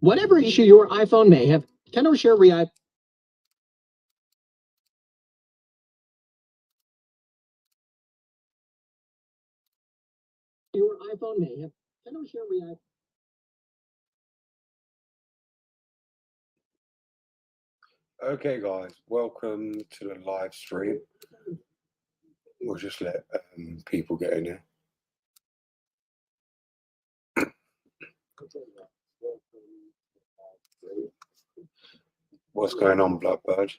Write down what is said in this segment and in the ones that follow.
Whatever issue your iPhone may have, cannot share your iPhone may have, cannot share your Okay, guys, welcome to the live stream. We'll just let people get in here. What's going on, Blackbird?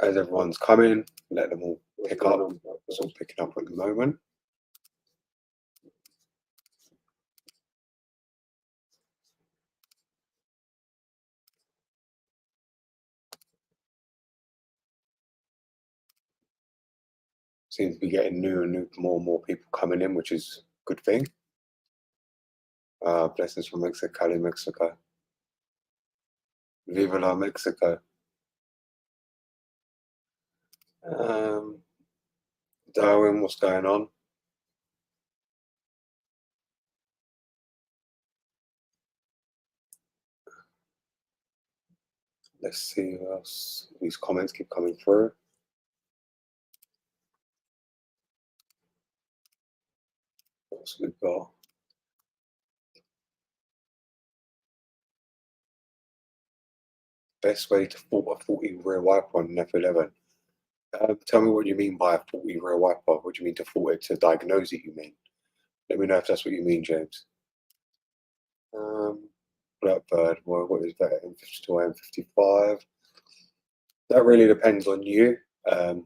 As everyone's coming, let them all pick up. It's all picking up at the moment. Seems to be getting more and more people coming in, which is a good thing. Blessings from Mexico, Cali, Mexico. Viva la Mexico. Darwin, what's going on? Let's see who else. These comments keep coming through. What's we've got? Best way to fault a faulty rear wiper on an F11. Tell me what you mean by a faulty rear wiper. What do you mean to fault it? To diagnose it, you mean? Let me know if that's what you mean, James. Blackbird, well, what is that? M52, M55. That really depends on you.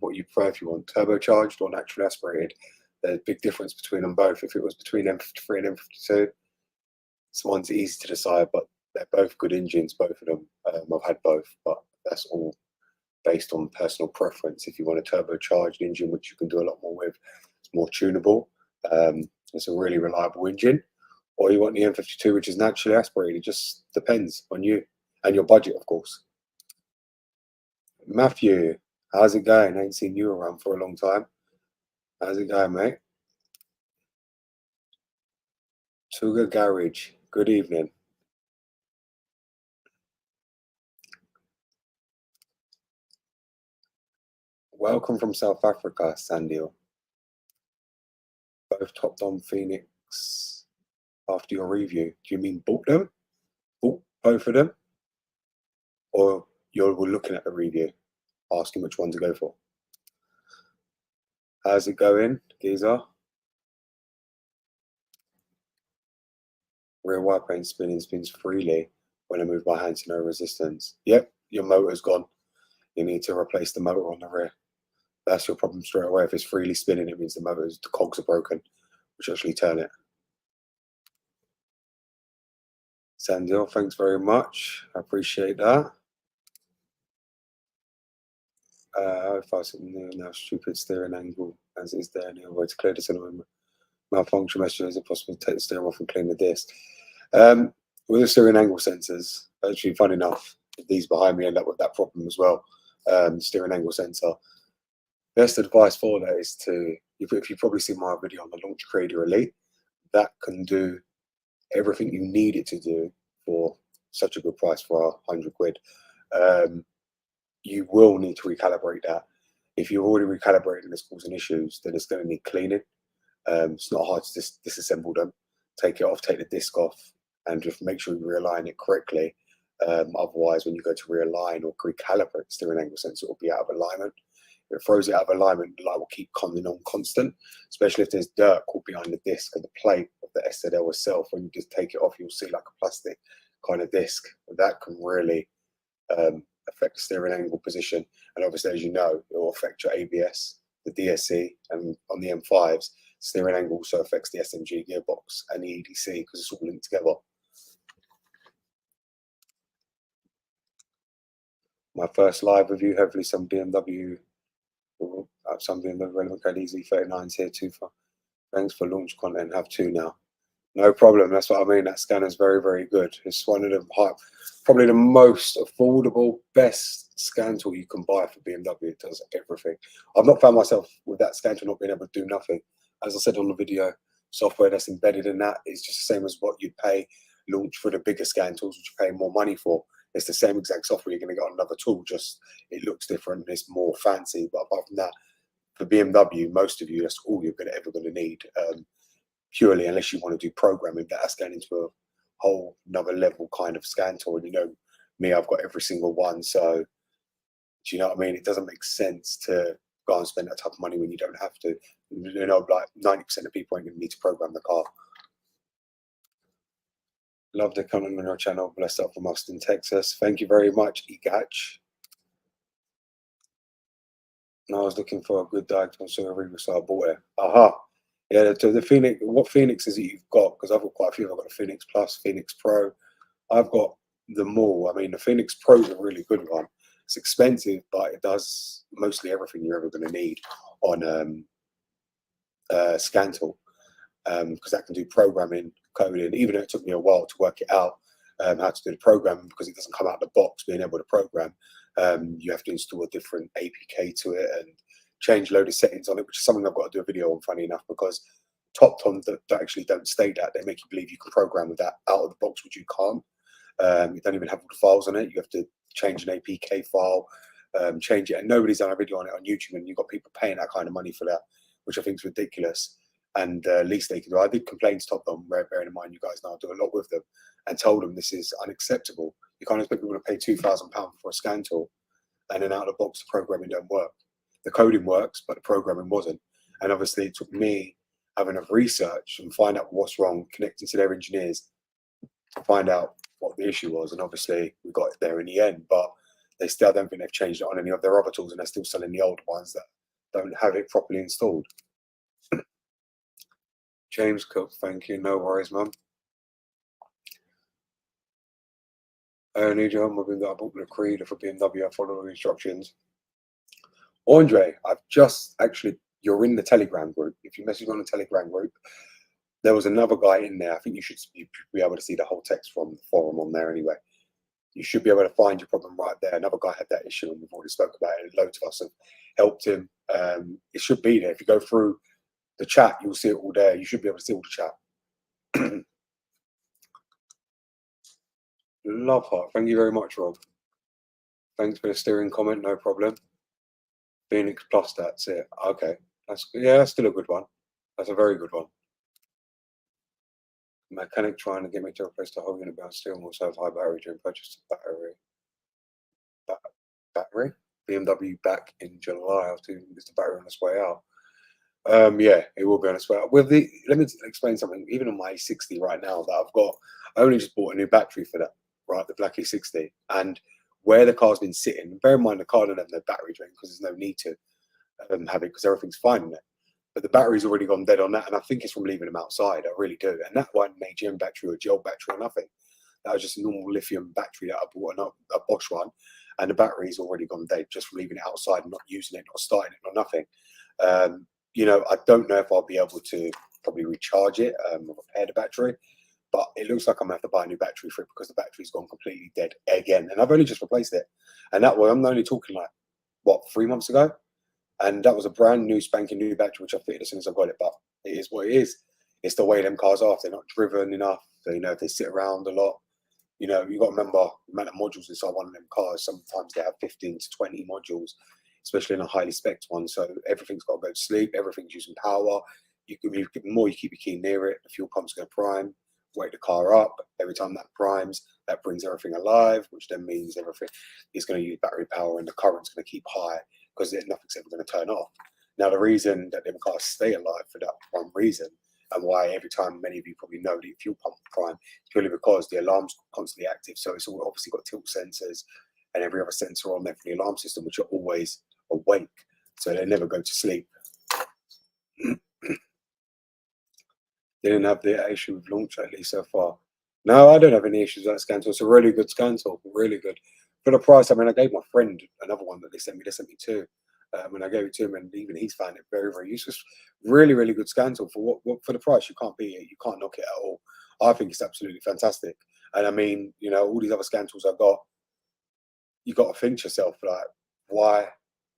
What you prefer, if you want turbocharged or naturally aspirated. There's a big difference between them both. If it was between M53 and M52, this one's easy to decide, but they're both good engines, both of them. I've had both, but that's all based on personal preference. If you want a turbocharged engine, which you can do a lot more with, it's more tunable. It's a really reliable engine. Or you want the M52, which is naturally aspirated. It just depends on you and your budget, of course. Matthew, how's it going? I ain't seen you around for a long time. How's it going, mate? Tuga Garage, good evening. Welcome from South Africa, Sandil. Both topped on Phoenix after your review. Do you mean bought them? Bought both of them? Or you're looking at the review, asking which one to go for? How's it going, Giza? Rear wiper ain't spinning, spins freely when I move my hand to no resistance. Yep, your motor's gone. You need to replace the motor on the rear. That's your problem straight away. If it's freely spinning, it means the cogs are broken, which actually turn it. Sandil, thanks very much. I appreciate that. If I sit near now, stupid steering angle as is there near way to clear this in malfunction message. Is it possible to take the steering off and clean the disc? With the steering angle sensors, actually, fun enough, these behind me end up with that problem as well. Steering angle sensor. Best advice for that is to, if you probably see my video on the Launch Creator Elite, that can do everything you need it to do for such a good price for 100 quid. You will need to recalibrate that. If you've already recalibrated and it's causing issues, then it's going to need cleaning. It's not hard to disassemble them, take it off, take the disc off, and just make sure you realign it correctly. Otherwise, when you go to realign or recalibrate the steering angle sensor, it will be out of alignment. If it throws it out of alignment, the light will keep coming on constant, especially if there's dirt caught behind the disc or the plate of the SZL itself. When you just take it off, you'll see like a plastic kind of disc. That can really affect the steering angle position. And obviously, as you know, it will affect your ABS, the DSC, and on the M5s, steering angle also affects the SMG gearbox and the EDC because it's all linked together. My first live review, hopefully some BMW relevant code EZ39s here too. Thanks for launch content, have two now. No problem, that's what I mean. That scanner is very, very good. It's one of the probably the most affordable, best scan tool you can buy for BMW. It does everything. I've not found myself with that scan tool not being able to do nothing. as I said on the video, software that's embedded in that is just the same as what you'd pay launch for the bigger scan tools, which you're paying more money for. It's the same exact software you're going to get on another tool, just it looks different and it's more fancy. But apart from that, for BMW, most of you, that's all you're ever going to need, purely unless you want to do programming. That's going into a whole another level kind of scan tool. And you know me, I've got every single one. So do you know what I mean? It doesn't make sense to go and spend that type of money when you don't have to. You know, like 90% of people ain't going to need to program the car. Love the comment on your channel. Blessed up from Austin, Texas. Thank you very much, Igach. No, I was looking for a good diagnosis so I bought it. Aha. Yeah, the Phoenix, what Phoenix is it you've got? Because I've got quite a few. I've got the Phoenix Plus, Phoenix Pro. I've got them all. I mean, the Phoenix Pro is a really good one. It's expensive, but it does mostly everything you're ever going to need on scan tool. Because that can do programming, coding, even though it took me a while to work it out, how to do the programming, because it doesn't come out of the box being able to program. You have to install a different APK to it and change a load of settings on it, which is something I've got to do a video on, funny enough, because TopTom that actually don't state that. They make you believe you can program with that out of the box, which you can't. You don't even have all the files on it. You have to change an APK file, change it, and nobody's done a video on it on YouTube, and you've got people paying that kind of money for that, which I think is ridiculous. And least they can do. I did complain to TopTom, bearing in mind you guys know I do a lot with them, and told them this is unacceptable. You can't expect people to pay £2,000 for a scan tool, and then out of the box the programming don't work. The coding works, but the programming wasn't. And obviously it took me having a research and find out what's wrong, connecting to their engineers to find out what the issue was. And obviously we got it there in the end, but they still, I don't think they've changed it on any of their other tools, and they're still selling the old ones that don't have it properly installed. James Cook, thank you. No worries, mum. I need your help with that book, the Creed for BMW. I follow the instructions. Andre, I've just actually, you're in the Telegram group. If you message me on the Telegram group, there was another guy in there. I think you should be able to see the whole text from the forum on there anyway. You should be able to find your problem right there. Another guy had that issue and we've already spoke about it. Loads of us have helped him. It should be there. If you go through the chat, you'll see it all there. You should be able to see all the chat. Love heart. Thank you very much, Rob. Thanks for the steering comment. No problem. Phoenix Plus, that's it. Okay. That's still a good one. That's a very good one. Mechanic trying to get me to replace the whole unit behind steering wheel, so have high battery during purchase of battery. BMW back in July. Is the battery on its way out? Yeah, it will be on its way out. Let me explain something. Even on my E60 right now that I've got, I only just bought a new battery for that, right? The black E60, and where the car's been sitting. Bear in mind the car doesn't have no battery drain because there's no need to have it because everything's fine in it. But the battery's already gone dead on that, and I think it's from leaving them outside. I really do. And that wasn't an AGM battery or gel battery or nothing. That was just a normal lithium battery that I bought, a Bosch one, and the battery's already gone dead just from leaving it outside and not using it, not starting it, not nothing. You know, I don't know if I'll be able to probably recharge it or repair the battery, but it looks like I'm gonna have to buy a new battery for it because the battery's gone completely dead again, and I've only just replaced it. And that way, I'm only talking like what, 3 months ago. And that was a brand new spanking new battery, which I fitted as soon as I got it. But it is what it is. It's the way them cars are. If they're not driven enough, you know, if they sit around a lot, you know, you got to remember the amount of modules inside one of them cars. Sometimes they have 15 to 20 modules, especially in a highly spec'd one. So everything's got to go to sleep. Everything's using power. The more you keep your key near it, the fuel pump's going to prime, wake the car up. Every time that primes, that brings everything alive, which then means everything is going to use battery power and the current's going to keep high, because nothing's ever going to turn off. Now, the reason that them cars stay alive for that one reason, and why every time many of you probably know the fuel pump prime, is purely because the alarm's constantly active. So it's all obviously got tilt sensors and every other sensor on there for the alarm system, which are always awake. So they never go to sleep. They didn't have the issue with launch, at least so far. No, I don't have any issues with that scan tool. It's a really good scan tool, really good. For the price, I mean, I gave my friend another one that they sent me two. When I gave it to him, and even he's found it very, very useful. Really, really good scan tool for what for the price. You can't beat it. You can't knock it at all. I think it's absolutely fantastic. And I mean, you know, all these other scan tools I've got, you got to think to yourself like, why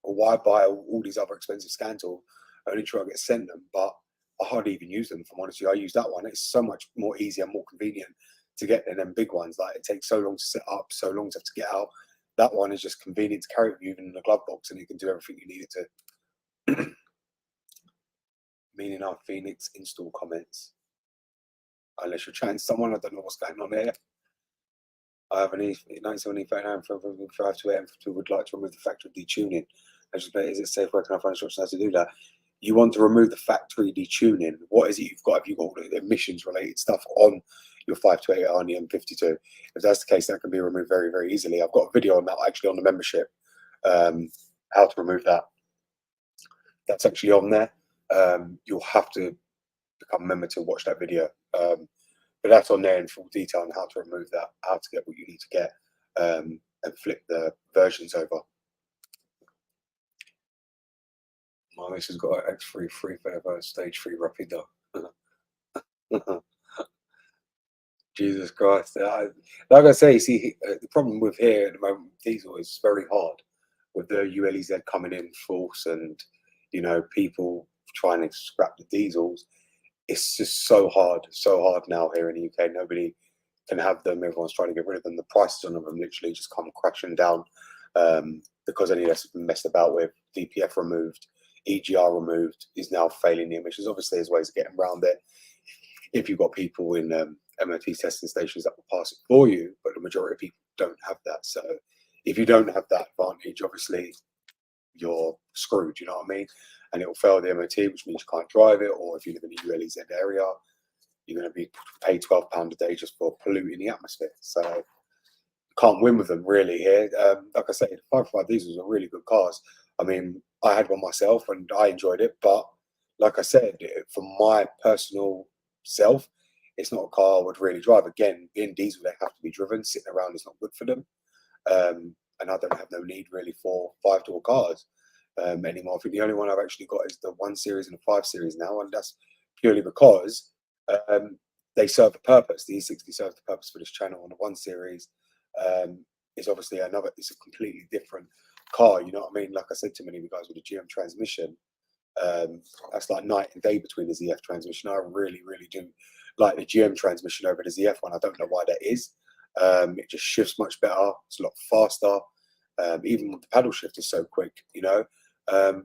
buy all these other expensive scan tools? Only try to get sent them, but I hardly even use them, if I'm honest with you. I use that one. It's so much more easier, more convenient to get than them big ones. Like, it takes so long to set up, so long to have to get out. That one is just convenient to carry with you, even in a glove box, and you can do everything you need it to. Meaning our Phoenix install comments. Unless you're chatting to someone, I don't know what's going on here. I have an 97 from 5 to 8 and would like to remove the factory detuning. Is it safe? Where can I find instructions how to do that? You want to remove the factory detuning. What is it you've got? Have you got all the emissions related stuff on your 5 to 8 on the M52? If that's the case, that can be removed very, very easily. I've got a video on that actually on the membership, how to remove that. That's actually on there. You'll have to become a member to watch that video. But that's on there in full detail on how to remove that, how to get what you need to get, and flip the versions over. My miss has got an X3 free forever, stage 3 Rapido. Jesus Christ. Like I say, see, the problem with here at the moment, diesel is very hard with the ULEZ coming in force and, you know, people trying to scrap the diesels. It's just so hard now here in the UK. Nobody can have them. Everyone's trying to get rid of them. The prices on them literally just come crashing down because any that's been messed about with. DPF removed, EGR removed, is now failing the emissions. Obviously, there's ways of getting around it if you've got people in MOT testing stations that will pass it for you, but the majority of people don't have that. So if you don't have that advantage, obviously you're screwed, you know what I mean? And it will fail the MOT, which means you can't drive it. Or if you live in a ULEZ area, you're going to be paid £12 a day just for polluting the atmosphere. So you can't win with them really here. Like I say, the 5.5 diesels are really good cars. I mean, I had one myself and I enjoyed it. But like I said, for my personal self, it's not a car I would really drive. Again, being diesel, they have to be driven. Sitting around is not good for them. And I don't have no need really for 5-door cars anymore. I think the only one I've actually got is the 1 Series and the 5 Series now, and that's purely because they serve a purpose. The E60 serves the purpose for this channel, and the 1 Series is obviously it's a completely different car, you know what I mean? Like I said to many of you guys with the GM transmission, that's like night and day between the ZF transmission. I really, really do like the GM transmission over the ZF one. I don't know why that is. It just shifts much better. It's a lot faster. Even with the paddle shift is so quick, you know.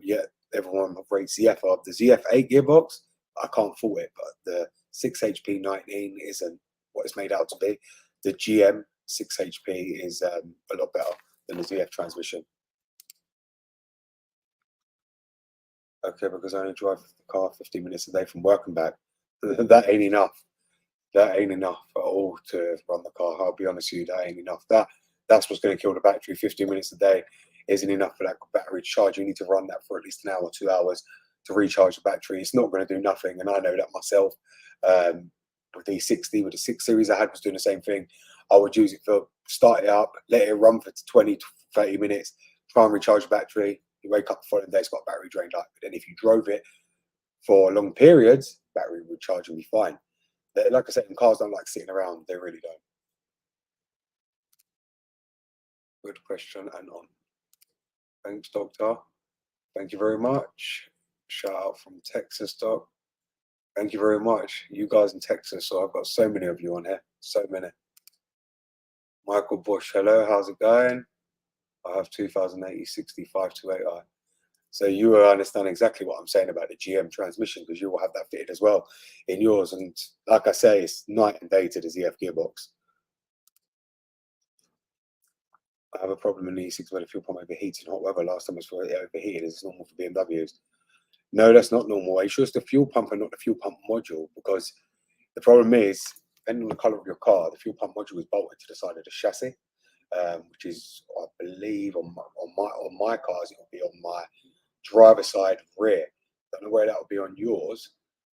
Yet everyone rates ZF up. The ZF 8 gearbox, I can't fault it, but the 6 HP 19 isn't what it's made out to be. The GM 6 HP is a lot better than the ZF transmission. Okay, because I only drive the car 15 minutes a day from work and back. That ain't enough. That ain't enough at all to run the car. I'll be honest with you, that ain't enough. That's what's going to kill the battery. 15 minutes a day isn't enough for that battery charge. You need to run that for at least an hour, 2 hours to recharge the battery. It's not going to do nothing, and I know that myself. With the 60, with the 6 Series I had, was doing the same thing. I would use it for start it up, let it run for 20 to 30 minutes, try and recharge the battery. You wake up the following day, it's got battery drained up. But then if you drove it for long periods, battery would charge and be fine. Like I said, cars don't like sitting around. They really don't. Good question and on. Thanks, Doctor. Thank you very much. Shout out from Texas, Doc. Thank you very much. You guys in Texas, so I've got so many of you on here. So many. Michael Bush, hello, how's it going? I have 2080 65 to 8i. So you will understand exactly what I'm saying about the GM transmission, because you will have that fitted as well in yours. And like I say, it's night and day to the ZF gearbox. I have a problem in the E6 where the fuel pump overheats in hot weather. Last time it overheated. It's normal for BMWs. No, that's not normal. It's just the fuel pump and not the fuel pump module, because the problem is, depending on the color of your car, the fuel pump module is bolted to the side of the chassis, which is, I believe, on my cars, it will be on my driver side rear. Don't know where that will be on yours,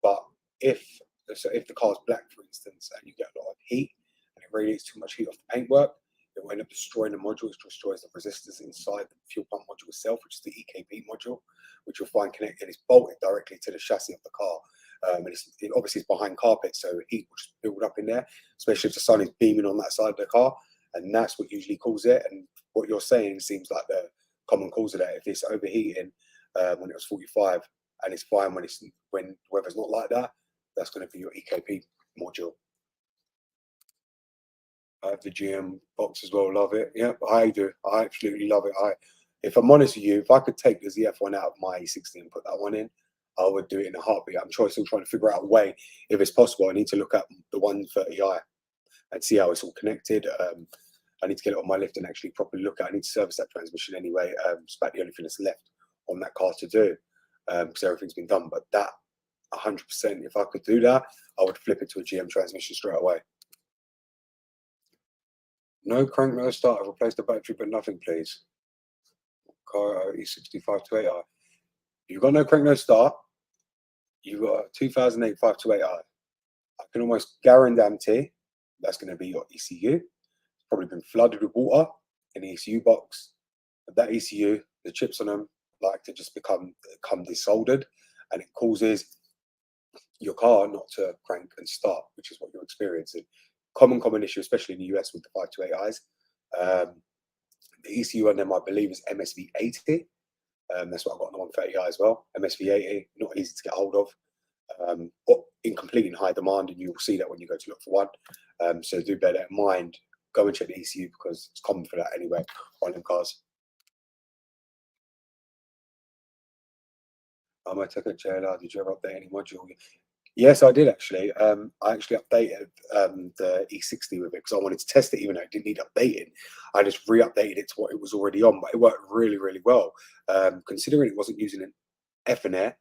but if the car's black, for instance, and you get a lot of heat and it radiates too much heat off the paintwork, it will end up destroying the module. It destroys the resistors inside the fuel pump module itself, which is the EKP module, which you'll find connected. It's bolted directly to the chassis of the car. And it obviously is behind carpet, so heat will just build up in there, especially if the sun is beaming on that side of the car. And that's what usually causes it. And what you're saying seems like the common cause of that. If it's overheating when it was 45, and it's fine when weather's not like that. That's going to be your EKP module. I have the GM box as well. Love it. Yeah, I do. I absolutely love it. If I'm honest with you, if I could take the ZF1 out of my E60 and put that one in, I would do it in a heartbeat. I'm still trying to figure out a way, if it's possible. I need to look at the 130i and see how it's all connected. I need to get it on my lift and actually properly look at it. I need to service that transmission anyway. It's about the only thing that's left on that car to do, because everything's been done. But that 100%, if I could do that, I would flip it to a GM transmission straight away. No crank, no start. I've replaced the battery, but nothing, please. Car E65 to 8i. You've got no crank, no start. You've got a 2008 528i. I can almost guarantee that's going to be your ECU. It's probably been flooded with water in the ECU box. But that ECU, the chips on them like to just become desoldered, and it causes your car not to crank and start, which is what you're experiencing. Common issue, especially in the US with the 528is. The ECU on them, I believe, is MSV80. That's what I've got on the 130i as well. MSV80, not easy to get hold of, or in high demand, and you will see that when you go to look for one. So do bear that in mind. Go and check the ECU, because it's common for that anyway on them cars. I might take a JLR. Did you ever update any module? Yes, I did actually. I actually updated the E60 with it because I wanted to test it, even though it didn't need updating. I just re-updated it to what it was already on, but it worked really, really well. Considering it wasn't using an Ethernet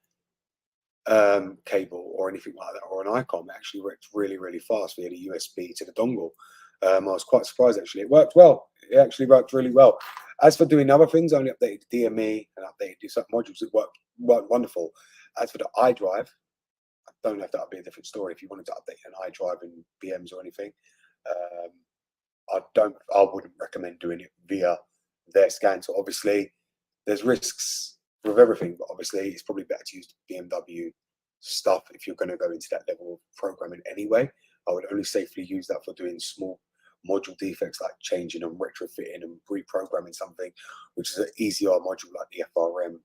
cable or anything like that, or an ICOM, it actually worked really, really fast via the USB to the dongle. I was quite surprised actually. It worked well. It actually worked really well. As for doing other things, I only updated the DME and updated certain modules. It worked wonderful. As for the iDrive, I don't know if that would be a different story. If you wanted to update an iDrive in BMs or anything, I wouldn't recommend doing it via their scan. So obviously, there's risks with everything, but obviously, it's probably better to use BMW stuff if you're going to go into that level of programming anyway. I would only safely use that for doing small module defects like changing and retrofitting and reprogramming something, which is an easier module like the FRM,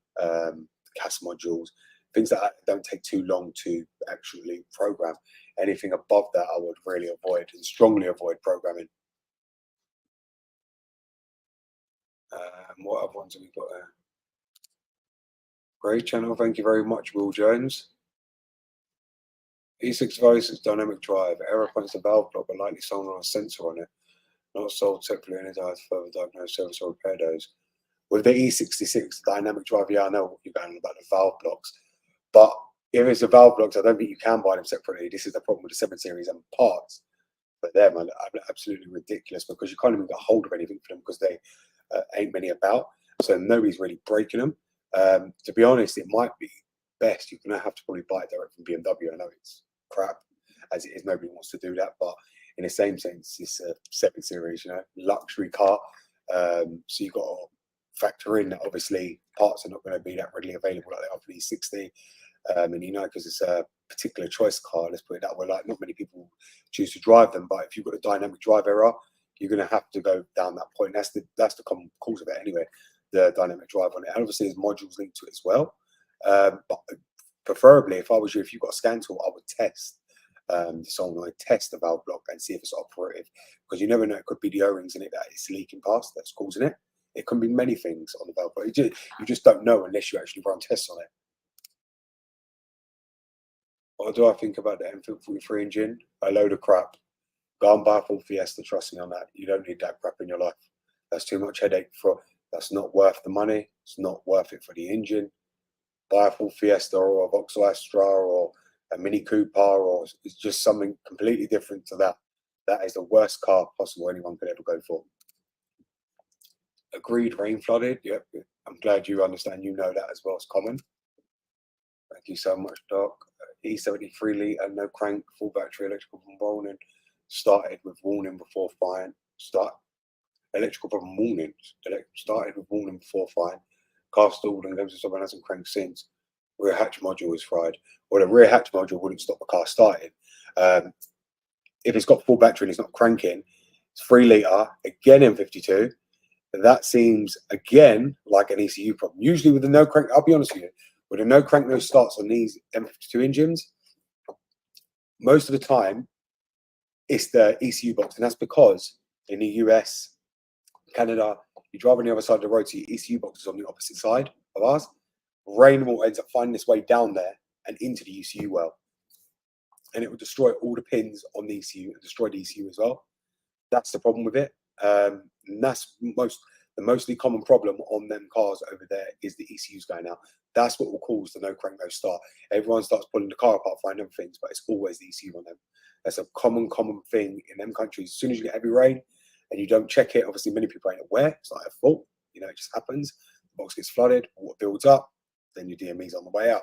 CAS modules, things that don't take too long to actually program. Anything above that, I would really avoid and strongly avoid programming. What other ones have we got there? Great channel, thank you very much, Will Jones. E6 dynamic drive, error points the valve block, but likely sold on a sensor on it. Not sold separately, and to further diagnose, service, or repair those. With the E66 dynamic drive, yeah, I know what you're going about the valve blocks, but if it's the valve blocks, I don't think you can buy them separately. This is the problem with the 7 Series and parts. But them are absolutely ridiculous because you can't even get hold of anything for them because they ain't many about. So nobody's really breaking them. To be honest, it might be best. You're going to have to probably buy it direct from BMW. I know it's crap as it is. Nobody wants to do that. But in the same sense, it's a 7 Series, you know, luxury car. So you've got to factor in that obviously parts are not going to be that readily available like they are for the 60. And you know, because it's a particular choice car, let's put it that way, like not many people choose to drive them, but if you've got a dynamic drive error, you're going to have to go down that point. That's the common cause of it anyway, the dynamic drive on it. And obviously there's modules linked to it as well, but preferably if I was you, if you've got a scan tool, I would test the solenoid, test the valve block and see if it's operative, because you never know, it could be the O-rings in it that it's leaking past that's causing it. It can be many things on the valve block. You just don't know unless you actually run tests on it. What do I think about the M43 engine? A load of crap. Go and buy a full Fiesta, trust me on that. You don't need that crap in your life. That's too much headache that's not worth the money. It's not worth it for the engine. Buy a full Fiesta or a Vauxhall Astra or a Mini Cooper, or it's just something completely different to that. That is the worst car possible anyone could ever go for. Agreed, rain flooded. Yep, I'm glad you understand. You know that as well. It's common. Thank you so much, Doc. E73 litre, no crank, full battery, electrical problem warning. Started with warning before fine. Electrical problem warning. Started with warning before fine. Car stalled and goes to someone hasn't cranked since. Rear hatch module is fried. Well, the rear hatch module wouldn't stop the car starting. If it's got full battery and it's not cranking, it's 3 litre, again M52. That seems again like an ECU problem. Usually with the no crank, I'll be honest with you, With a no crank, no starts on these M52 engines, most of the time it's the ECU box, and that's because in the US, Canada, you drive on the other side of the road, so your ECU box is on the opposite side of ours. Rainwater ends up finding its way down there and into the ECU well, and it will destroy all the pins on the ECU and destroy the ECU as well. That's the problem with it. And that's the mostly common problem on them cars over there is the ECUs going out. That's what will cause the no crank, no start. Everyone starts pulling the car apart, finding other things, but it's always the ECU on them. That's a common thing in them countries. As soon as you get heavy rain and you don't check it, obviously many people ain't aware. It's not their fault. You know, it just happens. The box gets flooded, water builds up, then your DME's on the way out.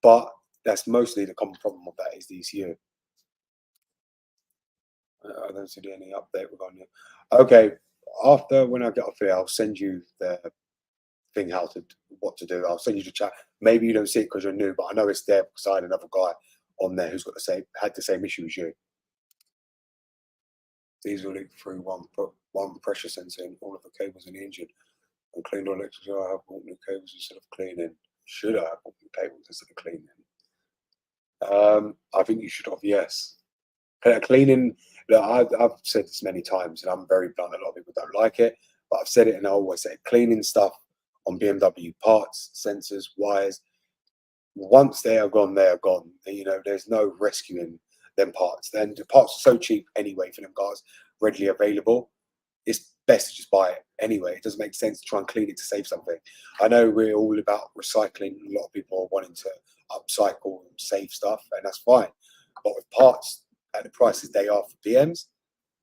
But that's mostly the common problem of that is the ECU. I don't see any update regarding it. Okay, after when I get off here, I'll send you the thing what to do. I'll send you the chat. Maybe you don't see it because you're new, but I know it's there because I had another guy on there who's got had the same issue as you. These will leak through one pressure sensor in all of the cables in the engine. And cleaned all electrics. I have bought new cables instead of cleaning. Should I have bought new cables instead of cleaning? I think you should have, yes. Cleaning, look, I've said this many times, and I'm very blunt. A lot of people don't like it, but I've said it, and I always say, cleaning stuff on BMW parts, sensors, wires. Once they are gone, they are gone. You know, there's no rescuing them parts. Then the parts are so cheap anyway for them cars, readily available. It's best to just buy it anyway. It doesn't make sense to try and clean it to save something. I know we're all about recycling. A lot of people are wanting to upcycle and save stuff, and that's fine. But with parts at the prices they are for BMs,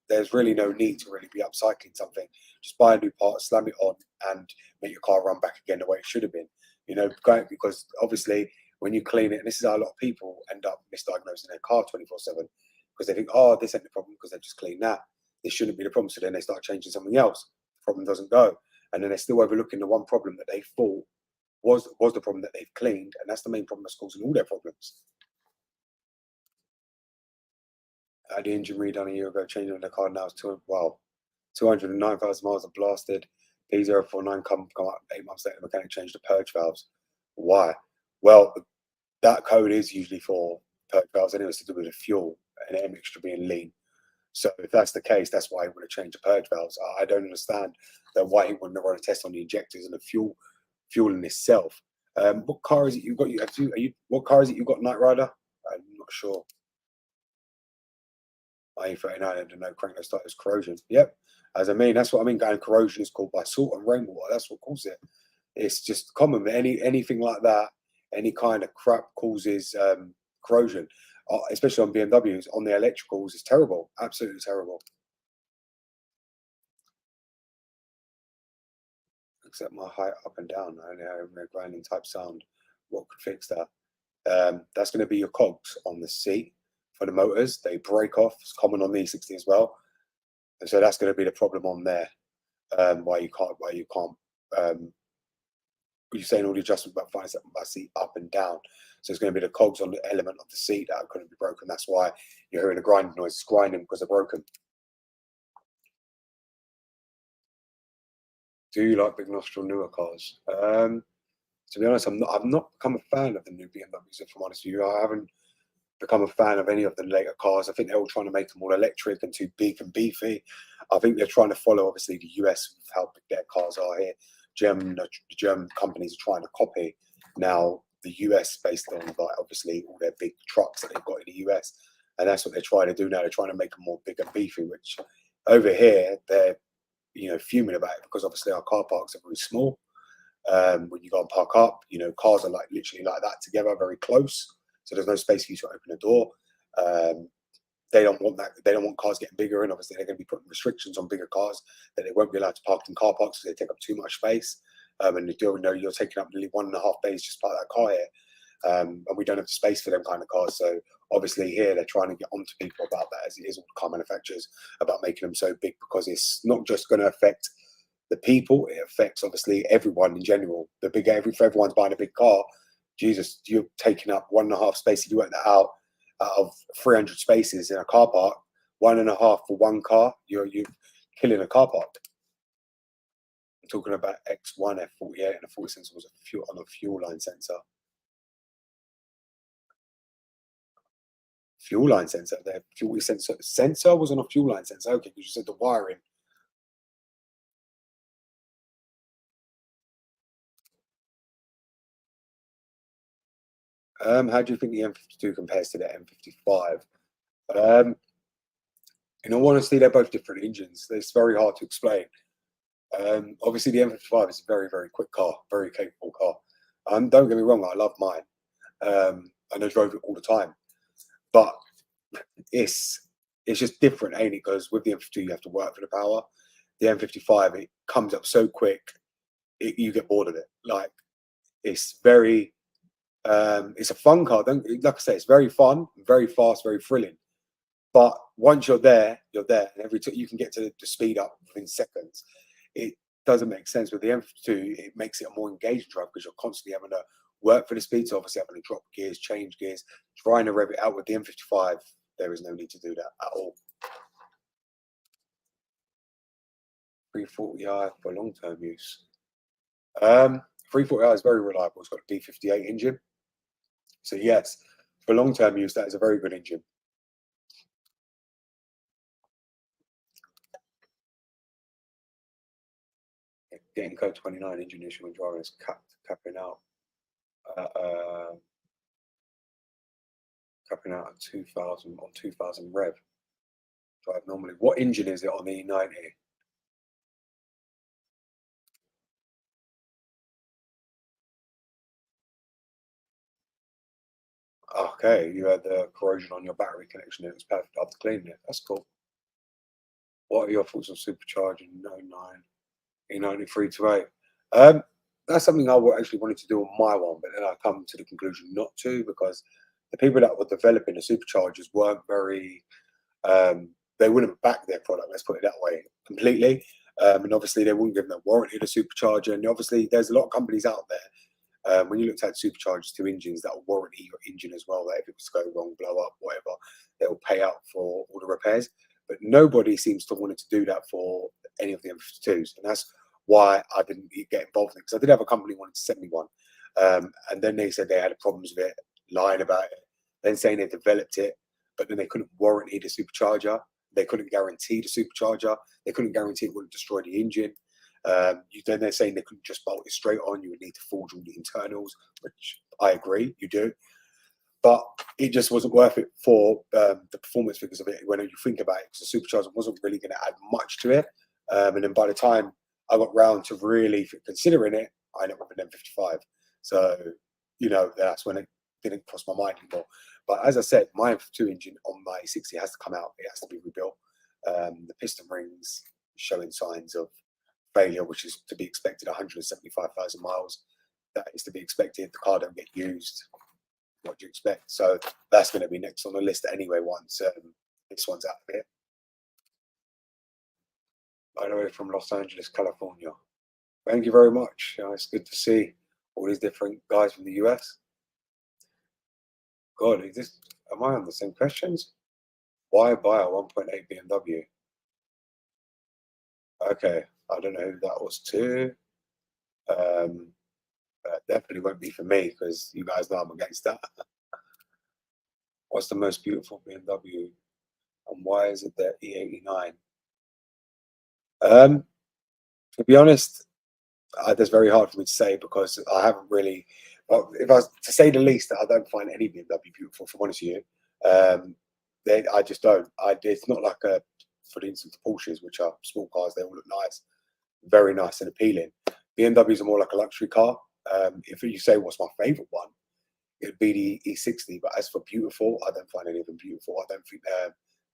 there's really no need to really be upcycling something. Just buy a new part, slam it on, and make your car run back again the way it should have been. You know, because obviously when you clean it, and this is how a lot of people end up misdiagnosing their car 24/7 because they think, oh, this ain't the problem because they've just cleaned that. This shouldn't be the problem. So then they start changing something else. The problem doesn't go, and then they're still overlooking the one problem that they thought was the problem that they've cleaned, and that's the main problem that's causing all their problems. I had the engine redone a year ago, changing the car now. It's 209,000 miles of blasted. P049 come up 8 months later. The mechanic changed the purge valves. Why? Well, that code is usually for purge valves anyway. It's to do with the fuel and air mixture being lean. So if that's the case, that's why he would have changed the purge valves. I don't understand why he wouldn't have run a test on the injectors and the fuel in itself. What car is it you got? What car is it you got, Knight Rider? I'm not sure. I-39 and no crank, no start is corrosion. Yep. As I mean, that's what I mean. Going corrosion is called by salt and rainwater. That's what causes it. It's just common. Anything like that, any kind of crap causes corrosion, especially on BMWs. On the electricals, it's terrible. Absolutely terrible. Except my height up and down. I only have a grinding type sound. What could fix that? That's going to be your cogs on the seat. For the motors, they break off. It's common on the E60 as well, and so that's going to be the problem on there. Why you can't. You're saying all the adjustment about finding something by seat up and down. So it's going to be the cogs on the element of the seat that are going to be broken. That's why you're hearing a grinding noise. It's grinding because they're broken. Do you like big nostril newer cars? To be honest, I've not become a fan of the new BMWs. If I'm honest with you, I haven't become a fan of any of the later cars. I think they're all trying to make them all electric and too big and beefy. I think they're trying to follow, obviously, the US with how big their cars are here. The German companies are trying to copy now the US based on, like, obviously all their big trucks that they've got in the US, and that's what they're trying to do now. They're trying to make them more big and beefy, which over here they're fuming about it because obviously our car parks are very small. When you go and park up, cars are like literally like that together, very close. So there's no space for you to open the door. They don't want that. They don't want cars getting bigger, and obviously they're going to be putting restrictions on bigger cars that they won't be allowed to park in car parks because they take up too much space. And you do know you're taking up nearly 1.5 bays just to park that car here, and we don't have the space for them kind of cars. So obviously here they're trying to get onto people about that, as it is all car manufacturers, about making them so big, because it's not just going to affect the people; it affects obviously everyone in general. If everyone's buying a big car, Jesus, you're taking up 1.5 space. If you work that out of 300 spaces in a car park, 1.5 for one car, you're killing a car park. I'm talking about X1 F48 and a 40 sensor was on a fuel line sensor. fuel line sensor. The fuel sensor was on a fuel line sensor. Okay, because you said the wiring. How do you think the M52 compares to the M55? In all honesty, they're both different engines. It's very hard to explain. Obviously, the M55 is a very, very quick car, very capable car. Don't get me wrong, I love mine, and I drove it all the time. But it's just different, ain't it? Because with the M52, you have to work for the power. The M55, it comes up so quick, you get bored of it. Like, it's very, it's a fun car. Like I say, it's very fun, very fast, very thrilling. But once you're there, and every time you can get to the speed up within seconds. It doesn't make sense. With the M52, it makes it a more engaging drive because you're constantly having to work for the speed. So obviously having to drop gears, change gears, trying to rev it out. With the M55, there is no need to do that at all. 340i for long-term use. 340i is very reliable. It's got a D58 engine. So yes, for long-term use, that is a very good engine. Getting code 29 engine issue when driving is capping out. Capping out at 2000 on 2000 rev. Drive normally. What engine is it on the E90? Okay, you had the corrosion on your battery connection. It was perfect after cleaning it. That's cool. What are your thoughts on supercharging 09 E90 328? That's something I actually wanted to do on my one, but then I come to the conclusion not to, because the people that were developing the superchargers weren't very, they wouldn't back their product, let's put it that way, completely. And obviously they wouldn't give them a warranty to supercharger. And obviously there's a lot of companies out there, when you looked at superchargers to engines, that will warranty your engine as well, that if it was to go wrong, blow up, whatever, they'll pay out for all the repairs. But nobody seems to want to do that for any of the M52s. And that's why I didn't get involved in it, because I did have a company wanting to send me one. And then they said they had problems with it, lying about it, then saying they developed it, but then they couldn't warranty the supercharger. They couldn't guarantee the supercharger. They couldn't guarantee it wouldn't destroy the engine. Then they're saying they couldn't just bolt it straight on. You would need to forge all the internals, which I agree, you do. But it just wasn't worth it for the performance figures of it when you think about it, because the supercharger wasn't really going to add much to it. And then by the time I got round to really considering it, I ended up with an M55. So, that's when it didn't cross my mind anymore. But as I said, my M52 engine on my 60 has to come out. It has to be rebuilt. The piston rings showing signs of failure, which is to be expected. 175,000 miles, that is to be expected. The car don't get used. What do you expect? So that's going to be next on the list anyway once this one's out of it. By the way, from Los Angeles, California. Thank you very much. It's good to see all these different guys from the US. God, am I on the same questions? Why buy a 1.8 BMW? Okay, I don't know who that was to. Definitely won't be for me, because you guys know I'm against that. What's the most beautiful BMW, and why is it the E89? To be honest, that's very hard for me to say, because I haven't really. Well, if I was to say the least, I don't find any BMW beautiful. If I'm honest with you, I just don't. It's not like for instance, Porsches, which are small cars. They all look nice, very nice and appealing. BMWs are more like a luxury car. If you say what's my favorite one, it'd be the E60. But as for beautiful, I don't find any of them beautiful. I don't think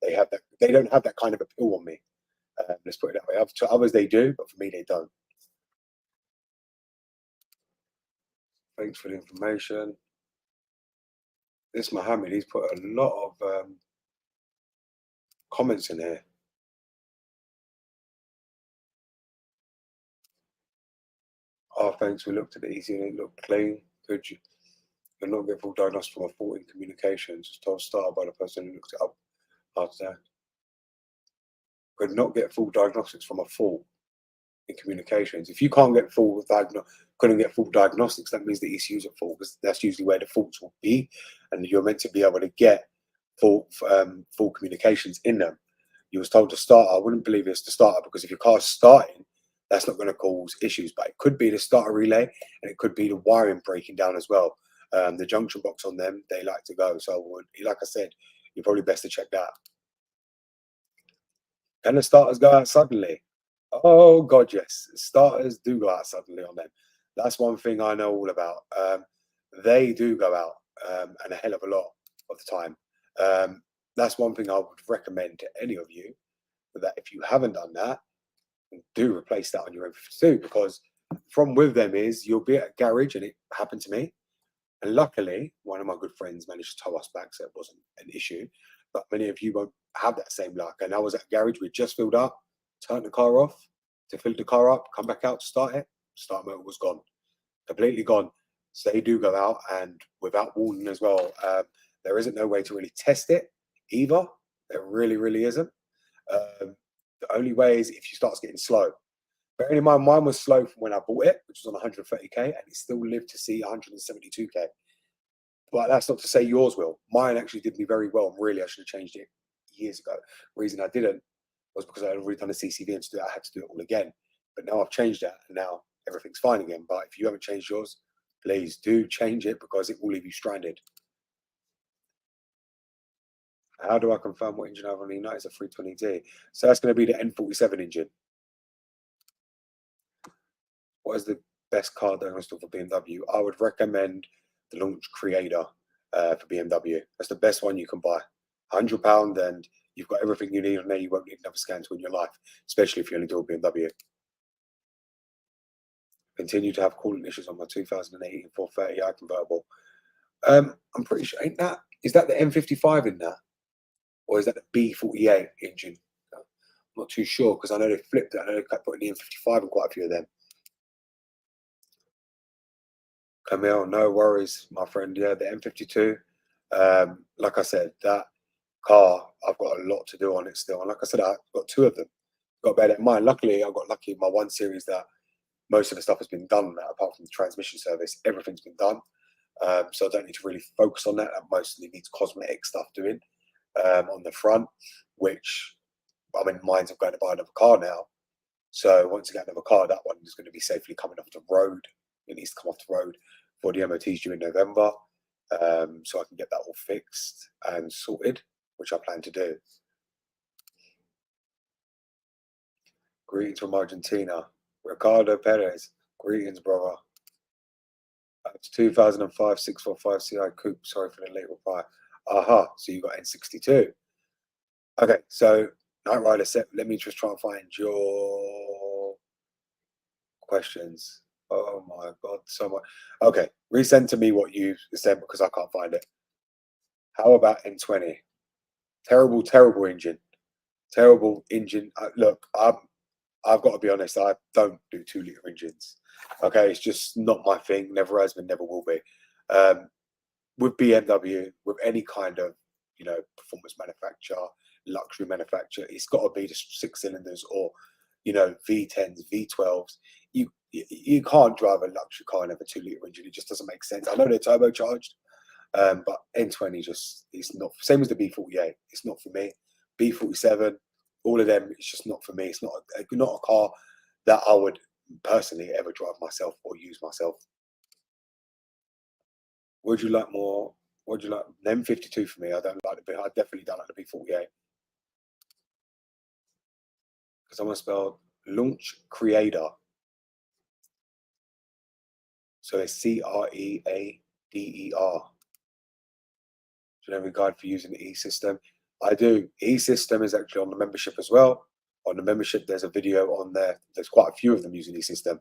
they have that. They don't have that kind of appeal on me. Let's put it that way. To others they do, but for me they don't. Thanks for the information. This Mohammed, he's put a lot of comments in here. Oh, thanks. We looked at it easy and it looked clean. Could you not get full diagnosis from a fault in communications? Just told started by the person who looked it up. Could not get full diagnostics from a fault in communications. If you can't get couldn't get full diagnostics, that means the ECU's at fault, because that's usually where the faults will be, and you're meant to be able to get full communications in them. You was told to start. I wouldn't believe it's the starter, because if your car's starting, that's not going to cause issues. But it could be the starter relay, and it could be the wiring breaking down as well. The junction box on them, they like to go. So, like I said, you're probably best to check that. Can the starters go out suddenly? Oh God, yes. Starters do go out suddenly on them. That's one thing I know all about. They do go out, and a hell of a lot of the time. That's one thing I would recommend to any of you, that if you haven't done that, do replace that on your M52, because from with them is you'll be at a garage, and it happened to me. And luckily, one of my good friends managed to tow us back, so it wasn't an issue. But many of you won't have that same luck. And I was at a garage, we just filled up, turned the car off to fill the car up, come back out to start it. Start motor was gone, completely gone. So they do go out, and without warning as well. There isn't no way to really test it either. There really isn't. The only way is if you start getting slow. Bearing in mind, mine was slow from when I bought it, which was on 130k, and it still lived to see 172k. But that's not to say yours will. Mine actually did me very well, and really I should have changed it years ago. The reason I didn't was because I had already done a CCV, and to do it, I had to do it all again. But now I've changed that, and now everything's fine again. But if you haven't changed yours, please do change it, because it will leave you stranded. How do I confirm what engine I have on the United? It's a 320D. So that's going to be the N47 engine. What is the best car that I install for BMW? I would recommend the Launch Creator for BMW. That's the best one you can buy. £100, and you've got everything you need on there. You won't need another scan tool in your life, especially if you only do a BMW. Continue to have coolant issues on my 2018 430i convertible. I'm pretty sure, is that the M55 in that? Or is that the B48 engine? I'm not too sure, because I know they flipped it. I know they kept putting the M55 in quite a few of them. Camille, no worries, my friend. Yeah, the M52. Like I said, that car, I've got a lot to do on it still. And like I said, I've got two of them. Got better than mine. Luckily, I got lucky in my 1 Series that most of the stuff has been done now, apart from the transmission service. Everything's been done. So I don't need to really focus on that. That mostly needs cosmetic stuff doing on the front, which I'm in minds of going to buy another car now. So once I get another car, that one is going to be safely coming off the road. It needs to come off the road for the MOTs due in November, so I can get that all fixed and sorted, which I plan to do. Greetings from Argentina. Ricardo Perez. Greetings, brother. It's 2005 645 Ci Coupe. Sorry for the late reply. Aha, so you got N62. Okay, so Night Rider set. Let me just try and find your questions. Oh my God, so much. Okay, resend to me what you said, because I can't find it. How about N20? Terrible engine. Terrible engine. Look, I've got to be honest. I don't do 2-litre engines. Okay, it's just not my thing. Never has been, never will be. With BMW, with any kind of performance manufacturer, luxury manufacturer, it's got to be the 6 cylinders, or V10s, V12s. You can't drive a luxury car and have a 2-litre engine. It just doesn't make sense. I know they're turbocharged, but N20 it's not. Same as the B48. It's not for me. B47, all of them, it's just not for me. It's not a car that I would personally ever drive myself or use myself. Would you like more? Would you like the M52 for me? I don't like the I definitely don't like the B48. Because I'm going to spell Launch Creator. So it's Creader. Generic guide for using the E-System. I do. E-System is actually on the membership as well. On the membership, there's a video on there. There's quite a few of them using E-System.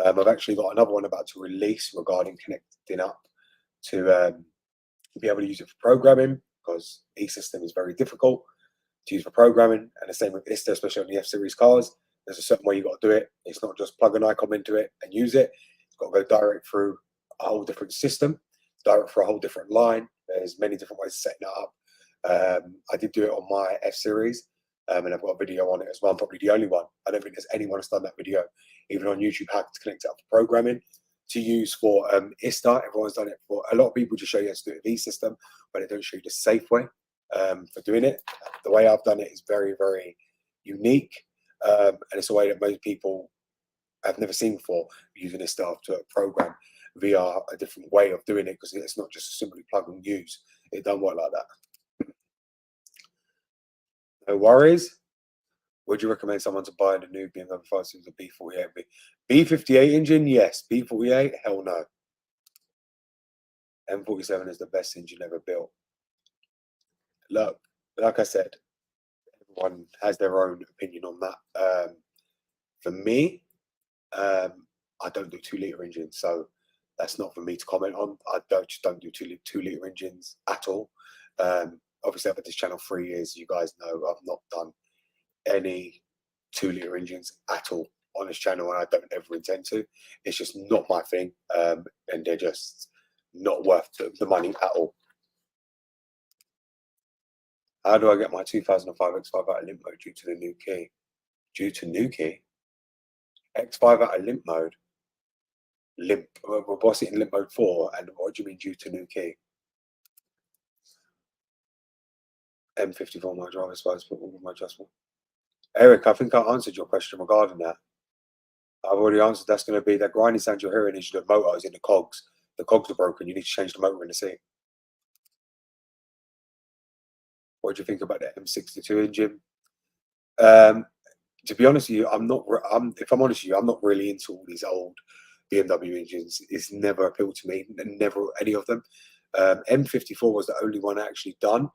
I've actually got another one about to release regarding connecting up to be able to use it for programming, because E-System is very difficult to use for programming. And the same with ISTA, especially on the F-Series cars. There's a certain way you've got to do it. It's not just plug an icon into it and use it. It's got to go direct through a whole different system, direct for a whole different line. There's many different ways of setting it up. I did do it on my F-Series, and I've got a video on it as well. I'm probably the only one. I don't think there's anyone who's done that video, even on YouTube, how to connect it up for programming to use for ISTA. Everyone's done it for. A lot of people just show you how to do it with E-System, but they don't show you the safe way. for doing it. The way I've done it is very, very unique, and it's a way that most people have never seen before, using this stuff to program via a different way of doing it, because it's not just simply plug and use. It don't work like that. No worries. Would you recommend someone to buy the new BMW 5 Series or B48? B58 engine, yes. B48, hell no. M47 is the best engine ever built. Look, like I said, everyone has their own opinion on that. For me, I don't do 2-litre engines, so that's not for me to comment on. I just don't do 2-litre engines at all. Obviously, I've had this channel 3 years. You guys know I've not done any 2-litre engines at all on this channel, and I don't ever intend to. It's just not my thing, and they're just not worth the money at all. How do I get my 2005 X5 out of limp mode due to the new key? Due to new key? X5 out of limp mode? Limp? We're bossing in limp mode 4, and what do you mean due to new key? M54 my driver's supposed to put all of my adjustment. Eric, I think I answered your question regarding that. I've already answered. That's going to be that grinding sound you're hearing is the motor is in the cogs. The cogs are broken. You need to change the motor in the seat. What do you think about the M62 engine? To be honest with you, if I'm honest with you, I'm not really into all these old BMW engines. It's never appealed to me. Never any of them. M54 was the only one I actually done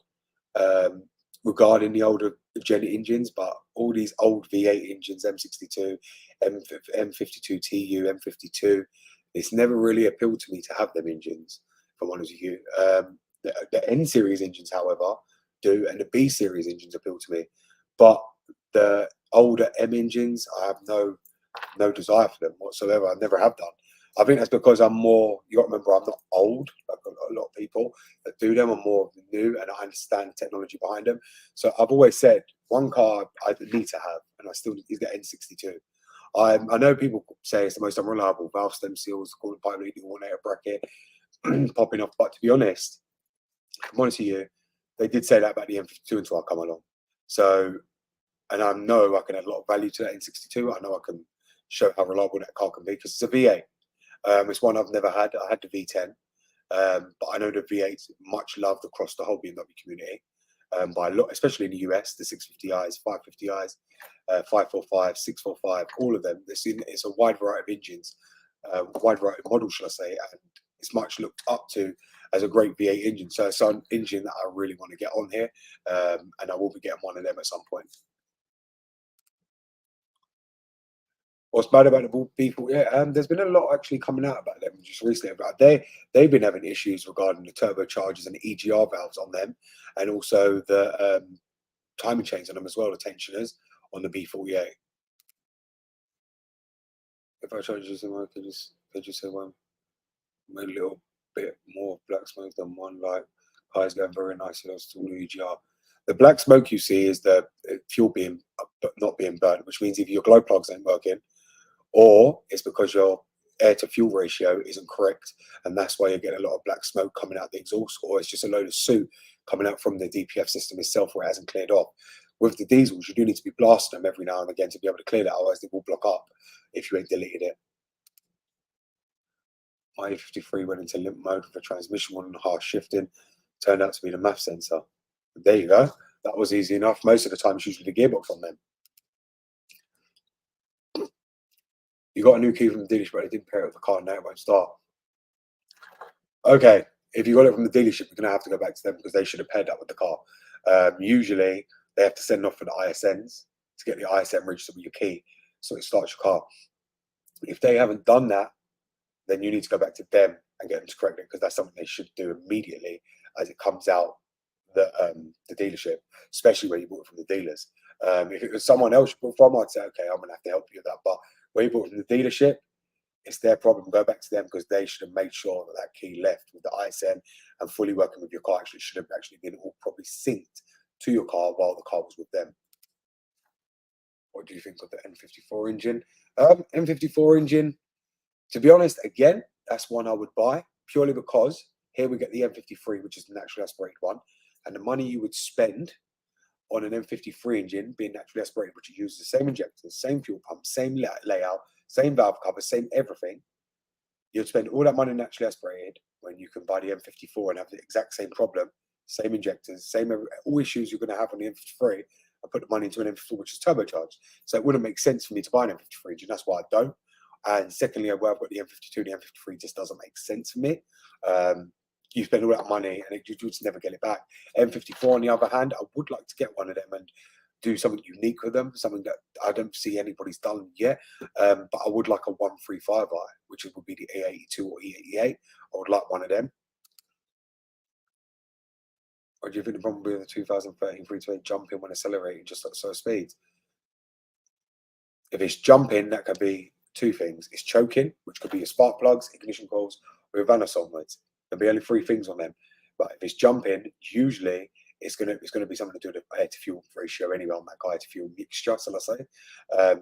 regarding the older gen engines, but all these old V8 engines, M62, M52 TU, M52, it's never really appealed to me to have them engines, if I'm honest with you. The N series engines, however, do, and the B series engines appeal to me. But the older M engines, I have no desire for them whatsoever. I never have done. I think that's because I'm more, you got to remember, I'm not old, like a lot of people that do them. I'm more new, and I understand the technology behind them. So I've always said, one car I need to have, and I still need, is the N62. I know people say it's the most unreliable, valve stem seals, coolant pipe leak, alternator bracket, popping off. But to be honest, I'm honest with you, they did say that about the M52 until I come along. So, and I know I can add a lot of value to that N62. I know I can show how reliable that car can be, because it's a V8. It's one I've never had. I had the V10, but I know the V8's much loved across the whole BMW community by a lot, especially in the US. The 650i's, 550i's, 545, 645, all of them. It's a wide variety of engines, wide variety of models, shall I say, and it's much looked up to as a great V8 engine. So it's an engine that I really want to get on here, and I will be getting one of them at some point. What's bad about the people? Yeah, there's been a lot actually coming out about them just recently. About they've been having issues regarding the turbochargers and the EGR valves on them, and also the timing chains on them as well, the tensioners on the B48. If I charge you somewhere, could you say one a little bit more black smoke than one light? Car's going very nicely. That's all the EGR. The black smoke you see is the fuel being not being burnt, which means if your glow plugs ain't working, or it's because your air to fuel ratio isn't correct, and that's why you're getting a lot of black smoke coming out the exhaust, or it's just a load of soot coming out from the DPF system itself where it hasn't cleared off. With the diesels, you do need to be blasting them every now and again to be able to clear that, otherwise they will block up if you ain't deleted it. My A53 went into limp mode with a transmission one and harsh shifting. Turned out to be the MAF sensor. There you go. That was easy enough. Most of the time, it's usually the gearbox on them. You got a new key from the dealership, but they didn't pair it with the car, and now it won't start. Okay, if you got it from the dealership, you're going to have to go back to them because they should have paired that with the car. Usually, they have to send off for the ISNs to get the ISN registered with your key so it starts your car. If they haven't done that, then you need to go back to them and get them to correct it, because that's something they should do immediately as it comes out the dealership, especially when you bought it from the dealers. If it was someone else you bought from, I'd say, okay, I'm going to have to help you with that. But when you bought it from the dealership, it's their problem. Go back to them, because they should have made sure that that key left with the ISN and fully working with your car. Actually, should have actually been all probably synced to your car while the car was with them. What do you think of the M54 engine? M54 engine, to be honest, again, that's one I would buy purely because here we get the M53, which is the naturally aspirated one, and the money you would spend on an M53 engine being naturally aspirated, which uses the same injectors, same fuel pump, same layout, same valve cover, same everything, you'd spend all that money naturally aspirated when you can buy the M54 and have the exact same problem, same injectors, same all issues you're going to have on the M53, and put the money into an M54 which is turbocharged. So it wouldn't make sense for me to buy an M53 engine. That's why I don't. And secondly, where I've got the M52, the M53 just doesn't make sense for me. You spend all that money and you just never get it back. M54, on the other hand, I would like to get one of them and do something unique with them, something that I don't see anybody's done yet. But I would like a 135i, which would be the E82 or E88. I would like one of them. Or do you think the problem with the 2013 328 jumping when accelerating just at slow speeds? If it's jumping, that could be two things. It's choking, which could be your spark plugs, ignition coils, or your Vanos onwards. There'll be only three things on them. But if it's jumping, usually it's gonna be something to do with the air to fuel ratio anyway on that air to fuel mixture, shall I say?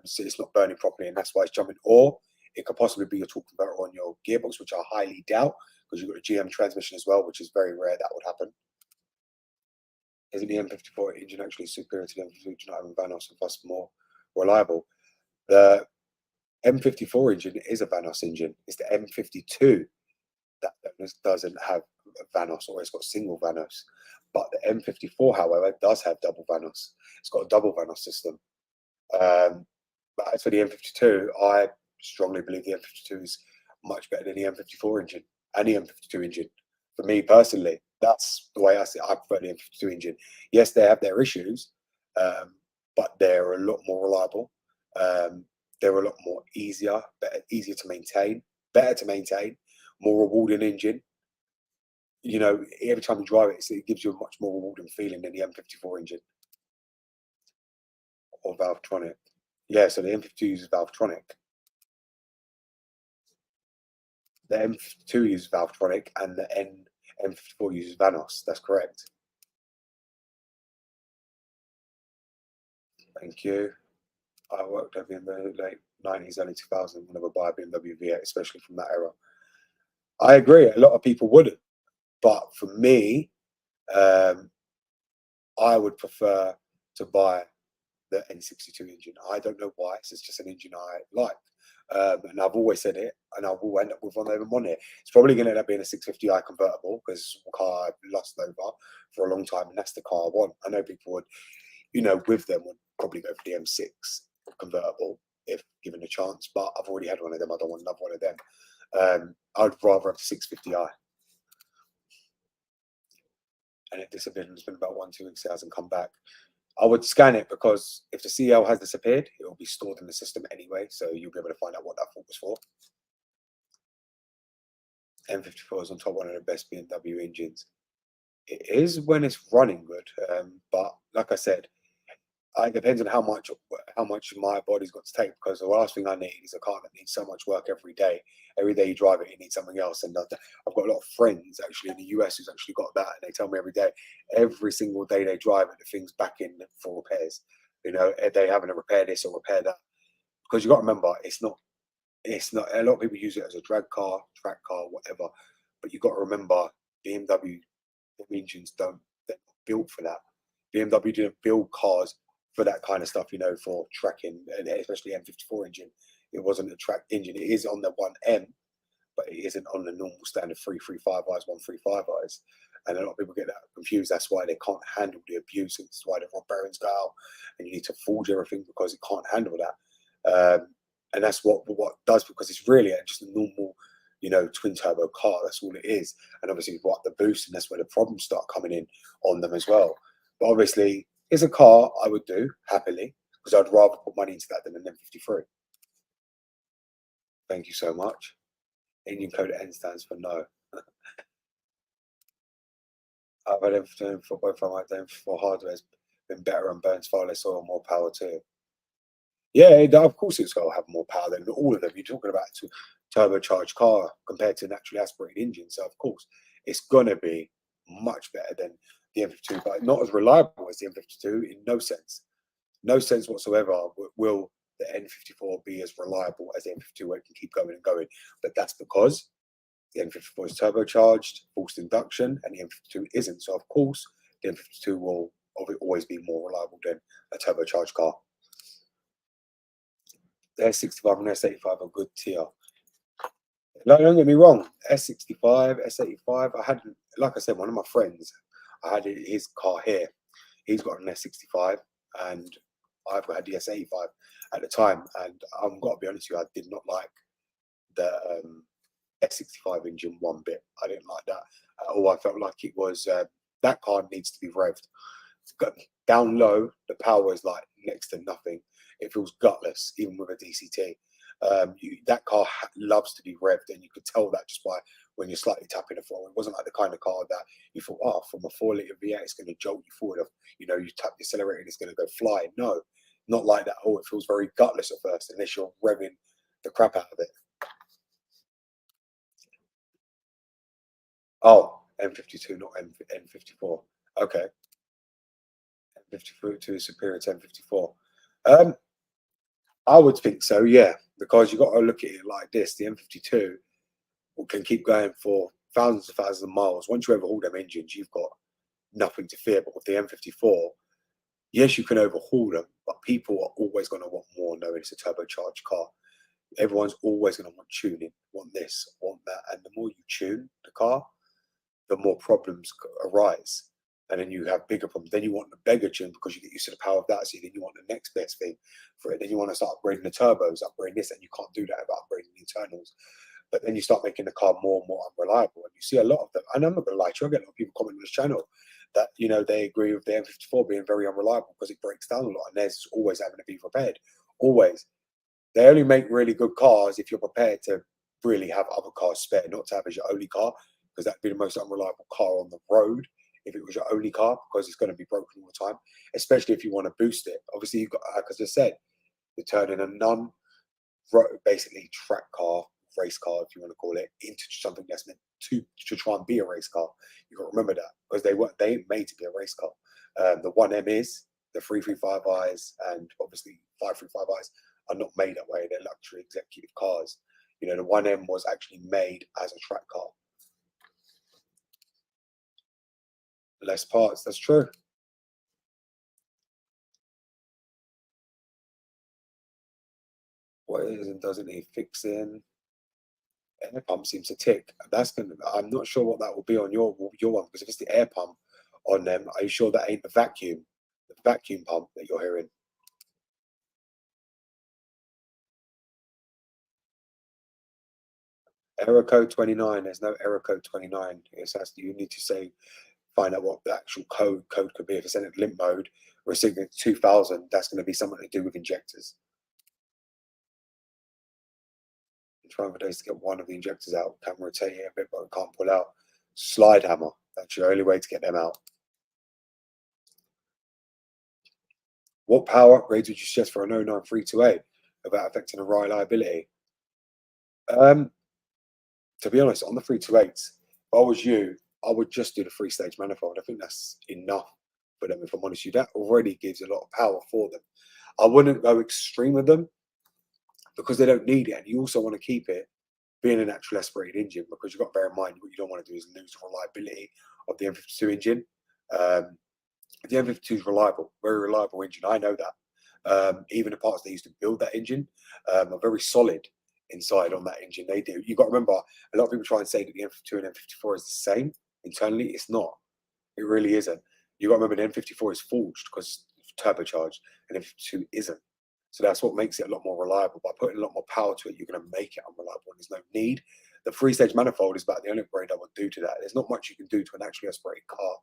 So it's not burning properly, and that's why it's jumping. Or it could possibly be your torque converter on your gearbox, which I highly doubt, because you've got a GM transmission as well, which is very rare that would happen. Isn't the M54 engine actually superior to the M52 not having Vanos and thus more reliable? The M54 engine is a Vanos engine. It's the M52 that doesn't have Vanos, or it's got single Vanos. But the M54, however, does have double Vanos. It's got a double Vanos system. But as for the M52, I strongly believe the M52 is much better than the M54 engine and the M52 engine. For me personally, that's the way I see it. I prefer the M52 engine. Yes, they have their issues, but they're a lot more reliable. They're a lot more easier to maintain, better to maintain, more rewarding engine. You know, every time you drive it, it gives you a much more rewarding feeling than the M54 engine or Valvetronic. Yeah, so the M52 uses Valvetronic. The M52 uses Valvetronic and the M54 uses Vanos. That's correct. Thank you. I worked over in the late 90s, early 2000s whenever I buy a BMW V8, especially from that era. I agree. A lot of people wouldn't. But for me, I would prefer to buy the N62 engine. I don't know why. It's just an engine I like. And I've always said it, and I will end up with one of them on it. It's probably going to end up being a 650i convertible because it's a car I've lost over for a long time, and that's the car I want. I know people would, you know, with them would probably go for the M6 convertible if given a chance, but I've already had one of them. I don't want another one of them. I'd rather have the 650i. And it disappeared, and it's been about 1-2 weeks. It hasn't come back. I would scan it because if the CL has disappeared, it will be stored in the system anyway, so you'll be able to find out what that fault was for. M54 is on top one of the best BMW engines. It is when it's running good, but like I said, it depends on how much my body's got to take, because the last thing I need is a car that needs so much work every day. Every day you drive it, you need something else. And I've got a lot of friends actually in the US who's actually got that, and they tell me every single day they drive it, the thing's back in for repairs. You know, they having to repair this or repair that, because you got to remember, it's not. A lot of people use it as a drag car, track car, whatever. But you got to remember, BMW engines they're not built for that. BMW didn't build cars for that kind of stuff, you know, for tracking, and especially M54 engine. It wasn't a track engine. It is on the 1M, but it isn't on the normal standard 335i's, 135i's. And a lot of people get that confused. That's why they can't handle the abuse. That's why the rod bearings go out, and you need to forge everything because it can't handle that. And that's what does, because it's really just a normal, you know, twin turbo car. That's all it is. And obviously, what the boost, and that's where the problems start coming in on them as well. But obviously, it's a car I would do happily, because I'd rather put money into that than an M53. Thank you so much. Engine code N stands for no. I've had everything for both of my them for hardware has been better and burns far less oil, more power too. Yeah, of course it's got to have more power than all of them. You're talking about a turbocharged car compared to naturally aspirated engine, so of course it's gonna be much better than the M52, but not as reliable as the M52 in no sense. No sense whatsoever will the N54 be as reliable as the M52, where it can keep going and going. But that's because the N54 is turbocharged, forced induction, and the M52 isn't. So of course the M52 will always be more reliable than a turbocharged car. The S65 and S85 are good tier. No, don't get me wrong. S65, S85. I had, like I said, one of my friends. I had his car here. He's got an S65, and I've had the S85 at the time. And I've got to be honest with you, I did not like the S65 engine one bit. I didn't like that at all. I felt like it was that car needs to be revved. Down low, the power is like next to nothing. It feels gutless, even with a DCT. That car loves to be revved, and you could tell that just by when you're slightly tapping the throttle. It wasn't like the kind of car that you thought, oh, from a 4-litre V8, it's going to jolt you forward. You tap the accelerator and it's going to go flying. No, not like that. Oh, it feels very gutless at first, unless you're revving the crap out of it. Oh, M52, not N54. Okay. M52 is superior to M54. I would think so, yeah, because you've got to look at it like this. The M52 can keep going for thousands of miles. Once you overhaul them engines, you've got nothing to fear. But with the M54, yes, you can overhaul them, but people are always going to want more knowing it's a turbocharged car. Everyone's always going to want tuning, want this, want that. And the more you tune the car, the more problems arise. And then you have bigger problems. Then you want the bigger tune because you get used to the power of that. So then you want the next best thing for it. Then you want to start upgrading the turbos, upgrading this, and you can't do that without upgrading the internals. But then you start making the car more and more unreliable. And you see a lot of them. And I'm not going to lie to you, I get a lot of people comment on this channel that, they agree with the M54 being very unreliable because it breaks down a lot. And theirs is always having to be repaired. Always. They only make really good cars if you're prepared to really have other cars spare, not to have as your only car, because that'd be the most unreliable car on the road if it was your only car, because it's going to be broken all the time, especially if you want to boost it. Obviously, you've got, like I just said, you're turning a basically track car, race car, if you want to call it, into something that's meant to try and be a race car. You've got to remember that, because they ain't made to be a race car. The 1M is, the 335i's, and obviously 535i's are not made that way. They're luxury executive cars. The 1M was actually made as a track car. Less parts, that's true. What is and doesn't need fixing? Air pump seems to tick. I'm not sure what that will be on your one, because if it's the air pump on them, are you sure that ain't the vacuum pump that you're hearing? Error code 29. There's no error code 29. You need to find out what the actual code could be. If it's in limp mode or a signature 2000, that's going to be something to do with injectors. I'm trying for days to get one of the injectors out. Can rotate it a bit, but I can't pull out. Slide hammer. That's your only way to get them out. What power upgrades would you suggest for an 09328 without affecting the reliability? To be honest, on the 328s, if I was you, I would just do the 3-stage manifold. I think that's enough for them, if I'm honest with you. That already gives a lot of power for them. I wouldn't go extreme with them because they don't need it. And you also want to keep it being a natural aspirated engine, because you've got to bear in mind what you don't want to do is lose the reliability of the M52 engine. The M52 is reliable, very reliable engine. I know that. Even the parts they used to build that engine are very solid inside on that engine. They do. You've got to remember, a lot of people try and say that the M52 and M54 is the same internally. It's not. It really isn't. You've got to remember the M54 is forged because it's turbocharged, and M52 isn't. So that's what makes it a lot more reliable. By putting a lot more power to it, you're going to make it unreliable, and there's no need. The 3-stage manifold is about the only upgrade I would do to that. There's not much you can do to a naturally aspirated car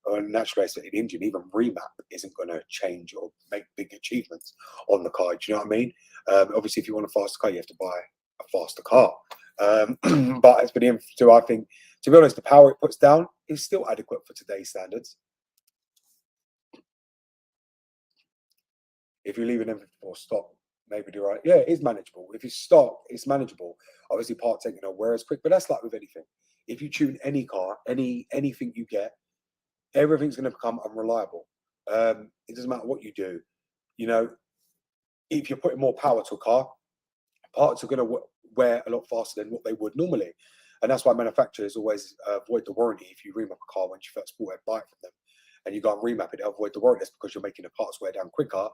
or a naturally aspirated engine. Even remap isn't going to change or make big achievements on the car. Do you know what I mean? Obviously, if you want a faster car, you have to buy a faster car. But as for the M52, I think, to be honest, the power it puts down is still adequate for today's standards. If you leave an M54 stock, maybe do right. Yeah, it is manageable. If you stock, it's manageable. Obviously, part taking wear is quick, but that's like with anything. If you tune any car, anything you get, everything's going to become unreliable. It doesn't matter what you do. If you're putting more power to a car, parts are going to wear a lot faster than what they would normally. And that's why manufacturers always avoid the warranty if you remap a car once you first buy it from them. and you go and remap it to avoid the warranty, that's because you're making the parts wear down quicker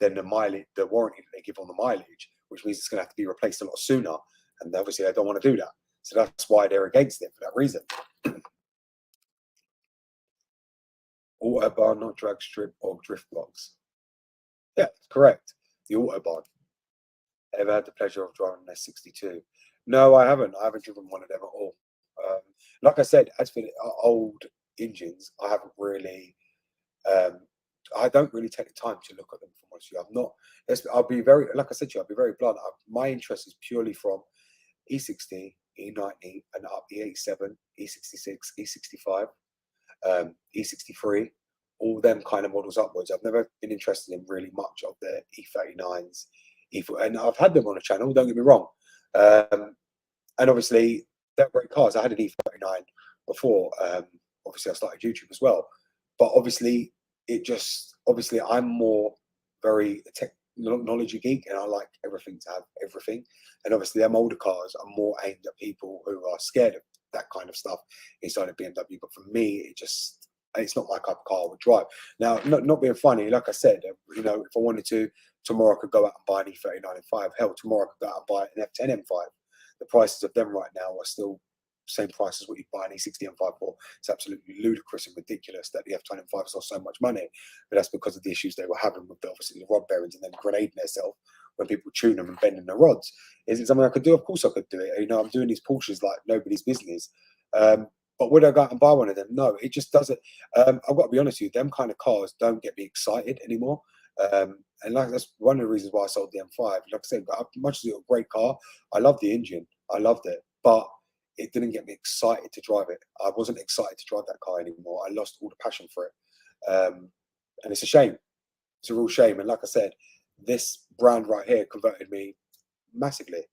than the mileage, the warranty that they give on the mileage, which means it's going to have to be replaced a lot sooner. And obviously, I don't want to do that. So that's why they're against it for that reason. Autobahn, not drag strip or drift blocks. Yeah, correct. The Autobahn. Ever had the pleasure of driving an S62? No, I haven't. I haven't driven one of them at all. Like I said, as for the old engines, I haven't really. I don't really take the time to look at them. For honest with you, I'm not. I'll be very, like I said to you, I'll be very blunt. My interest is purely from E60, E90, and up E87, E66, E65, E63, all them kind of models upwards. I've never been interested in really much of the E39s, and I've had them on the channel. Don't get me wrong, and obviously they're great cars. I had an E39 before. Obviously, I started YouTube as well, but obviously I'm more very technology geek, and I like everything to have everything. And obviously, them older cars are more aimed at people who are scared of that kind of stuff inside a BMW. But for me, it's not my type of car I would drive. Now, not being funny, like I said, if I wanted to, tomorrow I could go out and buy an E39 M5. Hell, tomorrow I could go out and buy an F10 M5. The prices of them right now are still same price as what you buy an E60 M5 for. It's absolutely ludicrous and ridiculous that the F10 M5 is so much money, but that's because of the issues they were having with obviously the rod bearings and then grenading themselves when people tune them and bending the rods. Is it something I could do? Of course I could do it. I'm doing these Porsches like nobody's business. But would I go out and buy one of them? No, it just doesn't. I've got to be honest with you, them kind of cars don't get me excited anymore. And that's one of the reasons why I sold the M5. Like I said, much as it's a great car, I love the engine. I loved it. But it didn't get me excited to drive it. I wasn't excited to drive that car anymore. I lost all the passion for it. And it's a shame. It's a real shame. And like I said, this brand right here converted me massively.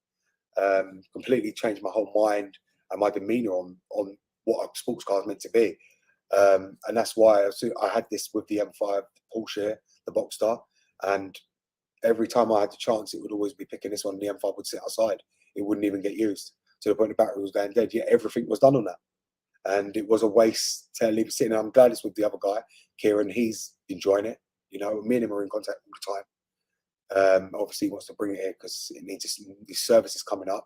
Completely changed my whole mind and my demeanor on what a sports car is meant to be. And that's why I had this with the M5, the Porsche, the Boxster. And every time I had the chance, it would always be picking this one. The M5 would sit outside. It wouldn't even get used to the point the battery was going dead. Yet everything was done on that. And it was a waste to leave it sitting there. I'm glad it's with the other guy, Kieran. He's enjoying it. Me and him are in contact all the time. Obviously, he wants to bring it here because it needs this service is coming up.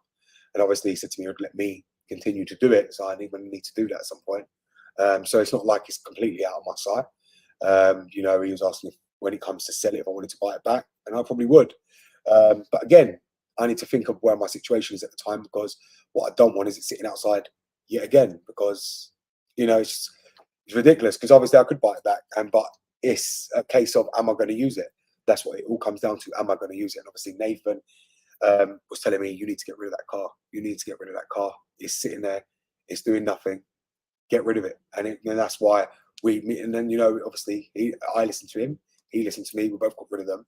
And obviously, he said to me, he'd let me continue to do it. So I even need to do that at some point. So it's not like it's completely out of my sight. He was asking if, when it comes to sell it, if I wanted to buy it back, and I probably would. But again, I need to think of where my situation is at the time, because what I don't want is it sitting outside yet again, because it's ridiculous. Because obviously I could buy it back, but it's a case of, am I going to use it? That's what it all comes down to. Am I going to use it? And obviously Nathan was telling me, you need to get rid of that car. You need to get rid of that car. It's sitting there. It's doing nothing. Get rid of it. And that's why we meet. And then obviously I listened to him. He listened to me. We both got rid of them.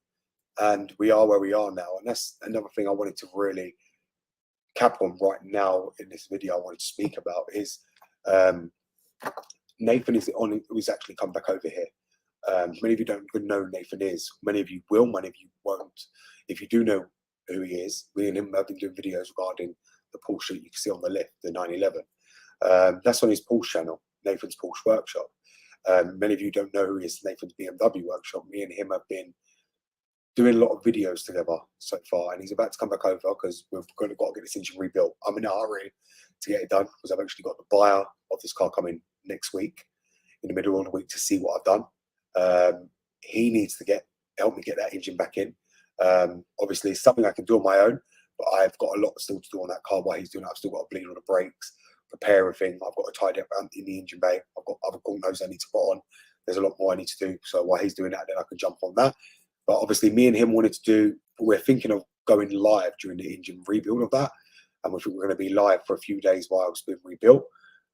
And we are where we are now. And that's another thing I wanted to really cap on right now in this video. I wanted to speak about is Nathan is who's actually come back over here. Many of you don't know who Nathan is. Many of you will, many of you won't. If you do know who he is, me and him have been doing videos regarding the Porsche you can see on the left, the 911. That's on his Porsche channel, Nathan's Porsche Workshop. Many of you don't know who he is, Nathan's BMW Workshop. Me and him have been doing a lot of videos together so far, and he's about to come back over because we've got to get this engine rebuilt. I'm in a hurry to get it done because I've actually got the buyer of this car coming next week, in the middle of the week, to see what I've done. He needs to help me get that engine back in. Obviously, it's something I can do on my own, but I've got a lot still to do on that car while he's doing it. I've still got to bleed on the brakes, prepare everything. I've got to tidy up in the engine bay. I've got other corners I need to put on. There's a lot more I need to do. So while he's doing that, then I can jump on that. But obviously, me and him we're thinking of going live during the engine rebuild of that. And we're going to be live for a few days while it's being rebuilt.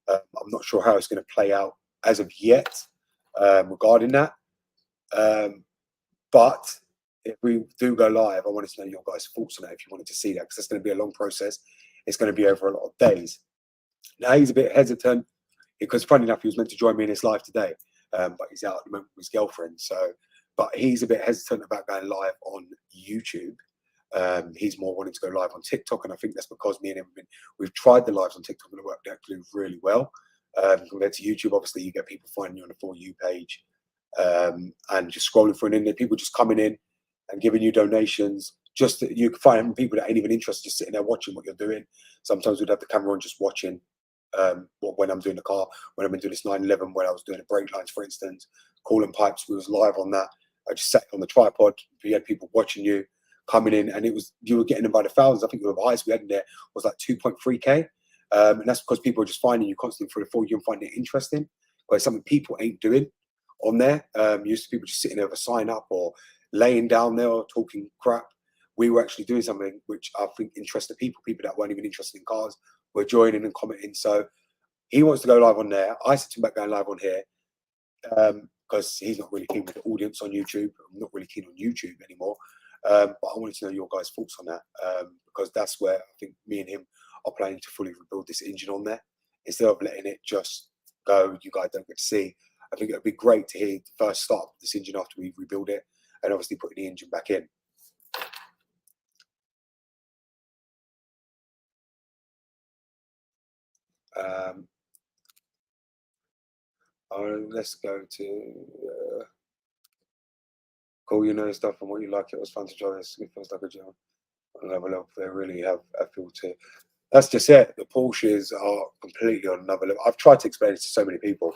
I'm not sure how it's going to play out as of yet regarding that. But if we do go live, I wanted to know your guys' thoughts on that if you wanted to see that, because it's going to be a long process. It's going to be over a lot of days. Now, he's a bit hesitant because, funny enough, he was meant to join me in his live today, but he's out at the moment with his girlfriend. But he's a bit hesitant about going live on YouTube. He's more wanting to go live on TikTok, and I think that's because me and him we've tried the lives on TikTok and it worked actually really well. Compared to YouTube, obviously you get people finding you on the For You page and just scrolling through, and then people just coming in and giving you donations. Just that you can find people that ain't even interested, just sitting there watching what you're doing. Sometimes we'd have the camera on just watching when I'm doing the car, when I'm doing this 911, when I was doing the brake lines, for instance, calling pipes. We was live on that. I just sat on the tripod. We had people watching you, coming in, and you were getting them by the thousands. I think the highest we had in there was like 2.3K. And that's because people are just finding you constantly for you and finding it interesting. But it's something people ain't doing on there. Used to people just sitting there with a sign up or laying down there or talking crap. We were actually doing something which I think interested people that weren't even interested in cars were joining and commenting. So he wants to go live on there. I said to him about going live on here because he's not really keen with the audience on YouTube. I'm not really keen on YouTube anymore. But I wanted to know your guys' thoughts on that because that's where I think me and him are planning to fully rebuild this engine on there. Instead of letting it just go, you guys don't get to see. I think it would be great to hear the first start of this engine after we rebuild it and obviously putting the engine back in. Let's go to cool, you know, stuff and what you like. It was fun to join us. It feels like a job. Another level. They really have a feel to. That's just it. The Porsches are completely on another level. I've tried to explain it to so many people.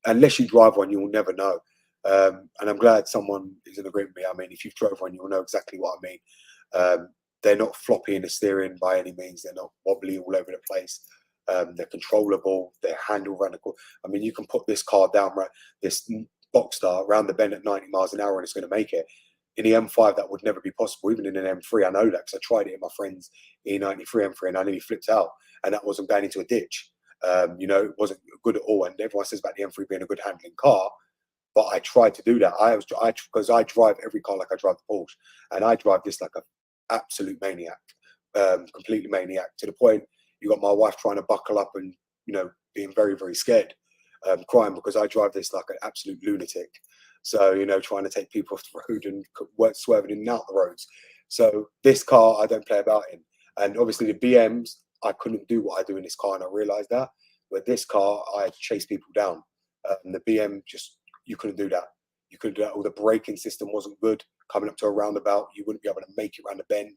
Unless you drive one, you will never know. And I'm glad someone is in agreement with me. I mean, if you've drove one, you will know exactly what I mean. They're not floppy in the steering by any means. They're not wobbly all over the place. They're controllable. They're handle around the corner. I mean, you can put this car down, right, this Boxster around the bend at 90 miles an hour and it's going to make it. In the M5, that would never be possible. Even in an M3, I know that because I tried it in my friend's E93 M3 and I nearly flipped out. And that wasn't going into a ditch. You know, it wasn't good at all. And everyone says about the M3 being a good handling car. But I tried to do that. Because I drive every car like I drive the Porsche. And I drive this like an absolute maniac. Completely maniac. To the point, you got my wife trying to buckle up and, you know, being very, very scared. Crying because I drive this like an absolute lunatic. So, you know, trying to take people off the road and swerving in and out the roads. So this car, I don't play about in. And obviously the BMs, I couldn't do what I do in this car, and I realised that. But this car, I chase people down. And the BM, just, you couldn't do that. You couldn't do that. Or the braking system wasn't good. Coming up to a roundabout, you wouldn't be able to make it around the bend.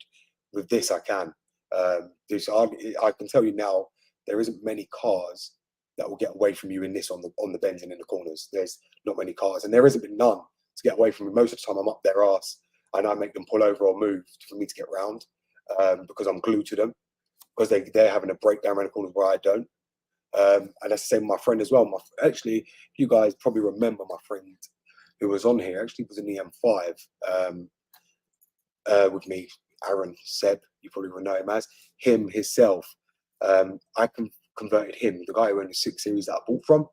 With this, I can. I can tell you now, there isn't many cars that will get away from you in this on the bends and in the corners. There's not many cars, and there hasn't been none to get away from me. Most of the time, I'm up their arse, and I make them pull over or move for me to get round because I'm glued to them because they're having a breakdown around the corners where I don't. And that's the same with my friend as well. Actually, you guys probably remember my friend who was on here. Actually, was in the M5 with me, Aaron Seb. You probably will know him as him himself. I converted him, the guy who owned the 6 Series that I bought from.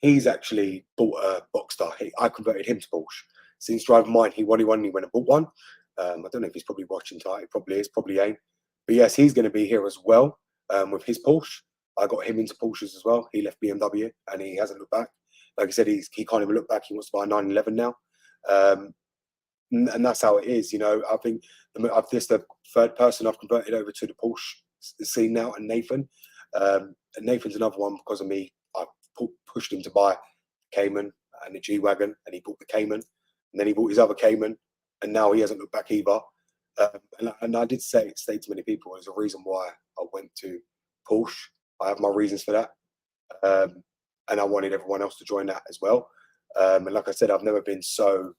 He's actually bought a Boxster. I converted him to Porsche. Since driving mine, he wanted one. He went and bought one. I don't know if he's probably watching tonight. He probably is. Probably ain't. But yes, he's going to be here as well with his Porsche. I got him into Porsches as well. He left BMW and he hasn't looked back. Like I said, he can't even look back. He wants to buy a 911 now. And that's how it is. You know, I think I've just the third person I've converted over to the Porsche scene now, and Nathan. And Nathan's another one because of me. I pushed him to buy Cayman and the G-Wagon, and he bought the Cayman, and then he bought his other Cayman, and now he hasn't looked back either. And I did say to many people, there's a reason why I went to Porsche. I have my reasons for that, and I wanted everyone else to join that as well. And like I said, I've never been so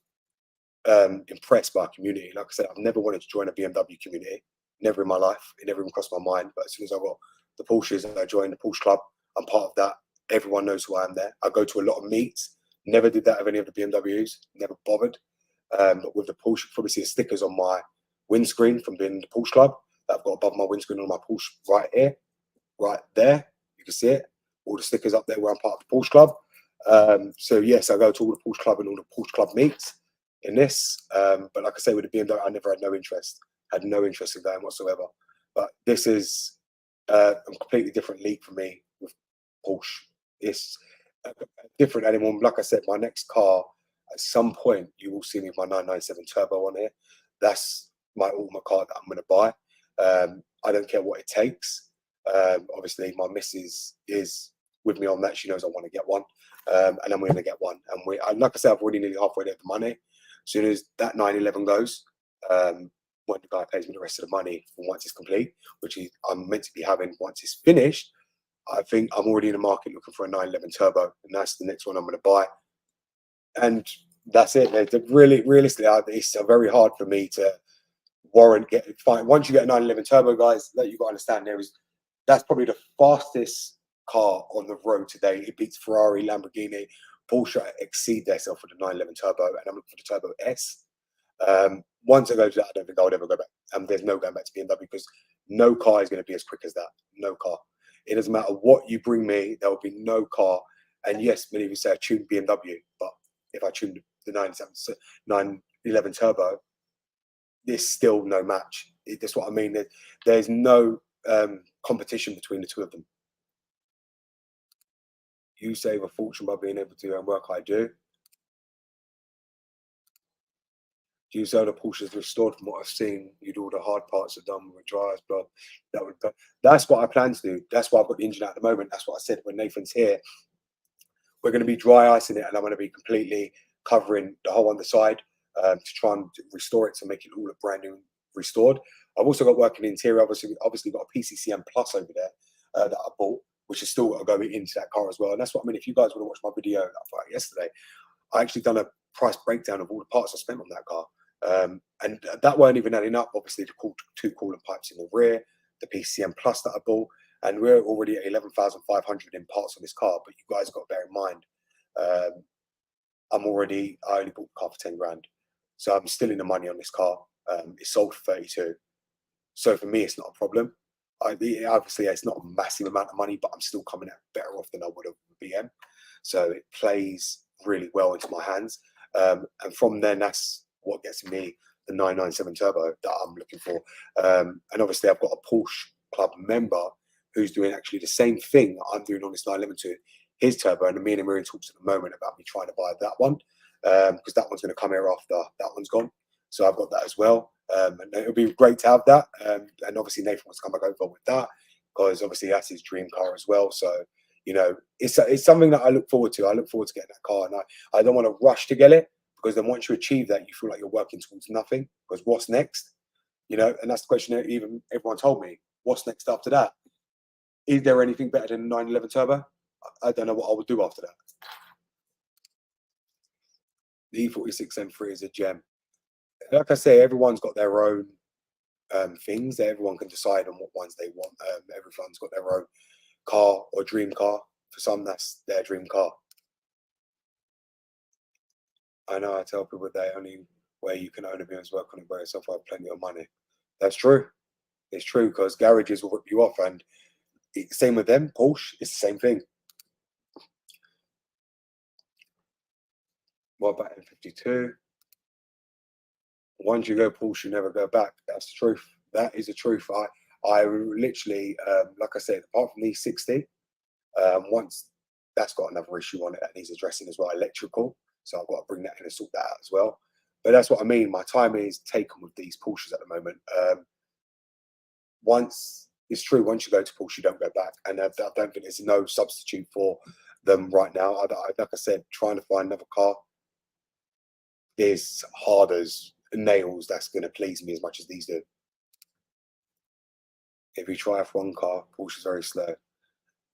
impressed by a community. Like I said, I've never wanted to join a BMW community. Never in my life. It never even crossed my mind. But as soon as I got the Porsches and I joined the Porsche Club, I'm part of that. Everyone knows who I am there. I go to a lot of meets. Never did that with any of the BMWs. Never bothered. But with the Porsche, you probably see the stickers on my windscreen from being in the Porsche Club that I've got above my windscreen on my Porsche right here, right there. You can see it. All the stickers up there where I'm part of the Porsche Club. So yes, I go to all the Porsche Club and all the Porsche Club meets in this. But like I say, with the BMW, I never had no interest. Had no interest in going whatsoever. But this is a completely different league for me with Porsche. It's a different animal. Like I said, my next car, at some point, you will see me with my 997 Turbo on here. That's my ultimate car that I'm going to buy. I don't care what it takes. Obviously, my missus is with me on that. She knows I want to get one, and I'm going to get one. And like I said, I've already nearly halfway there with the money. As soon as that 911 goes, when the guy pays me the rest of the money once it's complete, which I'm meant to be having once it's finished, I think I'm already in the market looking for a 911 turbo, and that's the next one I'm going to buy. And that's it. Really, realistically, it's very hard for me to warrant fine. Once you get a 911 turbo, guys, that you've got to understand, that's probably the fastest car on the road today. It beats Ferrari, Lamborghini, Porsche exceed themselves for the 911 turbo, and I'm looking for the Turbo S. Once I go to that, I don't think I would ever go back. There's no going back to BMW because no car is going to be as quick as that. No car. It doesn't matter what you bring me, there will be no car. And yes, many of you say I tuned BMW, but if I tuned the 911 turbo, there's still no match. That's what I mean. There's no competition between the two of them. You save a fortune by being able to do work. I do. Do you sell the Porsches restored? From what I've seen, you'd all the hard parts are done with dry ice blood. That's what I plan to do. That's why I've got the engine out at the moment. That's what I said when Nathan's here. We're going to be dry icing it, and I'm going to be completely covering the whole underside to try and restore it to make it all look brand new and restored. I've also got working interior. Obviously got a PCCM Plus over there that I bought, which is still got to go into that car as well. And that's what I mean. If you guys want to watch my video yesterday, I actually done a price breakdown of all the parts I spent on that car. And that weren't even adding up. Obviously, the two coolant pipes in the rear, the PCM Plus that I bought, and we're already at 11,500 in parts on this car. But you guys got to bear in mind, I only bought the car for 10 grand, so I'm still in the money on this car. It's sold for 32, so for me, it's not a problem. Obviously, it's not a massive amount of money, but I'm still coming out better off than I would have with BM. So it plays really well into my hands, and from then that's what gets me the 997 turbo that I'm looking for. And obviously I've got a Porsche Club member who's doing actually the same thing I'm doing on this 911 to his turbo, and me and him are in talks at the moment about me trying to buy that one, because that one's going to come here after that one's gone. So I've got that as well, and it'll be great to have that. And obviously Nathan wants to come back over with that because obviously that's his dream car as well. So it's something that I look forward to. I look forward to getting that car, and I don't want to rush to get it, because then once you achieve that, you feel like you're working towards nothing, because what's next? And that's the question that even everyone told me. What's next after that? Is there anything better than a 911 turbo? I don't know what I would do after that. The E46 M3 is a gem. Like I say, everyone's got their own things. Everyone can decide on what ones they want. Everyone's got their own car or dream car. For some, that's their dream car. I know I tell people the only way you can own a BMW is work on it by yourself. I have plenty of money. That's true. It's true, because garages will rip you off, and same with them. Porsche, it's the same thing. What about M52? Once you go Porsche, you never go back. That's the truth. That is the truth. I literally, like I said, apart from the E60, once that's got another issue on it that needs addressing as well, electrical. So I've got to bring that in and sort that out as well. But that's what I mean. My time is taken with these Porsches at the moment. It's true, once you go to Porsche, you don't go back. And I don't think there's no substitute for them right now. Like I said, trying to find another car is hard as nails that's going to please me as much as these do. If you try F1 car, Porsche's very slow.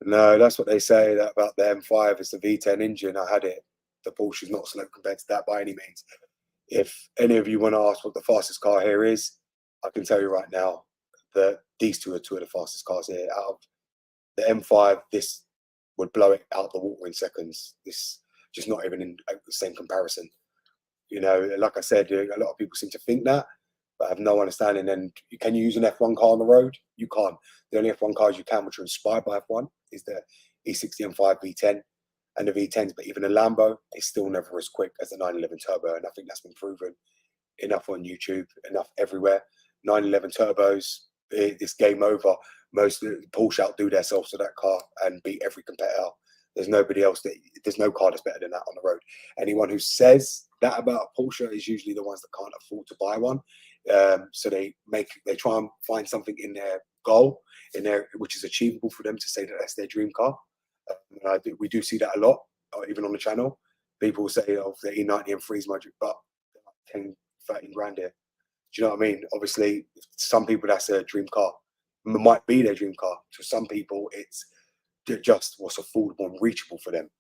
No, that's what they say about the M5. It's the V10 engine. I had it. The Porsche is not slow compared to that by any means. If any of you want to ask what the fastest car here is, I can tell you right now that these two are two of the fastest cars here. Out of the M5, this would blow it out the water in seconds. This just not even in the same comparison. Like I said, a lot of people seem to think that, but I have no understanding. And can you use an F1 car on the road? You can't. The only F1 cars you can, which are inspired by F1, is the E60 M5 V10 and the V10s. But even a Lambo is still never as quick as the 911 Turbo, and I think that's been proven enough on YouTube, enough everywhere. 911 Turbos, it's game over. Most Porsche outdo themselves to that car and beat every competitor. There's nobody else there's no car that's better than that on the road. Anyone who says that about Porsche is usually the ones that can't afford to buy one. So they try and find something in their goal, which is achievable for them to say that that's their dream car. We do see that a lot, even on the channel. People say, "Oh, the E90 M3 magic," but 10, 13 grand here. Do you know what I mean? Obviously, some people that's a dream car. Might be their dream car. To some people, it's just what's affordable and reachable for them.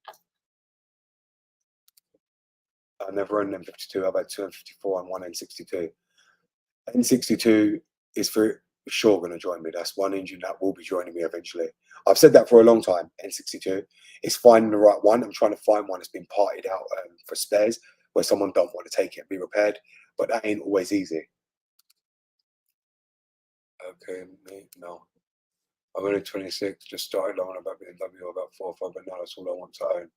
I never owned an M52. I've had two M54 and one N62. N62 is for sure going to join me. That's one engine that will be joining me eventually. I've said that for a long time. N62 is finding the right one. I'm trying to find one that's been parted out for spares where someone don't want to take it and be repaired, but that ain't always easy. Okay, mate, no. I'm only 26, just started learning about BMW about 4 or 5, but now that's all I want to own.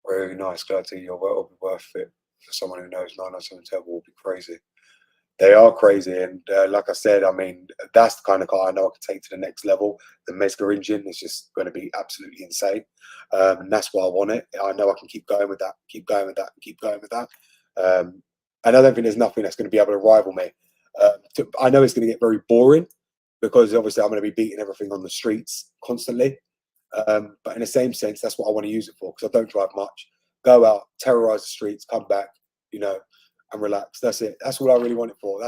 Very nice, glad to hear your work will be worth it for someone who knows 997 Turbo will be crazy. They are crazy, and like I said, I mean, that's the kind of car I know I can take to the next level. The Mezger engine is just going to be absolutely insane, and that's why I want it. I know I can keep going with that, keep going with that, keep going with that. And I don't think there's nothing that's going to be able to rival me. I know it's going to get very boring because obviously I'm going to be beating everything on the streets constantly. But in the same sense, that's what I want to use it for because I don't drive much. Go out, terrorize the streets, come back, you know, and relax. That's it. That's all I really want it for.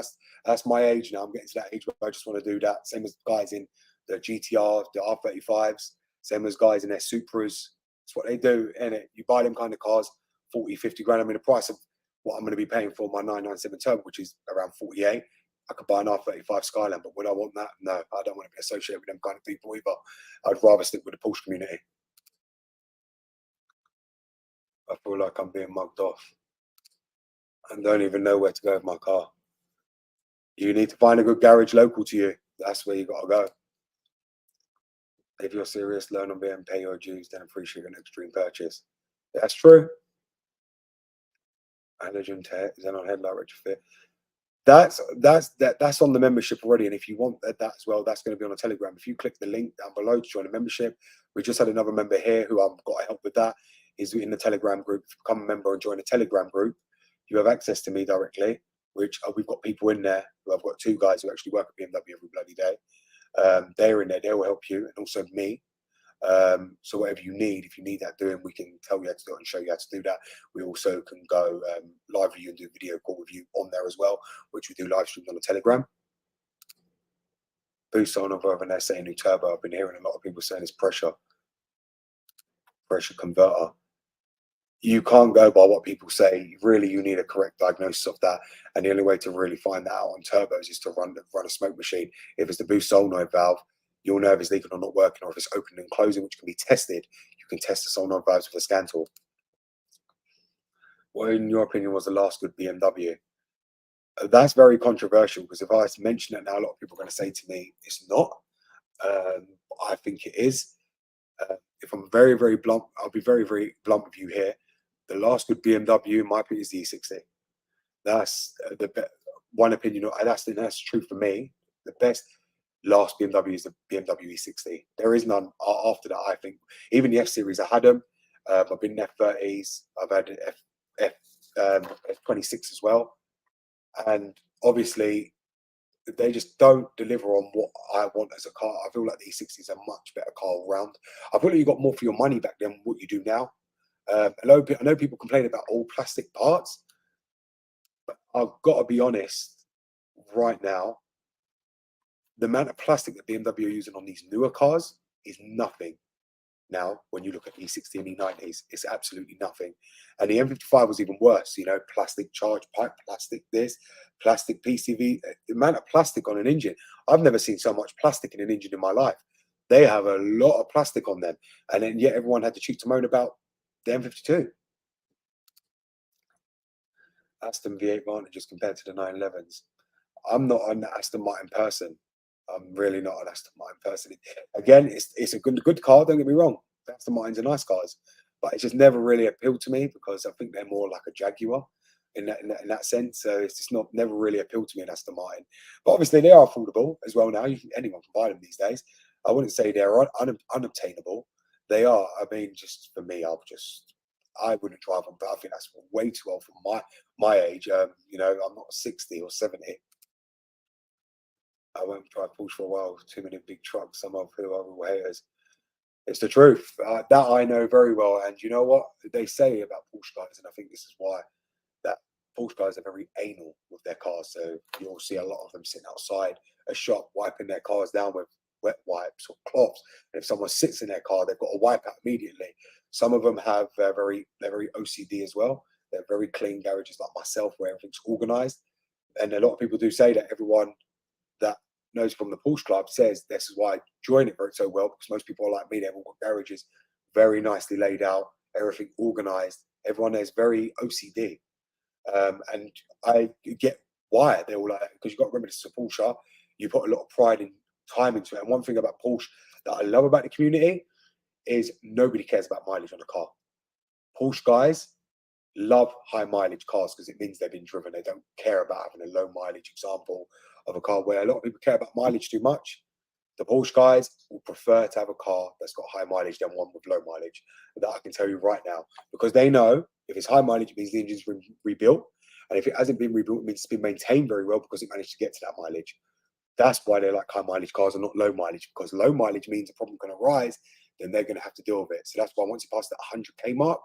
That's my age now. I'm getting to that age where I just want to do that. Same as guys in the GTR, the R35s, same as guys in their Supras. It's what they do, innit? You buy them kind of cars, 40, 50 grand. I mean, the price of what I'm going to be paying for my 997 Turbo, which is around 48. I could buy an R35 Skyline, but would I want that? No, I don't want to be associated with them kind of people either. I'd rather stick with the Porsche community. I feel like I'm being mugged off and don't even know where to go with my car. You need to find a good garage local to you. That's where you got to go. If you're serious, learn on being pay your dues, then appreciate an extreme purchase. That's true. Halogen xenon headlight retrofit. That's on the membership already. And if you want that as well, that's going to be on a Telegram. If you click the link down below to join a membership, we just had another member here who I've got to help with that. He's in the Telegram group. If you become a member and join a Telegram group, you have access to me directly, which we've got people in there. I've got 2 guys who actually work at BMW every bloody day. They're in there. They will help you, and also me. So whatever you need, if you need that doing, we can tell you how to do it and show you how to do that. We also can go live with you and do a video call with you on there as well, which we do live streams on the Telegram. Boost on over and they're saying new turbo. I've been hearing a lot of people saying it's pressure converter. You can't go by what people say. Really, you need a correct diagnosis of that. And the only way to really find that out on turbos is to run a smoke machine. If it's the boost solenoid valve, you'll know if it's leaking or not working, or if it's opening and closing, which can be tested. You can test the solenoid valves with a scan tool. What, in your opinion, was the last good BMW? That's very controversial because if I mention it now, a lot of people are going to say to me, it's not. I think it is. If I'm very, very blunt, I'll be very, very blunt with you here. The last good BMW, in my opinion, is the E60. That's one opinion. That's true for me. The best last BMW is the BMW E60. There is none after that. I think even the F series, I had them. I've been in F30s. I've had F26 as well, and obviously they just don't deliver on what I want as a car. I feel like the E60 is a much better car all round. I feel like you got more for your money back then what you do now. I know people complain about all plastic parts, but I've got to be honest, right now, the amount of plastic that BMW are using on these newer cars is nothing. Now, when you look at E60 and E90s, it's absolutely nothing. And the M55 was even worse, you know, plastic charge pipe, plastic this, plastic PCV. The amount of plastic on an engine, I've never seen so much plastic in an engine in my life. They have a lot of plastic on them. And then yet everyone had to cheek to moan about the M52. Aston V8 advantages compared to the 911s. I'm not an Aston Martin person. I'm really not an Aston Martin person. Again, it's a good car. Don't get me wrong. Aston Martins are nice cars, but it's just never really appealed to me because I think they're more like a Jaguar in that sense. So it's just never really appealed to me, an Aston Martin. But obviously they are affordable as well now. Anyone can buy them these days. I wouldn't say they're unobtainable. They are. I mean, just for me, I wouldn't drive them, but I think that's way too old for my age. You know, I'm not 60 or 70. I won't drive Porsche for a while. Too many big trucks. Some of who are all haters. It's the truth. That I know very well. And you know what they say about Porsche guys, and I think this is why that Porsche guys are very anal with their cars. So you'll see a lot of them sitting outside a shop wiping their cars down with wet wipes or cloths. And if someone sits in their car, they've got to wipe out immediately. Some of them have they're very OCD as well. They're very clean garages like myself, where everything's organized. And a lot of people do say that everyone that knows from the Porsche Club says this is why I join it so well, because most people are like me. They've all got garages very nicely laid out, everything organized. Everyone there is very OCD. And I get why they're all like that, because you've got to remember this is a Porsche. You put a lot of pride and time into it. And one thing about Porsche that I love about the community is nobody cares about mileage on a car. Porsche guys love high mileage cars because it means they've been driven. They don't care about having a low mileage example of a car where a lot of people care about mileage too much. The Porsche guys will prefer to have a car that's got high mileage than one with low mileage. That I can tell you right now, because they know if it's high mileage, it means the engine's been rebuilt. And if it hasn't been rebuilt, it means it's been maintained very well because it managed to get to that mileage. That's why they like high mileage cars and not low mileage, because low mileage means the problem going to rise, then they're going to have to deal with it. So that's why once you pass that 100K mark,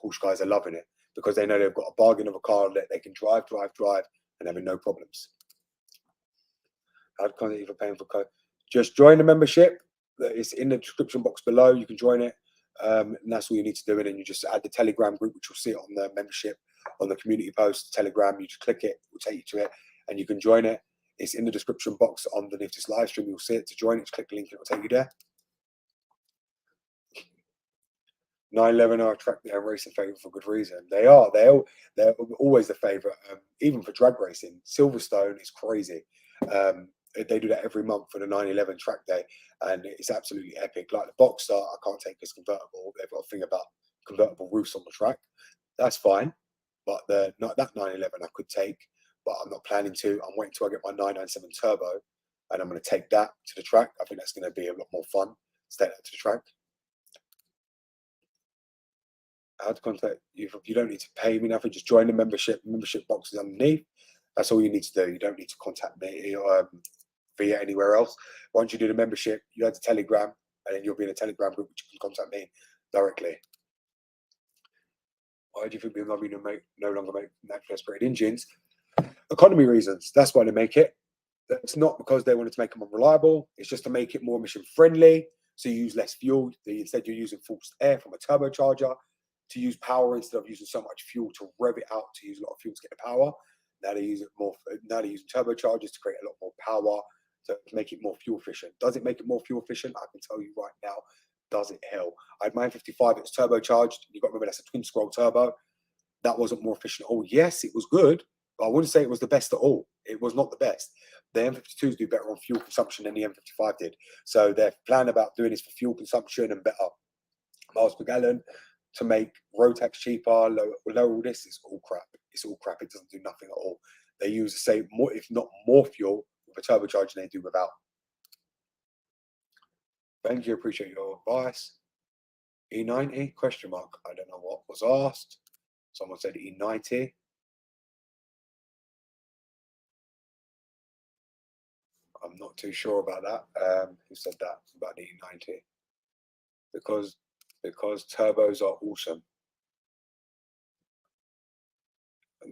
Porsche guys are loving it because they know they've got a bargain of a car that they can drive, and having no problems. I'd contact you for paying for code. Just join the membership. It's in the description box below. You can join it. And that's all you need to do. And then you just add the Telegram group, which you'll see on the membership, on the community post, Telegram. You just click it, it will take you to it, and you can join it. It's in the description box underneath this live stream. You'll see it. To join it, just click the link, it will take you there. 911 are a track that are racing favourite for good reason. They are. They're always the favourite, even for drag racing. Silverstone is crazy. They do that every month for the 911 track day, and it's absolutely epic. Like the Boxster, I can't take as convertible. They've got a thing about convertible roofs on the track. That's fine, but not that 911 I could take, but I'm not planning to. I'm waiting till I get my 997 Turbo, and I'm going to take that to the track. I think that's going to be a lot more fun to take that to the track. How to contact you? You don't need to pay me nothing. Just join the membership. Membership box is underneath. That's all you need to do. You don't need to contact me via anywhere else. Once you do the membership, you add the Telegram, and then you'll be in a Telegram group which you can contact me directly. Why do you think BMW no longer make naturally aspirated engines? Economy reasons. That's why they make it. It's not because they wanted to make them unreliable. It's just to make it more emission friendly. So you use less fuel. Instead, you're using forced air from a turbocharger to use power instead of using so much fuel to rev it out, to use a lot of fuel to get the power. Now they use it more. Now they're using turbochargers to create a lot more power to make it more fuel efficient. Does it make it more fuel efficient? I can tell you right now, does it? Hell, I had my M55. It's turbocharged. You got to remember that's a twin scroll turbo. That wasn't more efficient at all. Yes, it was good, but I wouldn't say it was the best at all. It was not the best. The M52s do better on fuel consumption than the M55 did. So their plan about doing this for fuel consumption and better miles per gallon to make road tax cheaper, lower all this is all crap. It's all crap. It doesn't do nothing at all. They use the same, more, if not more fuel with a turbocharger than they do without. Thank you. Appreciate your advice. E90 question mark. I don't know what was asked. Someone said E90. I'm not too sure about that. Who said that about the E90? Because turbos are awesome.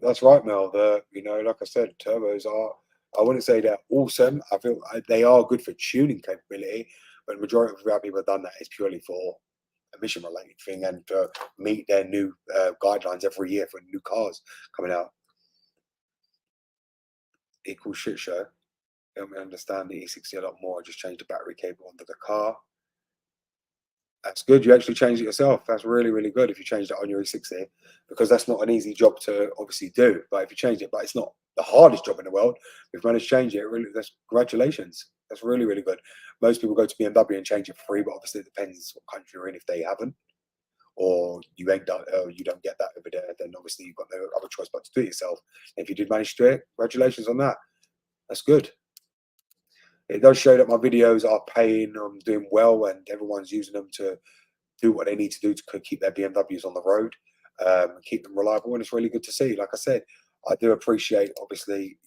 That's right, Mel. Like I said, turbos are. I wouldn't say they're awesome. I feel they are good for tuning capability, but the majority of people have done that is purely for emission related thing and to meet their new guidelines every year for new cars coming out. Equal shit show. Help me understand the E60 a lot more. I just changed the battery cable under the car. That's good. You actually changed it yourself. That's really, really good if you changed it on your E60, because that's not an easy job to obviously do. But if you change it, but it's not the hardest job in the world. We've managed to change it. Really, that's congratulations. That's really, really good. Most people go to BMW and change it for free, but obviously it depends what country you're in. If they haven't, or you ain't done, you don't get that over there, then obviously you've got no other choice but to do it yourself. If you did manage to do it, congratulations on that. That's good. It does show that my videos are paying, I'm doing well, and everyone's using them to do what they need to do to keep their BMWs on the road, keep them reliable, and it's really good to see. Like I said, I do appreciate, obviously,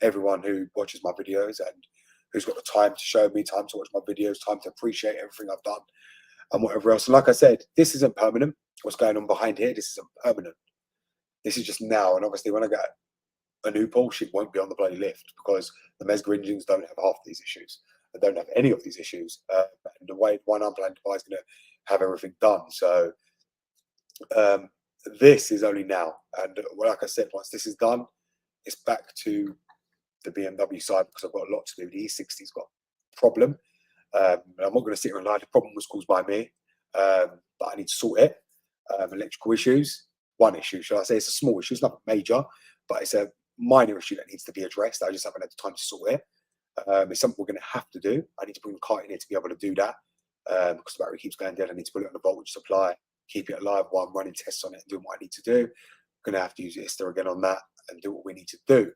everyone who watches my videos and who's got the time to show me, time to watch my videos, time to appreciate everything I've done and whatever else. And like I said, this isn't permanent. What's going on behind here, this isn't permanent. This is just now. And obviously when I get a new Porsche, it won't be on the bloody lift because the Mesga engines don't have half these issues. They don't have any of these issues. And the one I'm planning to buy is going to have everything done. So this is only now. And like I said, once this is done, it's back to the BMW side because I've got a lot to do. The E60's got a problem. I'm not going to sit here and lie. The problem was caused by me, but I need to sort it. Electrical issues. One issue, shall I say? It's a small issue. It's not major, but it's a minor issue that needs to be addressed. I just haven't had the time to sort it. It's something we're going to have to do. I need to bring the car in here to be able to do that because the battery keeps going dead. I need to put it on the voltage supply, keep it alive while I'm running tests on it and doing what I need to do. I'm going to have to use ISTA again on that and do what we need to do.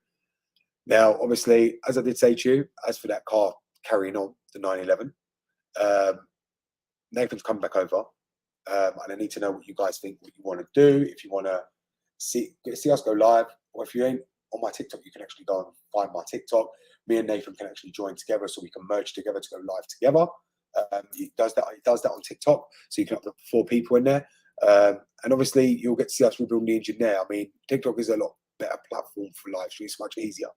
Now, obviously, as I did say to you, as for that car carrying on, the 911, Nathan's coming back over. And I need to know what you guys think, what you want to do. If you want to see us go live, or if you ain't on my TikTok, you can actually go and find my TikTok. Me and Nathan can actually join together so we can merge together to go live together. He does that on TikTok, so you can upload 4 people in there. And obviously, you'll get to see us rebuilding the engine there. I mean, TikTok is a lot better platform for live streams. It's much easier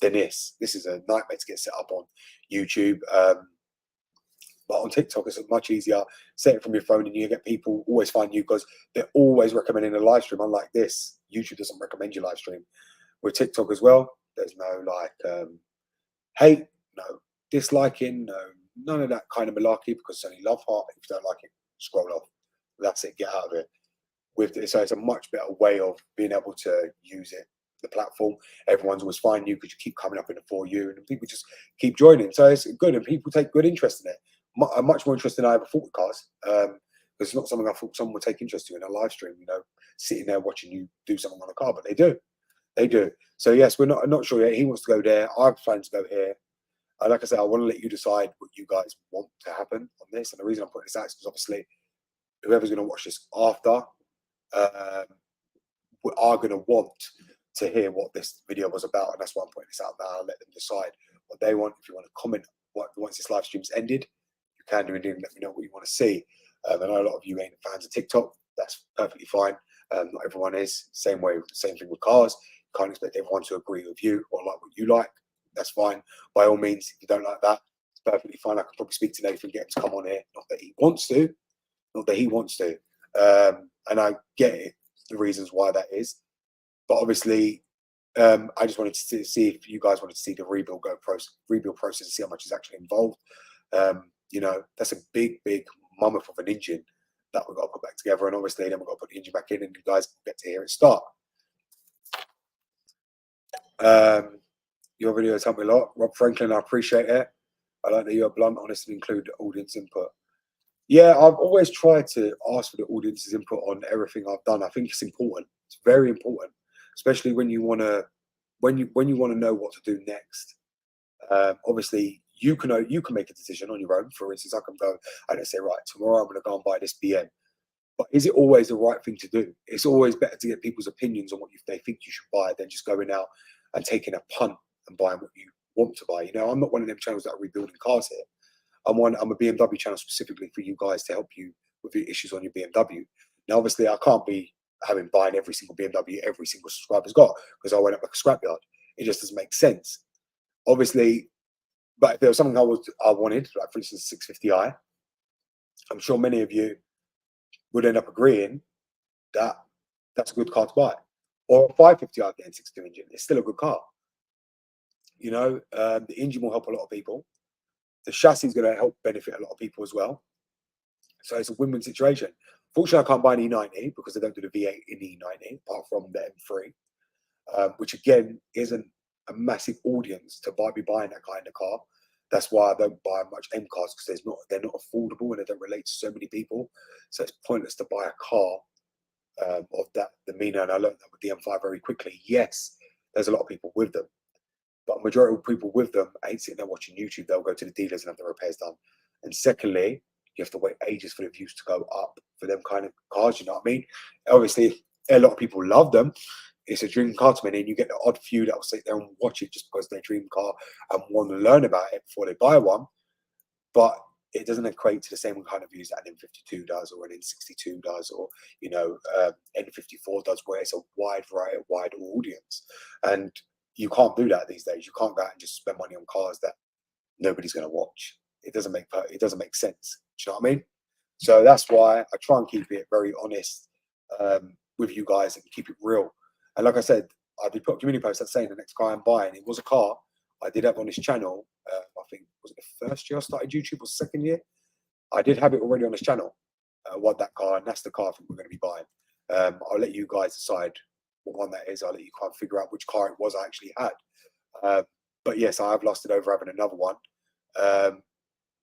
than this. This is a nightmare to get set up on YouTube. But on TikTok, it's much easier. Set it from your phone and you get people always find you because they're always recommending a live stream. Unlike this, YouTube doesn't recommend your live stream. With TikTok as well, there's no like hate, no disliking, none of that kind of malarkey because it's only love heart. If you don't like it, scroll off. That's it. Get out of it. So it's a much better way of being able to use it. The platform, everyone's always finding you because you keep coming up in the For You, and people just keep joining. So it's good, and people take good interest in it. Much more interest than I ever thought with cars. Because it's not something I thought someone would take interest to in a live stream. You know, sitting there watching you do something on a car, but they do. They do. So yes, I'm not sure yet. He wants to go there. I'm planning to go here. Like I said, I want to let you decide what you guys want to happen on this. And the reason I'm putting this out is because obviously, whoever's going to watch this after are going to want to hear what this video was about, and that's why I'm putting this out now. I'll let them decide what they want. If you want to comment once this live stream's ended, you can do indeed. Let me know what you want to see. I know a lot of you ain't fans of TikTok. That's perfectly fine. Not everyone is. Same thing with cars. You can't expect everyone to agree with you or like what you like. That's fine. By all means, if you don't like that, it's perfectly fine. I can probably speak to Nathan, get him to come on here. Not that he wants to. And I get it, the reasons why that is. But obviously, I just wanted to see if you guys wanted to see the rebuild process and see how much is actually involved. You know, that's a big mammoth of an engine that we've got to put back together. And obviously, then we've got to put the engine back in and you guys get to hear it start. Your video has helped me a lot. Rob Franklin, I appreciate it. I like that you're blunt, honest, and include audience input. Yeah, I've always tried to ask for the audience's input on everything I've done. I think it's important. It's very important, especially when you want to when you want to know what to do next. Obviously, you can make a decision on your own. For instance, I can go and say, right, tomorrow I'm going to go and buy this BM. But is it always the right thing to do? It's always better to get people's opinions on what they think you should buy than just going out and taking a punt and buying what you want to buy. You know, I'm not one of them channels that are rebuilding cars here. I'm a BMW channel specifically for you guys to help you with the issues on your BMW. Now, obviously, I can't be buying every single BMW every single subscriber's got because I went up like a scrapyard. It just doesn't make sense. Obviously, but if there was something I wanted, like for instance, 650i, I'm sure many of you would end up agreeing that that's a good car to buy. Or a 550i getting 6.2 engine, it's still a good car. You know, the engine will help a lot of people. The chassis is going to help benefit a lot of people as well. So it's a win-win situation. Fortunately, I can't buy an E90 because they don't do the V8 in E90, apart from the M3, which again isn't a massive audience to be buying that kind of car. That's why I don't buy much M cars because they're not affordable and they don't relate to so many people. So it's pointless to buy a car of that demeanor. And I learned that with the M5 very quickly. Yes, there's a lot of people with them. But a majority of people with them ain't sitting there watching YouTube. They'll go to the dealers and have the repairs done. And secondly, you have to wait ages for the views to go up for them kind of cars. You know what I mean? Obviously, a lot of people love them. it's a dream car to me, and you get the odd few that will sit there and watch it just because their dream car and want to learn about it before they buy one. But it doesn't equate to the same kind of views that an N52 does, or an N62 does, or N54 does, where it's a wide variety, wide audience. And you can't do that these days. You can't go out and just spend money on cars that nobody's going to watch. It doesn't make sense. Do you know what I mean? So that's why I try and keep it very honest with you guys and keep it real. And like I said, I did put a community post that's saying the next car I'm buying, it was a car I did have on this channel. I think, was it the first year I started YouTube or second year? I did have it already on this channel. Want that car, and that's the car I think we're going to be buying. I'll let you guys decide what one that is. I'll let you kind of figure out which car it was I actually had. But yes, I have lost it over having another one.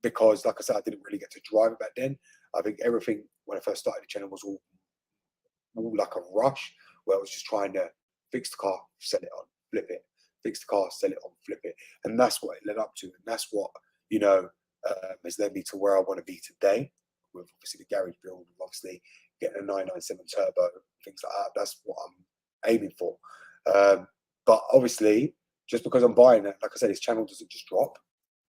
Because like I said, I didn't really get to drive it back then. I think everything when I first started the channel was all like a rush, where I was just trying to fix the car, sell it on, flip it, fix the car, sell it on, flip it. And that's what it led up to. And that's what, has led me to where I want to be today, with obviously the garage build, obviously getting a 997 turbo, things like that. That's what I'm aiming for. But obviously, just because I'm buying it, like I said, this channel doesn't just drop.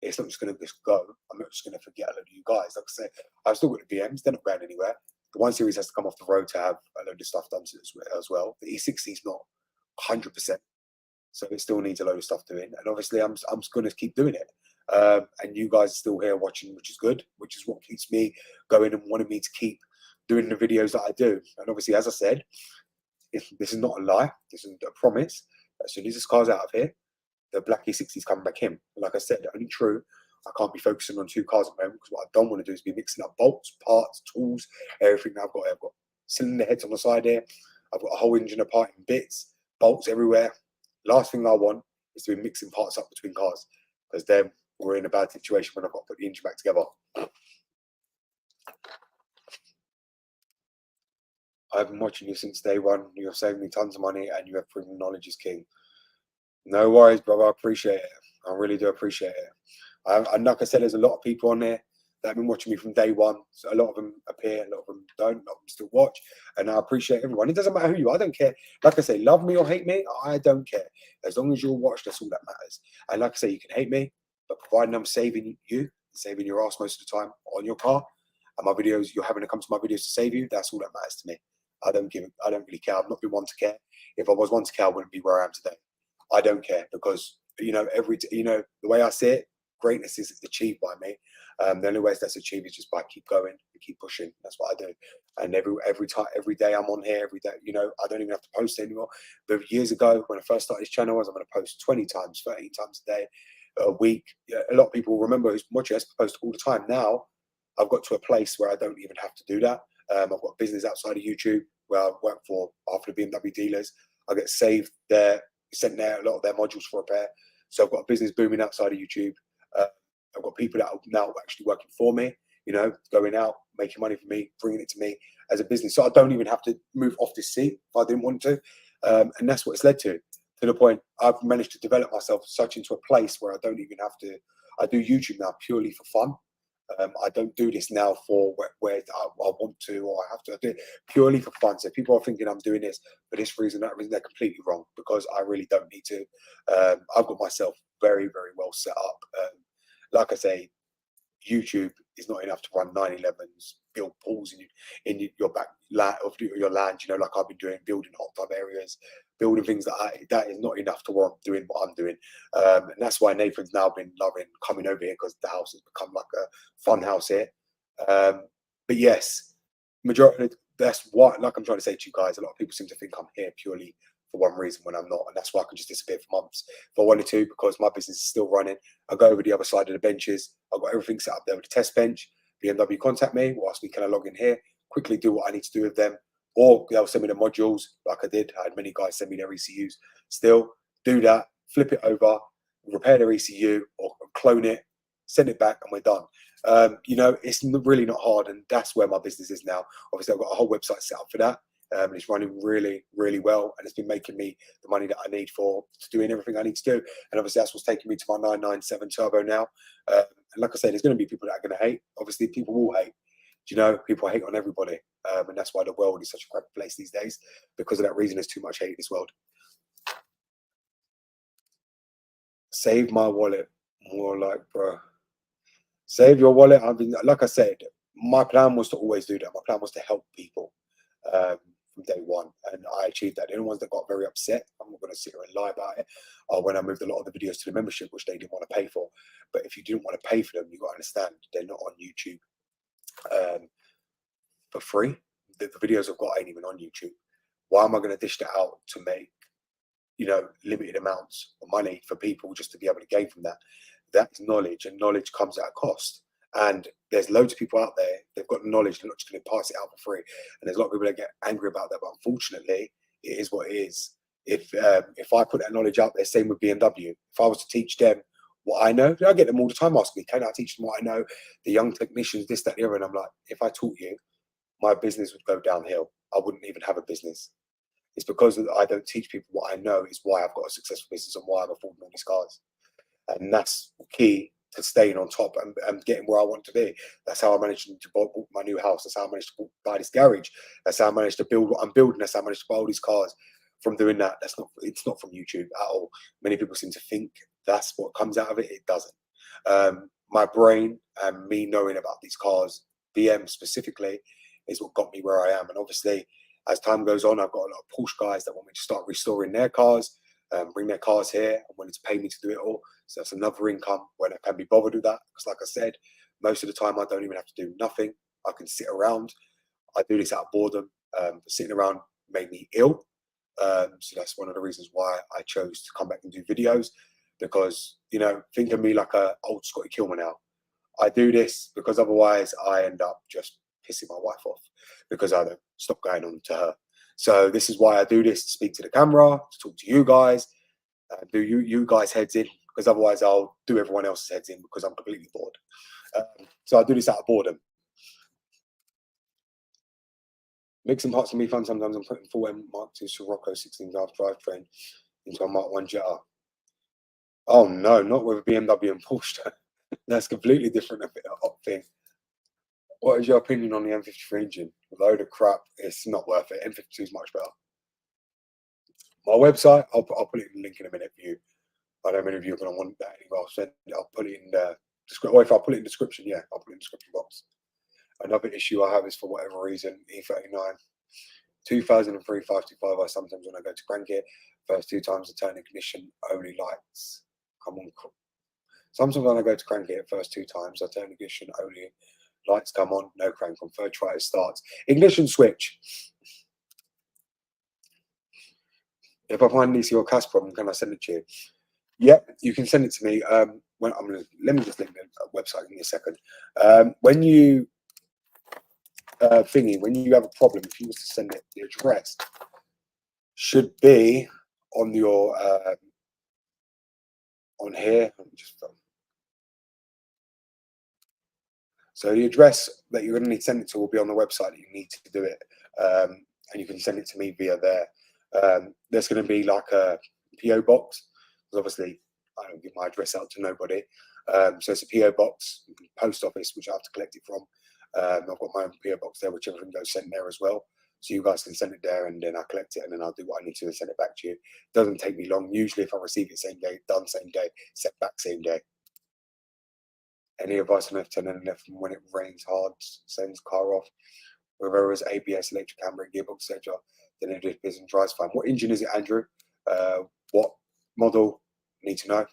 It's not just going to just go. I'm not just going to forget a load of you guys. Like I say, I've still got the BMs. They're not going anywhere. The 1 Series has to come off the road to have a load of stuff done to it as well. The E60 is not 100%. So it still needs a load of stuff doing. And obviously, I'm going to keep doing it. And you guys are still here watching, which is good, which is what keeps me going and wanting me to keep doing the videos that I do. And obviously, as I said, this is not a lie. This is a promise. As soon as this car's out of here, the black E60 is coming back in. Like I said, only true, I can't be focusing on 2 cars at the moment, because what I don't want to do is be mixing up bolts, parts, tools, everything that I've got. I've got cylinder heads on the side here. I've got a whole engine apart in bits, bolts everywhere. Last thing I want is to be mixing parts up between cars, because then we're in a bad situation when I've got to put the engine back together. I've been watching you since day one. You have saved me tons of money, and you have proven knowledge is king. No worries, brother. I appreciate it. I really do appreciate it. And like I said, there's a lot of people on there that have been watching me from day one. So a lot of them appear, a lot of them don't, a lot of them still watch. And I appreciate everyone. It doesn't matter who you are. I don't care. Like I say, love me or hate me, I don't care. As long as you'll watch, that's all that matters. And like I say, you can hate me, but providing I'm saving you, saving your ass most of the time on your car, and my videos, you're having to come to my videos to save you, that's all that matters to me. I don't really care. I've not been one to care. If I was one to care, I wouldn't be where I am today. I don't care, because the way I see it, greatness is achieved by me. The only way that's achieved is just by keep going and keep pushing. That's what I do. And every day I'm on here, every day, I don't even have to post anymore. But years ago, when I first started this channel, I was going to post 20 times, 30 times a day, a week. Yeah, a lot of people remember who's watching us post all the time. Now I've got to a place where I don't even have to do that. I've got a business outside of YouTube where I work for after the BMW dealers. I get saved there, sent there a lot of their modules for repair. So I've got a business booming outside of YouTube. I've got people that are now actually working for me, going out, making money for me, bringing it to me as a business. So I don't even have to move off this seat if I didn't want to. And that's what it's led to the point I've managed to develop myself such into a place where I don't even have to. I do YouTube now purely for fun. I don't do this now for where I want to or I have to. I do it purely for fun. So people are thinking I'm doing this for this reason, that reason, they're completely wrong, because I really don't need to. I've got myself very, very well set up. Like I say, YouTube is not enough to run 911s, build pools in your back land of your land. Like I've been doing, building hot tub areas, building things that is not enough to warrant doing what I'm doing. And that's why Nathan's now been loving coming over here, because the house has become like a fun house here. But yes, majority. That's what, like I'm trying to say to you guys. A lot of people seem to think I'm here purely for one reason when I'm not, and that's why I can just disappear for months if I wanted to, because my business is still running. I go over the other side of the benches. I've got everything set up there with the test bench. BMW contact me, will ask me, can I log in here, quickly do what I need to do with them, or they'll send me the modules like I did. I had many guys send me their ECUs. Still do that, flip it over, repair their ECU or clone it, send it back, and we're done. It's really not hard, and that's where my business is now. Obviously, I've got a whole website set up for that. It's running really, really well, and it's been making me the money that I need for doing everything I need to do. And obviously, that's what's taking me to my 997 turbo now. And like I said, there's going to be people that are going to hate. Obviously, people will hate. Do you know, people hate on everybody, and that's why the world is such a crap place these days. Because of that reason, there's too much hate in this world. Save my wallet, more like, bro. Save your wallet. I mean, like I said, my plan was to always do that. My plan was to help people from day one, and I achieved that. The only ones that got very upset, I'm not going to sit here and lie about it, are when I moved a lot of the videos to the membership, which they didn't want to pay for. But if you didn't want to pay for them, you got to understand they're not on YouTube for free. The videos I've got ain't even on YouTube. Why am I going to dish that out to make, you know, limited amounts of money for people just to be able to gain from that? That's knowledge, and knowledge comes at a cost. And there's loads of people out there, they've got knowledge, they're not just going to pass it out for free. And there's a lot of people that get angry about that, but unfortunately, it is what it is. If I put that knowledge out there, same with BMW. If I was to teach them what I know, I get them all the time asking me, can I teach them what I know? The young technicians, this, that, the other. And I'm like, if I taught you, my business would go downhill. I wouldn't even have a business. It's because I don't teach people what I know is why I've got a successful business and why I'm affording all these cars. And that's key to staying on top and getting where I want to be. That's how I managed to buy my new house. That's how I managed to buy this garage. That's how I managed to build what I'm building. That's how I managed to buy all these cars from doing that. It's not from YouTube at all. Many people seem to think that's what comes out of it. It doesn't. My brain and me knowing about these cars, BM specifically, is what got me where I am. And obviously, as time goes on, I've got a lot of Porsche guys that want me to start restoring their cars, bring their cars here and wanting to pay me to do it all. So that's another income when I can be bothered with that. Because like I said, most of the time I don't even have to do nothing. I can sit around. I do this out of boredom. Sitting around made me ill. So that's one of the reasons why I chose to come back and do videos. Because, you know, think of me like a old Scotty Kilmer now. I do this because otherwise I end up just pissing my wife off because I don't stop going on to her. So this is why I do this, to speak to the camera, to talk to you guys, do you guys heads in, because otherwise I'll do everyone else's heads in because I'm completely bored. So I do this out of boredom. Mixing parts can be fun sometimes. I'm putting full M Mark II Sirocco 16 valve drivetrain into a Mark 1 Jetta. Oh no, not with a BMW and Porsche. That's completely different thing. What is your opinion on the M53 engine? With a load of crap, it's not worth it. M52 is much better. My website, I'll put it in the link in a minute for you. I know many of you are going to want that anyway. I'll put it in the description. Or if I put it in the description, yeah, I'll put it in the description box. Another issue I have is, for whatever reason, E39, 2003 525. I sometimes, when I go to crank it, first 2 times I turn ignition only lights come on. Sometimes when I go to crank it, first 2 times I turn ignition only lights come on, no crank. On third try it starts. Ignition switch. If I find this your CAS problem, can I send it to you? Yep, you can send it to me. Let me just link the website in a second. When you when you have a problem, if you was to send it, the address should be on your on here. Let me just so the address that you're going to need to send it to will be on the website that you need to do it, and you can send it to me via there. There's going to be like a PO box, because obviously I don't give my address out to nobody. So it's a PO box, post office, which I have to collect it from. I've got my own PO box there, which everything goes sent there as well. So you guys can send it there, and then I collect it, and then I'll do what I need to and send it back to you. It doesn't take me long. Usually, if I receive it same day, done same day, sent back same day. Any advice on F10 and F when it rains hard, sends car off? Whether it's ABS, electric camera, gearbox, etc. Then it just business drives fine. What engine is it, Andrew? What model? Need to know.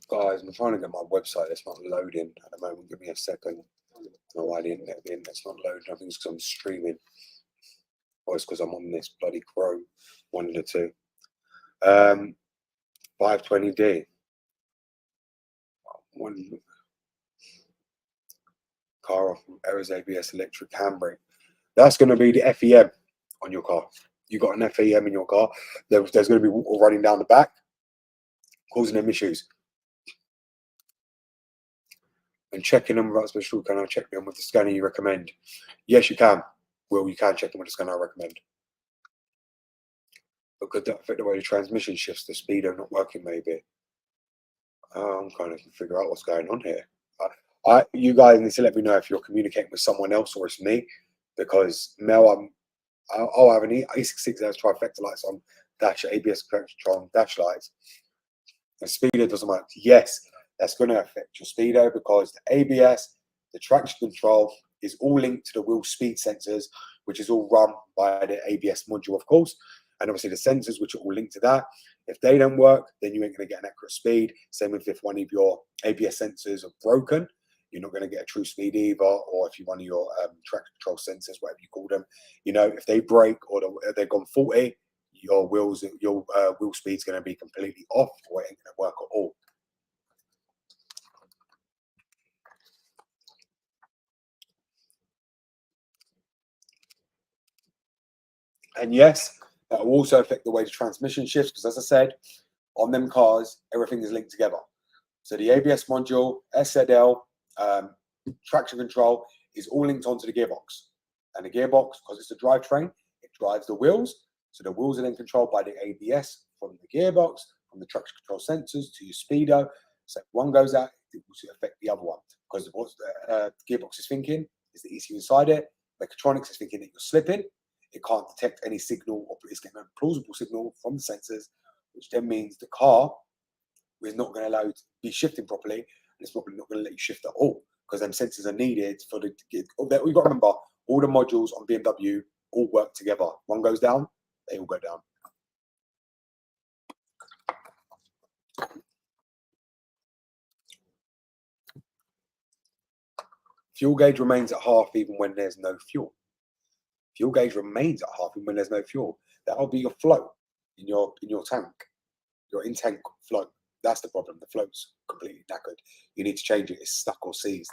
Guys, I'm trying to get my website. It's not loading at the moment. Give me a second. No, why the internet's not loading. I think it's because I'm streaming. Or it's because I'm on this bloody Chrome. One of the two. 520D. car off. Errors ABS electric handbrake. That's going to be the FEM on your car. You got an FEM in your car. There's going to be water running down the back, causing them issues. And checking them without special, can I check them with the scanner you recommend? Yes, you can. Well, you can check them with the scanner I recommend. But could that affect the way the transmission shifts, the speedo not working maybe? I'm kind of figure out what's going on here. You guys need to let me know if you're communicating with someone else or it's me, because Mel, I'll have an E66 has trifecta lights on dash, ABS control on dash lights, and speedo doesn't work. Yes, that's going to affect your speedo because the ABS, the traction control is all linked to the wheel speed sensors, which is all run by the ABS module, of course, and obviously the sensors, which are all linked to that. If they don't work, then you ain't going to get an accurate speed. Same with if one of your ABS sensors are broken, you're not going to get a true speed either. Or if you one of your traction control sensors, whatever you call them, you know, if they break or they've gone 40, your wheel speed's going to be completely off, or it ain't going to work at all. And yes, that will also affect the way the transmission shifts, because as I said, on them cars, everything is linked together. So the ABS module, SZL, traction control is all linked onto the gearbox. And the gearbox, because it's a drivetrain, it drives the wheels. So the wheels are then controlled by the ABS from the gearbox, from the traction control sensors to your speedo. So if one goes out, it will affect the other one. Because what the gearbox is thinking is the ECU inside it. Mechatronics is thinking that you're slipping. It can't detect any signal, or it's getting a plausible signal from the sensors, which then means the car is not going to allow you to be shifting properly, and it's probably not going to let you shift at all, because them sensors are needed for the. You've got to remember, all the modules on BMW all work together. One goes down, they all go down. Fuel gauge remains at half even when there's no fuel. Fuel gauge remains at half even when there's no fuel. That'll be your flow in your tank, your in-tank flow. That's the problem. The flow's completely knackered. You need to change it. It's stuck or seized.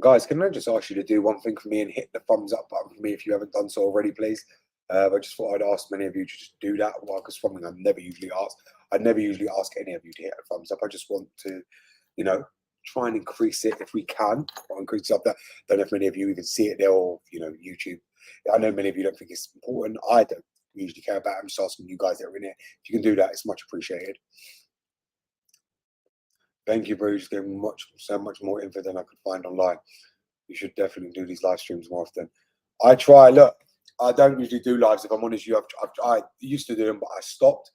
Guys, can I just ask you to do one thing for me and hit the thumbs up button for me if you haven't done so already, please? I just thought I'd ask many of you to just do that, because something I never usually ask. I never usually ask any of you to hit a thumbs up. I just want to, try and increase it if we can, or increase it up there. Don't know if many of you even see it there, or YouTube. I know many of you don't think it's important. I don't usually care about it. I'm just asking you guys that are in it. If you can do that, it's much appreciated. Thank you, Bruce. Giving so much more info than I could find online. You should definitely do these live streams more often. I try. Look, I don't usually do lives. If I'm honest with you, I used to do them, but I stopped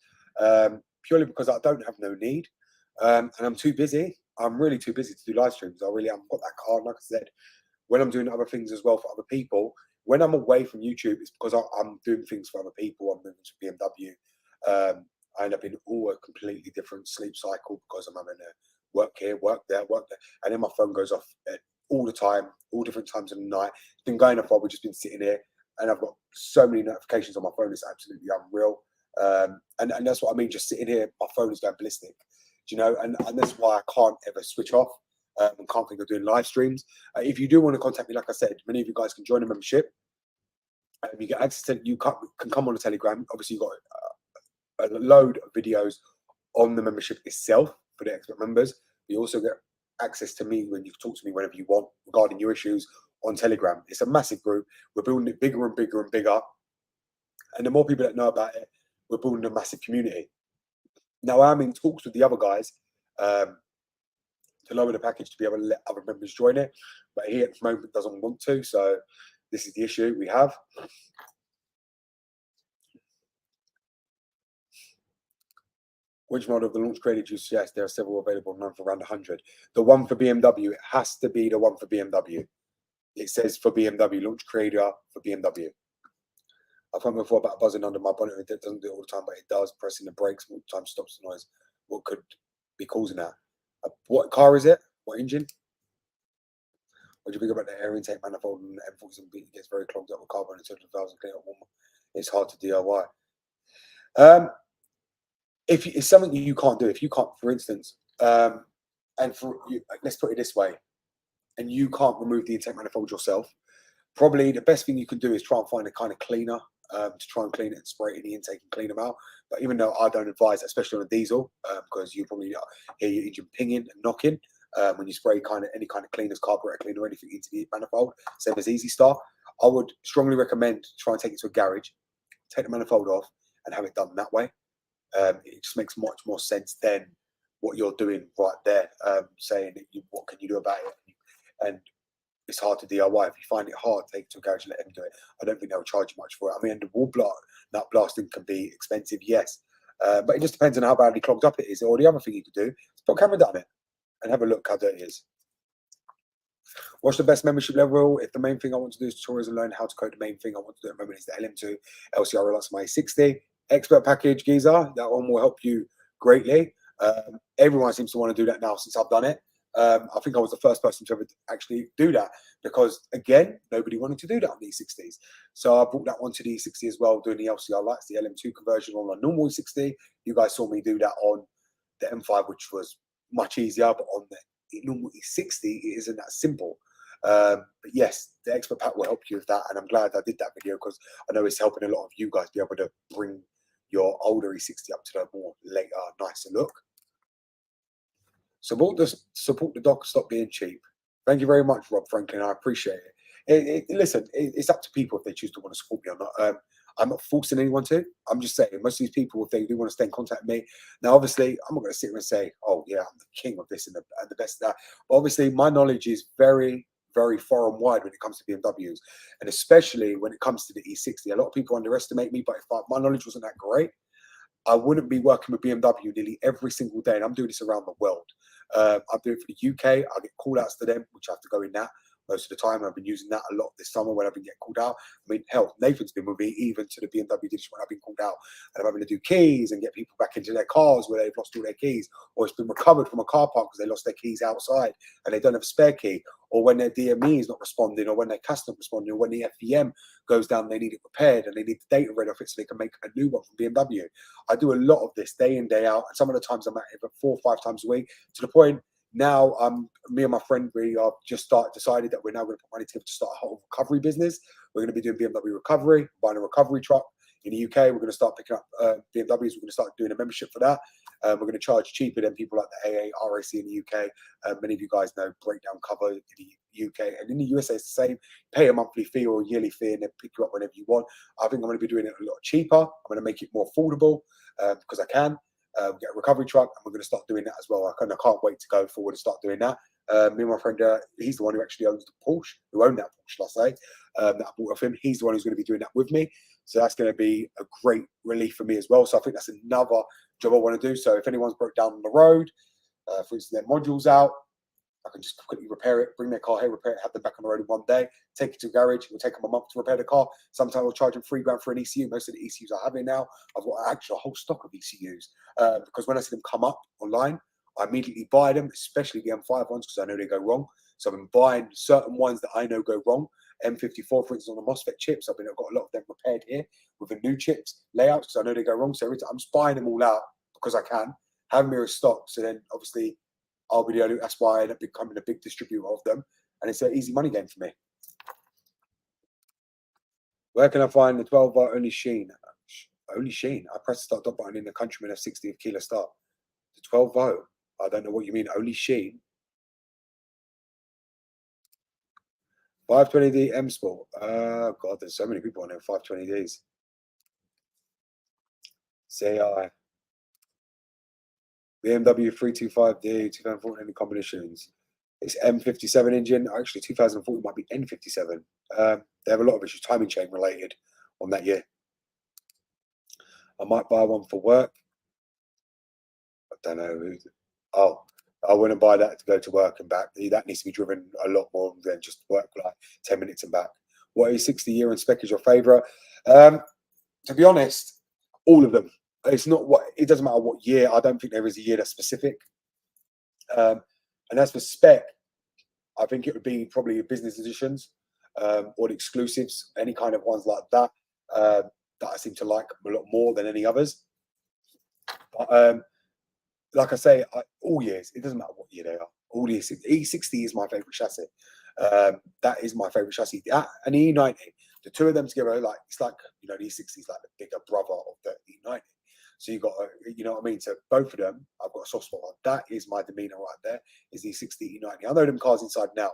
purely because I don't have no need, and I'm too busy. I'm really too busy to do live streams. I really haven't got that card. Like I said, when I'm doing other things as well for other people, when I'm away from YouTube, it's because I'm doing things for other people. I'm moving to BMW. I end up in all a completely different sleep cycle because I'm having to work here, work there, and then my phone goes off all the time, all different times of the night. It's been going off while we've just been sitting here, and I've got so many notifications on my phone. It's absolutely unreal. And that's what I mean. Just sitting here, my phone is going ballistic. And that's why I can't ever switch off. And can't think of doing live streams. If you do want to contact me, like I said, many of you guys can join the membership. You get access to. You can come on the Telegram. Obviously, you've got a load of videos on the membership itself for the expert members. You also get access to me when you talk to me whenever you want regarding your issues on Telegram. It's a massive group. We're building it bigger and bigger and bigger. And the more people that know about it, we're building a massive community. Now, I'm in talks with the other guys to lower the package to be able to let other members join it. But he at the moment doesn't want to. So this is the issue we have. Which model of the launch created you suggest? There are several available, none for around 100. The one for BMW, it has to be the one for BMW. It says for BMW, launch creator for BMW. I've come before about buzzing under my bonnet. It doesn't do it all the time, but it does. Pressing the brakes multiple times stops the noise. What could be causing that? What car is it? What engine? What do you think about the air intake manifold and the M40s and it gets very clogged up with carbon until the valves clean up warmer? It's hard to DIY. If it's something you can't do, if you can't, for instance, and for you, let's put it this way, and you can't remove the intake manifold yourself, probably the best thing you can do is try and find a kind of cleaner to try and clean it and spray it in the intake and clean them out. But even though I don't advise, especially on a diesel, because you probably hear your engine pinging and knocking when you spray any kind of cleaners, carburetor cleaner or anything into the manifold, same as Easy Start, I would strongly recommend try and take it to a garage, take the manifold off and have it done that way. It just makes much more sense than what you're doing right there, saying that what can you do about it? And it's hard to DIY. If you find it hard, take it to a garage and let them do it. I don't think they'll charge you much for it. I mean, the wall nut blasting can be expensive, yes, but it just depends on how badly clogged up it is. Or the other thing you could do is put a camera down it and have a look how dirty it is. What's the best membership level? If the main thing I want to do is tutorials and learn how to code, the main thing I want to do at the moment is the LM2 LCR Relax My 60 expert package, Giza. That one will help you greatly. Everyone seems to want to do that now since I've done it. I think I was the first person to ever actually do that because, again, nobody wanted to do that on the E60s. So I brought that one to the E60 as well, doing the LCR lights, the LM2 conversion on a normal E60. You guys saw me do that on the M5, which was much easier, but on the normal E60, it isn't that simple. But yes, the expert pack will help you with that, and I'm glad I did that video because I know it's helping a lot of you guys be able to bring your older E60 up to the more later, nicer look. Support the dock, stop being cheap. Thank you very much, Rob Franklin. I appreciate it. Listen, it's up to people if they choose to want to support me or not. I'm not forcing anyone to. I'm just saying, most of these people, if they do want to stay in contact with me, now obviously I'm not going to sit here and say, oh yeah, I'm the king of this and the best of that. But obviously my knowledge is very, very far and wide when it comes to BMWs, and especially when it comes to the E60. A lot of people underestimate me, but if my knowledge wasn't that great, I wouldn't be working with BMW nearly every single day, and I'm doing this around the world. I'm doing it for the UK. I get call outs to them, which I have to go in that most of the time. I've been using that a lot this summer when I've been getting called out. I mean, hell, Nathan's been with me even to the BMW dealership when I've been called out, and I'm having to do keys and get people back into their cars where they've lost all their keys, or it's been recovered from a car park because they lost their keys outside and they don't have a spare key, or when their DME is not responding, or when their CAS not responding, or when the FEM goes down, they need it repaired and they need the data read off it so they can make a new one from BMW. I do a lot of this day in, day out, and some of the times I'm at it 4 or 5 times a week, to the point now me and my friend, we are just decided that we're now going to put money together to start a whole recovery business. We're going to be doing BMW recovery, buying a recovery truck in the UK. We're going to start picking up BMWs. We're going to start doing a membership for that. We're going to charge cheaper than people like the AA, RAC in the UK. Many of you guys know breakdown cover in the UK, and in the USA it's the same. Pay a monthly fee or a yearly fee and then pick you up whenever you want. I think I'm going to be doing it a lot cheaper. I'm going to make it more affordable because I can. Get a recovery truck, and we're going to start doing that as well. I can't wait to go forward and start doing that. Me and my friend, he's the one who actually owns the Porsche, who owned that Porsche, shall I say, that I bought off him. He's the one who's going to be doing that with me. So that's going to be a great relief for me as well. So I think that's another job I want to do. So if anyone's broke down on the road, for instance, their module's out, I can just quickly repair it, bring their car here, repair it, have them back on the road in one day, take it to a garage. It will take them a month to repair the car. Sometimes I'll charge them £3 for an ECU. Most of the ECUs I have in now, I've got actually a whole stock of ECUs because when I see them come up online, I immediately buy them, especially the M5 ones because I know they go wrong. So I've been buying certain ones that I know go wrong. M54, for instance, on the MOSFET chips, I've got a lot of them repaired here with the new chips layouts because I know they go wrong. So every time I'm just buying them all out because I can, have them here as stock. So then obviously I'll be the only, that's why I end up becoming a big distributor of them. And it's an easy money game for me. Where can I find the 12-volt only Sheen? Only Sheen? I press the start dot button in the Countryman F60 of Keyless Start. The 12-volt? I don't know what you mean, only Sheen. 520D M Sport. God, there's so many people on there, 520Ds. CI. BMW 325D, 2014 in combinations. It's M57 engine. Actually, 2040 might be N57. They have a lot of issues, timing chain related on that year. I might buy one for work. don't know. Oh, I wouldn't buy that to go to work and back. That needs to be driven a lot more than just work, like 10 minutes and back. What A60 year and spec is your favourite? To be honest, all of them. It's not what, it doesn't matter what year. I don't think there is a year that's specific. And as for spec, I think it would be probably your business editions, or the exclusives, any kind of ones like that, that I seem to like a lot more than any others. But like I say, all years, it doesn't matter what year they are. All years, E60 is my favourite chassis. That is my favourite chassis. That and the E90, the two of them together, like it's like, you know, the E60 is like the bigger brother of the E90. So you got, you know what I mean. So both of them, I've got a soft spot on. That is my demeanour right there. Is the E60 E90. I know them cars inside now.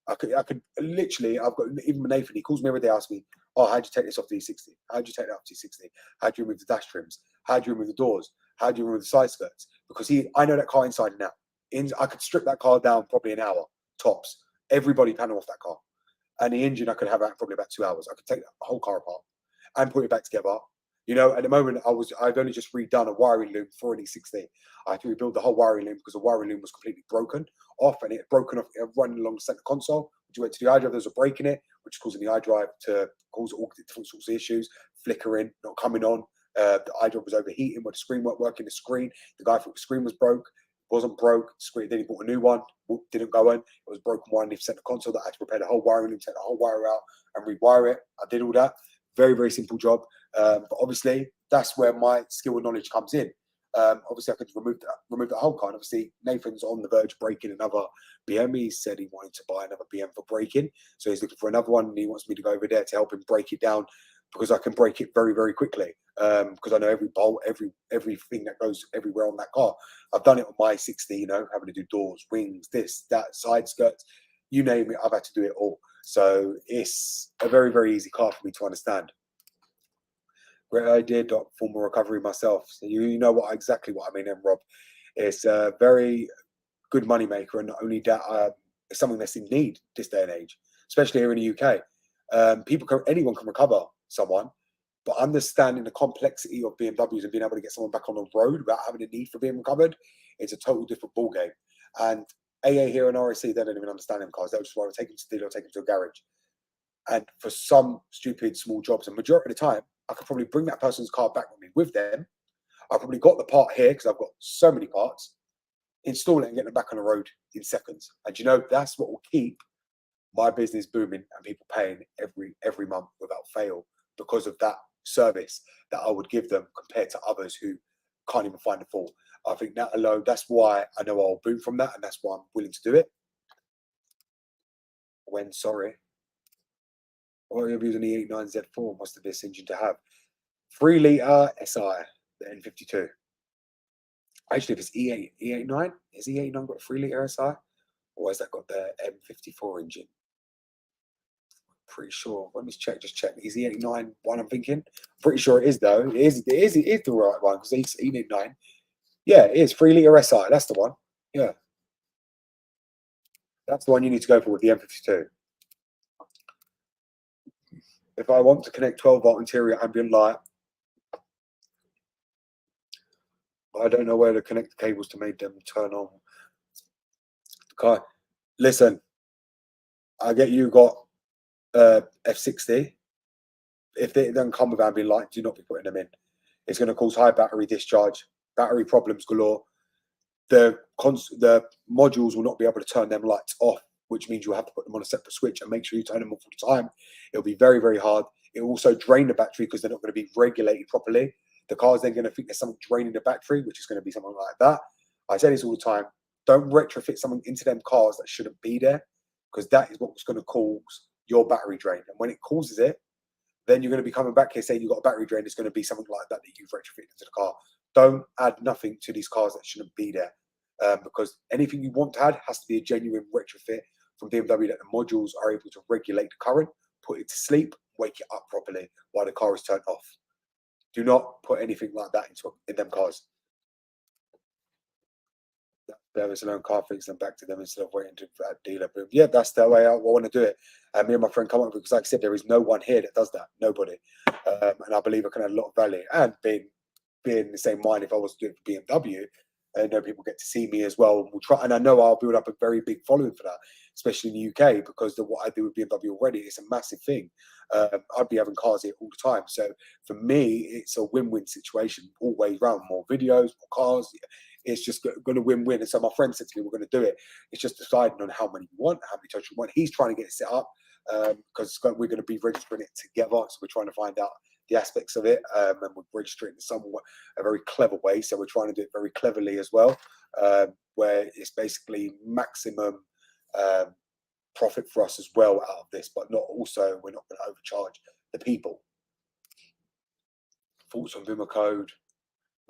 I could literally. I've got even Nathan. He calls me every day, asks me, "Oh, how'd you take this off the E60? How'd you take that off the E60? How'd you remove the dash trims? How'd you remove the doors? How'd you remove the side skirts?" Because I know that car inside and out. I could strip that car down probably an hour tops. Every body panel off that car, and the engine I could have out probably about 2 hours. I could take the whole car apart and put it back together. You know, at the moment I've only just redone a wiring loom for an E60. I had to rebuild the whole wiring loom because the wiring loom was completely broken off, and it had broken off, running along the center console. Which went to the iDrive, there was a break in it, which is causing the iDrive to cause all different sorts of issues, flickering, not coming on. The iDrive was overheating when the screen weren't working. The screen, the guy thought the screen was broke, wasn't broke. The screen, then he bought a new one, didn't go in. It was broken wire underneath the center console. That I had to repair the whole wiring loom, take the whole wire out, and rewire it. I did all that. Very, very simple job. But obviously, that's where my skill and knowledge comes in. Obviously, I could remove the whole car. And obviously, Nathan's on the verge of breaking another BM. He said he wanted to buy another BM for breaking. So he's looking for another one, and he wants me to go over there to help him break it down because I can break it very, very quickly. Because I know every bolt, everything that goes everywhere on that car. I've done it on my 60, you know, having to do doors, wings, this, that, side skirts, you name it, I've had to do it all. So it's a very, very easy car for me to understand. Great idea, Doc. Formal recovery myself. So you know exactly what I mean, Rob. It's a very good money maker, and not only that, it's something that's in need this day and age, especially here in the UK. Anyone can recover someone, but understanding the complexity of BMWs and being able to get someone back on the road without having a need for being recovered, it's a total different ball game. And AA here and RSC, they don't even understand them cars. They'll just rather take them to the dealer or take them to a garage. And for some stupid small jobs, and majority of the time, I could probably bring that person's car back with me with them. I've probably got the part here because I've got so many parts. Install it and get them back on the road in seconds. And you know, that's what will keep my business booming and people paying every month without fail because of that service that I would give them compared to others who can't even find a fault. I think that alone, that's why I know I'll boom from that, and that's why I'm willing to do it. Sorry. What are your views on the E89 Z4? What's the best engine to have? 3-litre SI, the N52. Actually, if it's E89, is E89 got 3-litre SI? Or has that got the M54 engine? Pretty sure. Let me just check. Is E89 one I'm thinking? Pretty sure it is though. It is the right one because it's E89. Yeah, it is 3-litre SI. That's the one. Yeah. That's the one you need to go for with the M52. If I want to connect 12-volt interior ambient light, I don't know where to connect the cables to make them turn on. Okay, listen, I get you got F60. If they don't come with ambient light, do not be putting them in. It's going to cause high battery discharge, battery problems galore. The modules will not be able to turn them lights off, which means you'll have to put them on a separate switch and make sure you turn them off all the time. It'll be very, very hard. It will also drain the battery because they're not going to be regulated properly. The car's then going to think there's something draining the battery, which is going to be something like that. I say this all the time. Don't retrofit something into them cars that shouldn't be there, because that is what's going to cause your battery drain. And when it causes it, then you're going to be coming back here saying you've got a battery drain. It's going to be something like that you've retrofitted into the car. Don't add nothing to these cars that shouldn't be there, because anything you want to add has to be a genuine retrofit from BMW that the modules are able to regulate the current, put it to sleep, wake it up properly while the car is turned off. Do not put anything like that in them cars. Service alone car fix them back to them instead of waiting to that dealer. But yeah, that's the way I want to do it. And me and my friend come up with, because like I said, there is no one here that does that. Nobody. And I believe I can add a lot of value. And being the same mind, if I was to do it for BMW, I know people get to see me as well. We'll try, and I know I'll build up a very big following for that, especially in the UK, because of what I do with BMW already. It's a massive thing. I'd be having cars here all the time. So for me, it's a win-win situation all the way around. More videos, more cars. It's just going to win-win. And so my friend said to me, we're going to do it. It's just deciding on how many you want, how many totals you want. He's trying to get it set up because we're going to be registering it together. So we're trying to find out the aspects of it, and we're registering it in somewhat a very clever way. So we're trying to do it very cleverly as well, where it's basically maximum profit for us as well out of this, but not also, we're not going to overcharge the people. Thoughts on Vimmer Code?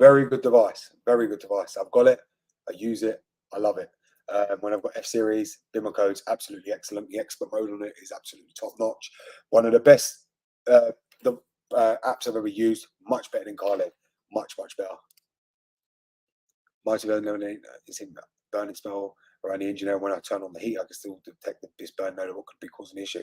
Very good device, very good device. I've got it, I use it, I love it. When I've got F series, Vimmer Code's absolutely excellent. The expert mode on it is absolutely top notch. One of the best apps I've ever used. Much better than Carlin, much better. Might have eliminated burning smell around the engine. When I turn on the heat, I can still detect this burn node. What could be causing the issue?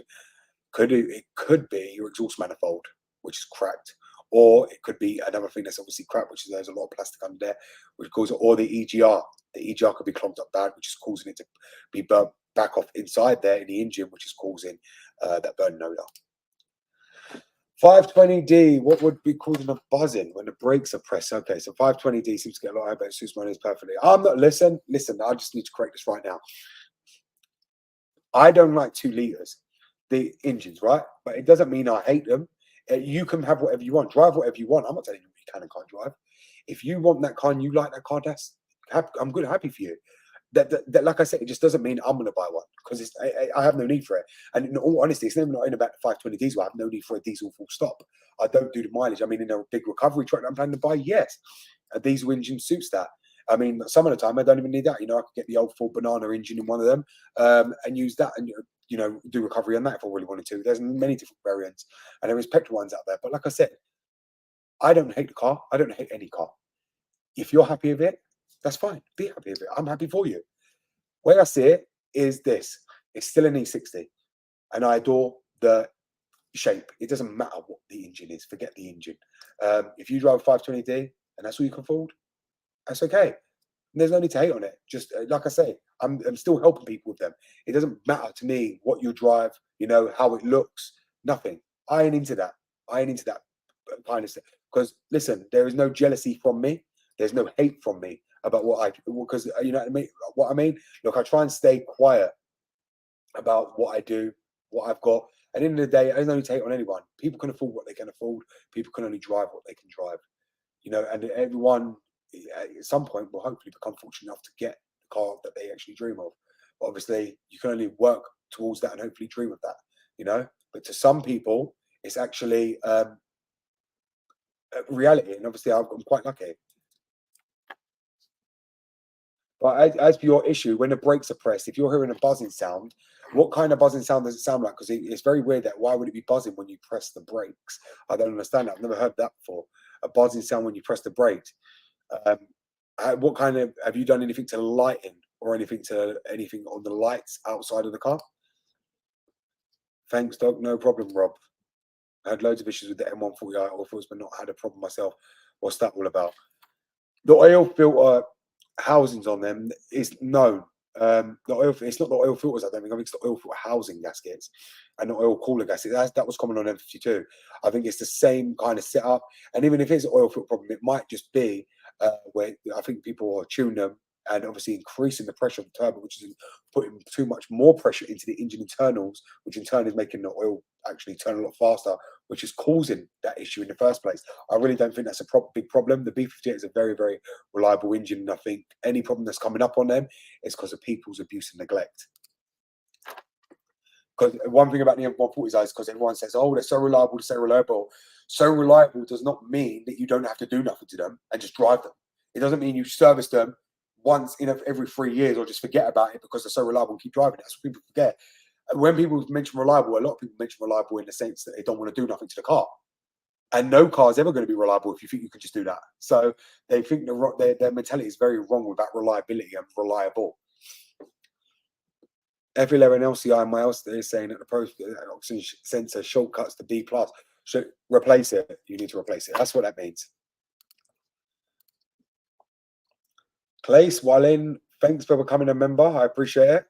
It could be your exhaust manifold, which is cracked, or it could be another thing that's obviously cracked, which is there's a lot of plastic under there, which causes, or the EGR. The EGR could be clogged up bad, which is causing it to be burnt back off inside there in the engine, which is causing that burning odor. 520D, what would be causing a buzzing when the brakes are pressed? Okay, so 520D seems to get a lot higher, but it suits my needs perfectly. I'm not, listen, I just need to correct this right now. I don't like 2 liters, the engines, right? But it doesn't mean I hate them. You can have whatever you want, drive whatever you want. I'm not telling you what you can and can't drive. If you want that car and you like that car, I'm good, happy for you. That, like I said, it just doesn't mean I'm going to buy one, because I have no need for it. And in all honesty, it's never not in about the 520 diesel. I have no need for a diesel full stop. I don't do the mileage. I mean, in a big recovery truck that I'm planning to buy, yes, a diesel engine suits that. I mean, some of the time I don't even need that. You know, I could get the old Ford Banana engine in one of them and use that, and you know, do recovery on that if I really wanted to. There's many different variants, and there is petrol ones out there. But like I said, I don't hate the car. I don't hate any car. If you're happy with it, that's fine. Be happy with it. I'm happy for you. Where I see it is this. It's still an E60, and I adore the shape. It doesn't matter what the engine is. Forget the engine. If you drive a 520D and that's all you can afford, that's okay. And there's no need to hate on it. Just like I say, I'm still helping people with them. It doesn't matter to me what you drive, you know, how it looks, nothing. I ain't into that. I ain't into that kind of stuff. Because listen, there is no jealousy from me. There's no hate from me about because you know what I mean. What I mean. Look, I try and stay quiet about what I do, what I've got. At the end of the day, there's no need to hate on anyone. People can afford what they can afford. People can only drive what they can drive. You know, and everyone at some point will hopefully become fortunate enough to get the car that they actually dream of. But obviously, you can only work towards that and hopefully dream of that. You know, but to some people, it's actually reality, and obviously, I'm quite lucky. But as for your issue, when the brakes are pressed, if you're hearing a buzzing sound, what kind of buzzing sound does it sound like? Because it's very weird that why would it be buzzing when you press the brakes? I don't understand that. I've never heard that before. A buzzing sound when you press the brakes. What kind of, have you done anything to the lighting or anything on the lights outside of the car? Thanks, Doc. No problem, Rob. I had loads of issues with the M140i oil filters, but not had a problem myself. What's that all about? The oil filter housings on them is known. It's not the oil filters, I don't think. I think it's the oil filter housing gaskets and the oil cooler gaskets. That was common on M52. I think it's the same kind of setup. And even if it's an oil filter problem, it might just be where I think people are tuning them and obviously increasing the pressure of the turbo, which is putting too much more pressure into the engine internals, which in turn is making the oil actually turn a lot faster, which is causing that issue in the first place. I really don't think that's a big problem. The B58 is a very, very reliable engine, and I think any problem that's coming up on them is because of people's abuse and neglect. Because one thing about the M140s is because everyone says, oh, they're so reliable, they're so reliable. So reliable does not mean that you don't have to do nothing to them and just drive them. It doesn't mean you service them once in every 3 years or just forget about it because they're so reliable and keep driving. That's what people forget. When people mention reliable, a lot of people mention reliable in the sense that they don't want to do nothing to the car. And no car is ever going to be reliable if you think you can just do that. So they think their mentality is very wrong with that reliability and reliable. F11 LCI, my else is saying that the oxygen sensor shortcuts to B+. Should replace it. You need to replace it. That's what that means. Place Wallin, thanks for becoming a member. I appreciate it.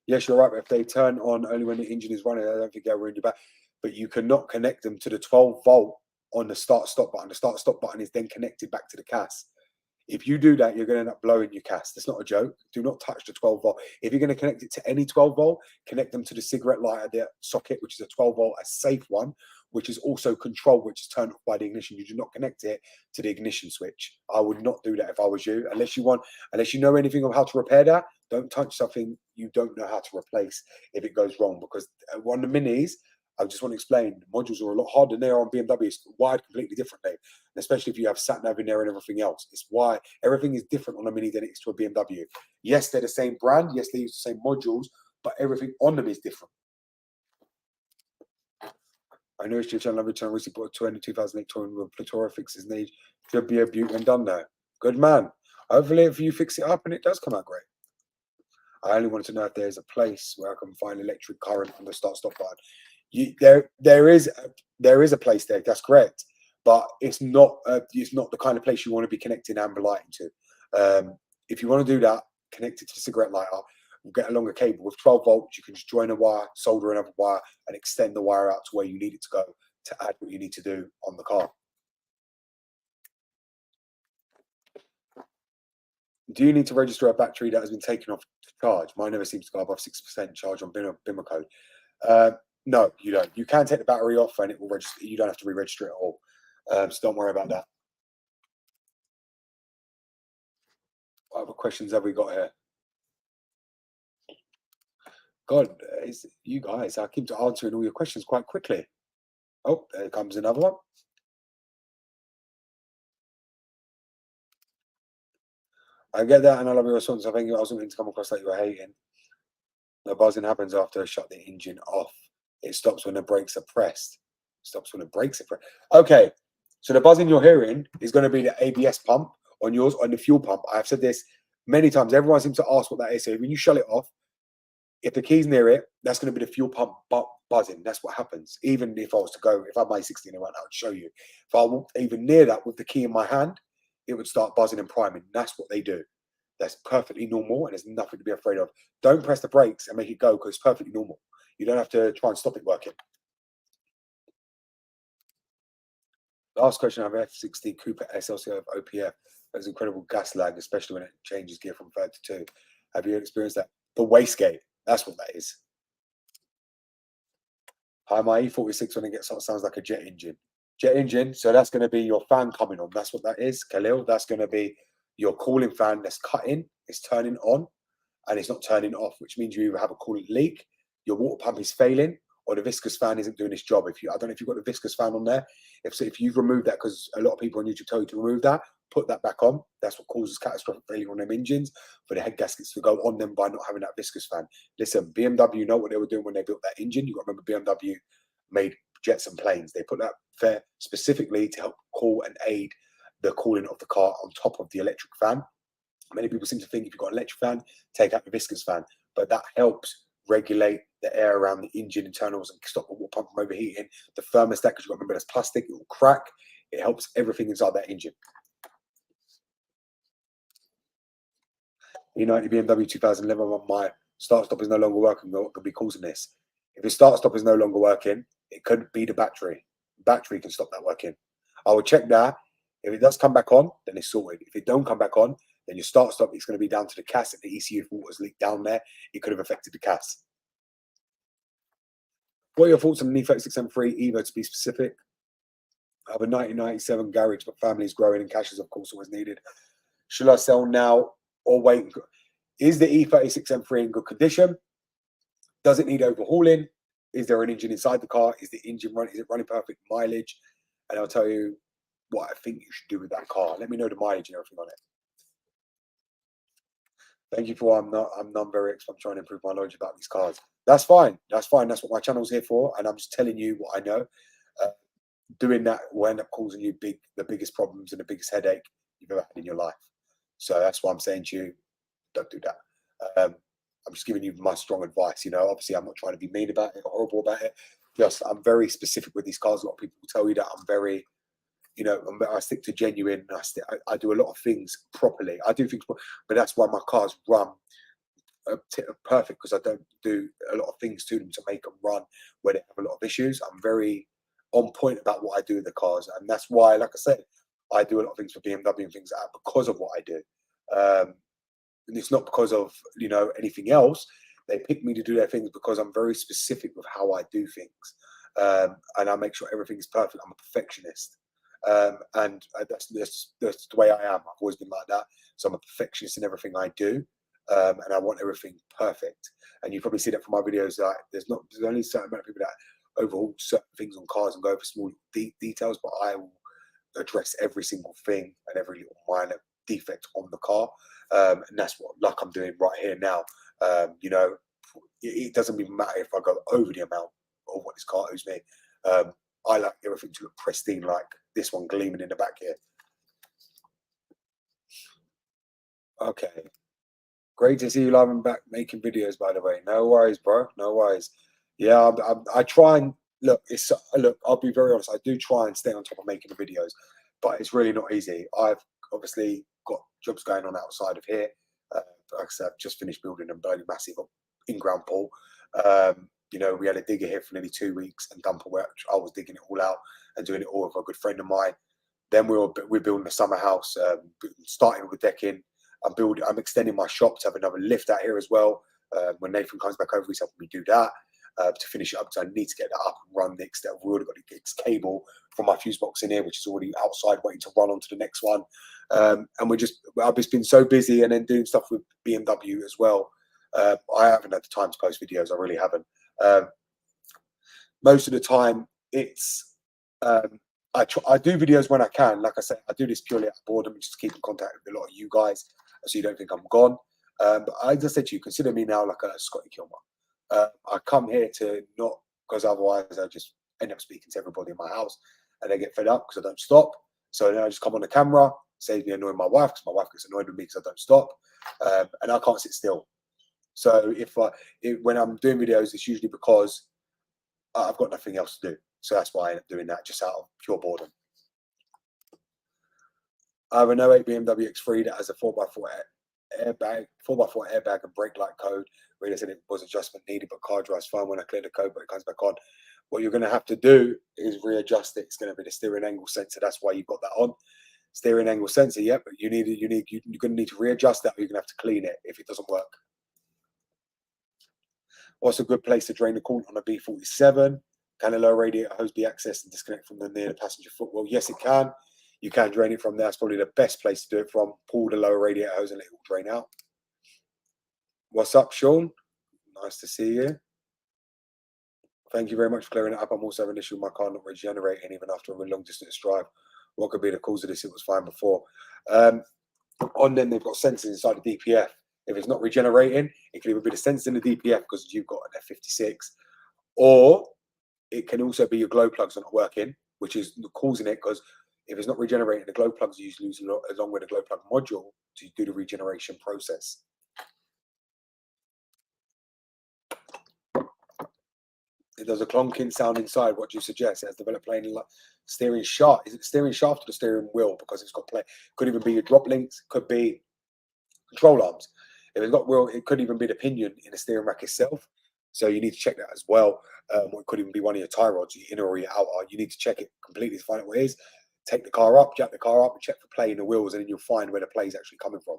Yes, you're right. But if they turn on only when the engine is running, I don't think they'll ruin your back. But you cannot connect them to the 12-volt on the start-stop button. The start-stop button is then connected back to the CAS. If you do that, you're going to end up blowing your CAS. That's not a joke. Do not touch the 12-volt. If you're going to connect it to any 12-volt, connect them to the cigarette lighter, the socket, which is a 12-volt, a safe one, which is also controlled, which is turned off by the ignition. You do not connect it to the ignition switch. I would not do that if I was you, unless you know anything of how to repair that. Don't touch something you don't know how to replace if it goes wrong. Because on the Minis, I just want to explain, the modules are a lot harder than they are on BMW. It's wired completely differently, and especially if you have sat nav in there and everything else. It's why everything is different on a Mini than it is to a BMW. Yes, they're the same brand. Yes, they use the same modules, but everything on them is different. I know it's your channel. Return recently bought a 2008 touring with Platora fixes need to be a beauty and done now. Good man. Hopefully, if you fix it up and it does come out great. I only wanted to know if there's a place where I can find electric current on the start-stop button. There is a place there. That's correct, but it's not the kind of place you want to be connecting amber lighting to. If you want to do that, connect it to the cigarette lighter. We'll get a longer cable with 12 volts. You can just join a wire, solder another wire, and extend the wire out to where you need it to go to add what you need to do on the car. Do you need to register a battery that has been taken off to charge? Mine never seems to go above 6% charge on BIMA code. No, you don't. You can take the battery off and it will register. You don't have to re-register it at all. So don't worry about that. What other questions have we got here? God, you guys, I keep answering all your questions quite quickly. Oh, there comes another one. I get that, and I love your response. I think I was going to come across that you were hating. The buzzing happens after I shut the engine off. It stops when the brakes are pressed. Stops when the brakes are pressed. Okay, so the buzzing you're hearing is going to be the ABS pump on yours, on the fuel pump. I've said this many times. Everyone seems to ask what that is. So when you shut it off, if the key's near it, that's going to be the fuel pump buzzing. That's what happens. Even if I was to go, if I had my 16 right now, I would show you. If I walked even near that with the key in my hand, it would start buzzing and priming. That's what they do. That's perfectly normal, and there's nothing to be afraid of. Don't press the brakes and make it go, because it's perfectly normal. You don't have to try and stop it working. Last question: I have F60 Cooper SLC of OPF. There's incredible gas lag, especially when it changes gear from third to two. Have you experienced that? The wastegate. That's what that is. Hi, my E46 when it gets hot sounds like a jet engine. Jet engine. So that's going to be your fan coming on. That's what that is, Khalil. That's going to be your cooling fan that's cutting. It's turning on, and it's not turning off, which means you either have a coolant leak, your water pump is failing, or the viscous fan isn't doing its job. I don't know if you've got the viscous fan on there. If you've removed that, because a lot of people on YouTube tell you to remove that, put that back on. That's what causes catastrophic failure on them engines, for the head gaskets to go on them by not having that viscous fan. Listen, BMW know what they were doing when they built that engine. You've got to remember, BMW made jets and planes. They put that there specifically to help cool and aid the cooling of the car on top of the electric fan. Many people seem to think if you've got an electric fan, take out the viscous fan, but that helps regulate the air around the engine internals and stop the water pump from overheating. The thermostat, because you've got to remember, that's plastic, it will crack. It helps everything inside that engine. E90 BMW 2011, my start-stop is no longer working. What could be causing this? If your start-stop is no longer working, it could be the battery. Battery can stop that working. I will check that. If it does come back on, then it's sorted. If it don't come back on, then your start-stop is going to be down to the CAS. If the ECU water's leaked down there, it could have affected the CAS. What are your thoughts on the E36 M3 Evo, to be specific? I have a 1997 garage, but family is growing and cash is, of course, always needed. Should I sell now or wait? Is the E36 M3 in good condition? Does it need overhauling? Is there an engine inside the car? Is the engine running? Is it running perfect mileage? And I'll tell you what I think you should do with that car. Let me know the mileage and everything on it. Thank you for I'm not very expert. I'm trying to improve my knowledge about these cars. That's fine. That's fine. That's what my channel's here for. And I'm just telling you what I know. Doing that will end up causing you the biggest problems and the biggest headache you've ever had in your life. So that's why I'm saying to you, don't do that. I'm just giving you my strong advice. Obviously I'm not trying to be mean about it or horrible about it. I'm very specific with these cars. A lot of people will tell you that I'm very you know, I stick to genuine. I do a lot of things properly. I do things, but that's why my cars run perfect, because I don't do a lot of things to them to make them run where they have a lot of issues. I'm very on point about what I do with the cars, and that's why, like I said, I do a lot of things for BMW and things like that because of what I do. And it's not because of, you know, anything else. They pick me to do their things because I'm very specific with how I do things, and I make sure everything is perfect. I'm a perfectionist, and that's the way I am. I've always been like that. So I'm a perfectionist in everything I do, and I want everything perfect. And you probably see that from my videos. That there's only a certain amount of people that overhaul certain things on cars and go over small details, but I will address every single thing and every little minor defect on the car, and that's what, like I'm doing right here now. You know, it doesn't even matter if I go over the amount of what this car owes me. I like everything to look pristine, like this one gleaming in the back here. Okay, great to see you live and back making videos, by the way. No worries, bro. No worries. Yeah, I try and look. Look. I'll be very honest. I do try and stay on top of making the videos, but it's really not easy. I've obviously got jobs going on outside of here. Like I said, I've just finished building a bloody massive in-ground pool. You know, we had a digger here for nearly 2 weeks and dumper work. I was digging it all out and doing it all with a good friend of mine. Then we're building a summer house, starting with decking. I'm extending my shop to have another lift out here as well. When Nathan comes back over, he's helping me do that to finish it up. So I need to get that up and run next. We've already got the cable from my fuse box in here, which is already outside waiting to run on to the next one. And I've just been so busy, and then doing stuff with BMW as well. I haven't had the time to post videos. I really haven't. Most of the time, it's I do videos when I can. Like I said, I do this purely out of boredom, just to keep in contact with a lot of you guys, so you don't think I'm gone. But I just said to you, consider me now like a Scotty Kilmer. I come here to not, because otherwise I just end up speaking to everybody in my house, and they get fed up because I don't stop. So then I just come on the camera, saves me annoying my wife, because my wife gets annoyed with me because I don't stop, and I can't sit still. So when I'm doing videos, it's usually because I've got nothing else to do. So that's why I end up doing that, just out of pure boredom. I have an '08 BMW X3 that has a 4x4 airbag, 4x4 airbag and brake light code. Really said it was adjustment needed, but car drives fine when I clear the code, but it comes back on. What you're going to have to do is readjust it. It's going to be the steering angle sensor. That's why you've got that on. Steering angle sensor, yeah, but you're going to need to readjust that, or you're going to have to clean it if it doesn't work. What's a good place to drain the coolant on a B47? Can a low radiator hose be accessed and disconnect from near the passenger footwell? Yes, it can. You can drain it from there. It's probably the best place to do it from. Pull the lower radiator hose and let it all drain out. What's up, Sean? Nice to see you. Thank you very much for clearing it up. I'm also having an issue with my car not regenerating even after a long distance drive. What could be the cause of this? It was fine before. On them, they've got sensors inside the DPF. If it's not regenerating, it can either be the sensor in the DPF because you've got an F56, or it can also be your glow plugs are not working, which is causing it, because if it's not regenerating, the glow plugs are usually used along with the glow plug module to do the regeneration process. It does a clonking sound inside. What do you suggest? It has developed plain steering shaft. Is it the steering shaft or the steering wheel? Because it's got play. Could even be your drop links. Could be control arms. If it's got wheel, it could even be the pinion in the steering rack itself. So you need to check that as well. Or it could even be one of your tie rods, your inner or your outer. You need to check it completely to find out what it is. Take the car up, jack the car up, and check for play in the wheels, and then you'll find where the play is actually coming from.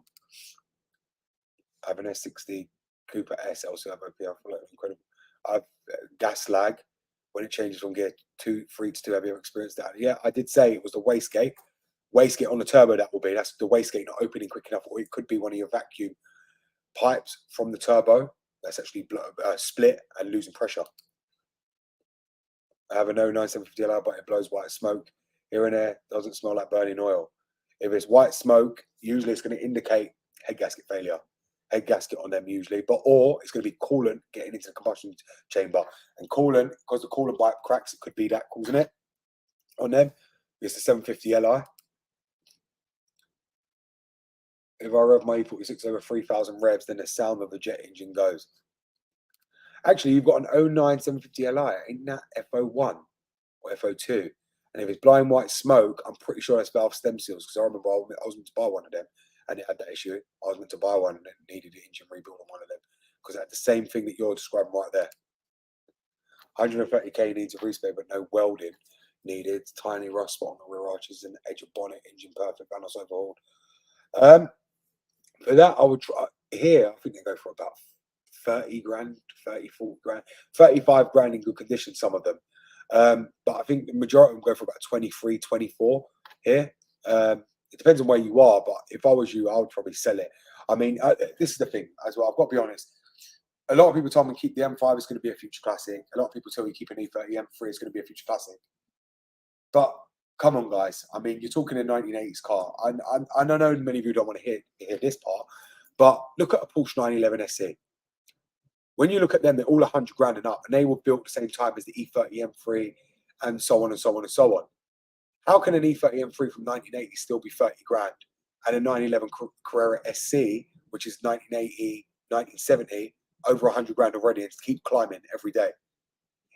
I have an S60 Cooper S, also have OPR. I feel like incredible. I've gas lag when it changes from gear 3 to 2. Have you ever experienced that? Yeah, I did say it was the wastegate on the turbo. That will be, that's the wastegate not opening quick enough, or it could be one of your vacuum pipes from the turbo that's actually split and losing pressure. I have a 9750 Li, but it blows white smoke here and there. Doesn't smell like burning oil. If it's white smoke, usually it's going to indicate head gasket failure. Head gasket on them usually, or it's going to be coolant getting into the combustion chamber. And coolant, because the coolant pipe cracks, it could be that causing it on them. It's the 750 Li. If I rev my E46 over 3,000 revs, then the sound of the jet engine goes. Actually, you've got an 09 750 Li, ain't that FO1 or FO2? And if it's blind white smoke, I'm pretty sure that's valve stem seals, because I remember I was meant to buy one of them and it had that issue. I was meant to buy one and it needed an engine rebuild on one of them because it had the same thing that you're describing right there. 130k needs a respray, but no welding needed. Tiny rust spot on the rear arches and edge of bonnet, engine perfect, panels overhauled. For that, I would try here. I think they go for about 30 grand, 30, 40 grand, 35 grand in good condition, some of them. But I think the majority of them go for about 23, 24 here. It depends on where you are, but if I was you, I would probably sell it. I mean, this is the thing as well. I've got to be honest. A lot of people tell me keep the M5 is going to be a future classic. A lot of people tell me keep an E30 M3 is going to be a future classic. But come on, guys. I mean, you're talking a 1980s car. I know many of you don't want to hear this part, but look at a Porsche 911 SE. When you look at them, they're all 100 grand and up, and they were built at the same time as the E30 M3 and so on and so on and so on. How can an E30 M3 from 1980 still be 30 grand and a 911 Carrera SC, which is 1980, 1970, over 100 grand already and keep climbing every day?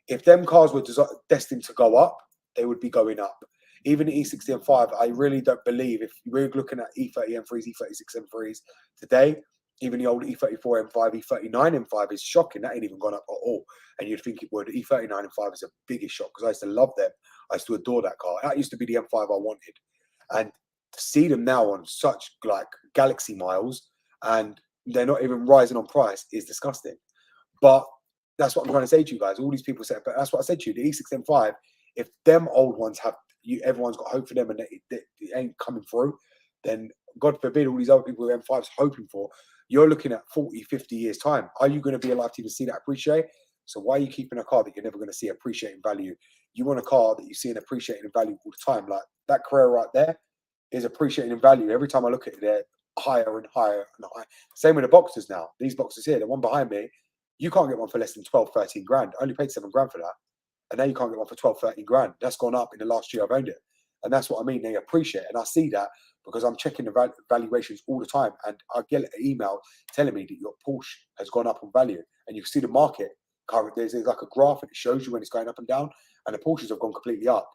If them cars were destined to go up, they would be going up. Even the E60 M5, I really don't believe, if we're looking at E30 M3s, E36 M3s today, even the old E34 M5, E39 M5 is shocking. That ain't even gone up at all. And you'd think it would. E39 M5 is a biggest shock because I used to love them. I used to adore that car. That used to be the M5 I wanted. And to see them now on such like galaxy miles and they're not even rising on price is disgusting. But that's what I'm trying to say to you guys. All these people say, but that's what I said to you. The E6 M5, if them old ones have, everyone's got hope for them and they ain't coming through, then God forbid all these other people with M5s hoping for, you're looking at 40, 50 years time. Are you going to be alive to even see that appreciate? So why are you keeping a car that you're never going to see appreciating value? You want a car that you see an appreciating in value all the time. Like that Carrera right there is appreciating in value. Every time I look at it, they're higher and higher and higher. Same with the Boxers now. These Boxers here, the one behind me, you can't get one for less than 12, 13 grand. I only paid 7 grand for that. And now you can't get one for 12, 13 grand. That's gone up in the last year I've owned it. And that's what I mean. They appreciate it. And I see that because I'm checking the valuations all the time. And I get an email telling me that your Porsche has gone up in value. And you can see the market current. There's like a graph and it shows you when it's going up and down. And the Porsches have gone completely up.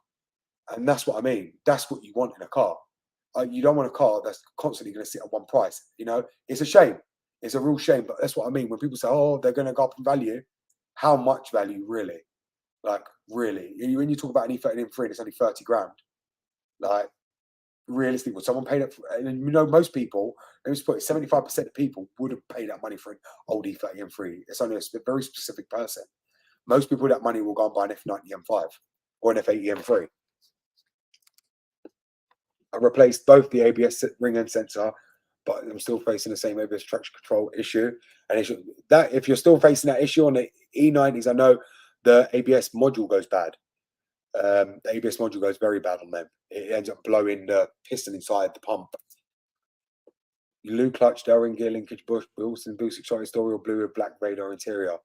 And that's what I mean. That's what you want in a car. You don't want a car that's constantly going to sit at one price. You know, it's a shame. It's a real shame. But that's what I mean. When people say, oh, they're going to go up in value, how much value really? Like, really? When you talk about an E30 M3 and it's only 30 grand, like, realistically, would someone pay that? And you know, most people, let me just put it, 75% of people wouldn't pay that money for an old E30 M3. It's only a very specific person. Most people with that money will go and buy an F90 M5 or an F80 M3. I replaced both the ABS ring end sensor, but I'm still facing the same ABS traction control issue. And that if you're still facing that issue on the E90s, I know the ABS module goes bad. The ABS module goes very bad on them. It ends up blowing the piston inside the pump. Blue clutch, Darwin gear linkage, bush, Wilson boost, exciting story, or blue with black radar interior.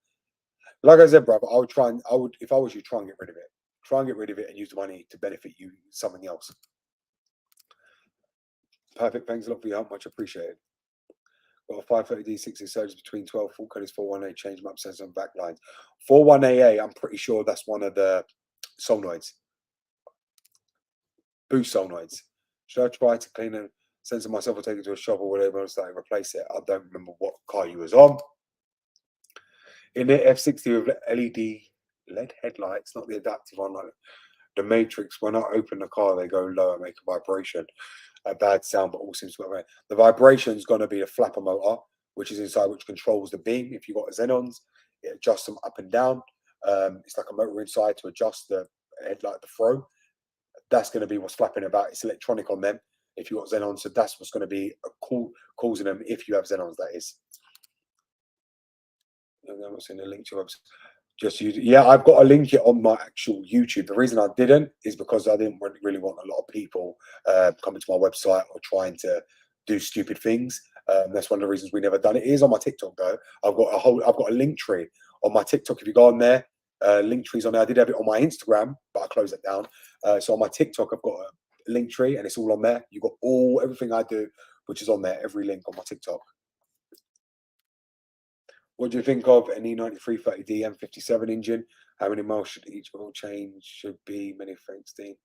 Like I said, brother, I would, if I was you, try and get rid of it. Try and get rid of it and use the money to benefit you, something else. Perfect. Thanks a lot for your help. Much appreciated. Got a 530D60 surges between 12 full coders 41A change map sensor and back lines. 41AA, I'm pretty sure that's one of the solenoids. Boost solenoids. Should I try to clean a sensor myself or take it to a shop or whatever and start to replace it? I don't remember what car you was on. In the F60 with LED headlights, not the adaptive one, like the Matrix, when I open the car, they go low and make a vibration. A bad sound, but all seems to be right. The vibration is going to be the flapper motor, which is inside, which controls the beam. If you've got Xenons, it adjusts them up and down. It's like a motor inside to adjust the headlight, the throw. That's going to be what's flapping about. It's electronic on them. If you've got Xenons, so that's what's going to be causing them. If you have Xenons, that is. I'm not seeing a link to website. Just use it. Yeah, I've got a link it on my actual YouTube. The reason I didn't is because I didn't really want a lot of people coming to my website or trying to do stupid things. That's one of the reasons we never done it. It is on my TikTok though. I've got a link tree on my TikTok. If you go on there, link trees on there. I did have it on my Instagram, but I closed it down. So on my TikTok, I've got a link tree and it's all on there. You've got everything I do, which is on there. Every link on my TikTok. What do you think of an E93 30D M57 engine? How many miles should each oil change should be? Many thanks, Dean.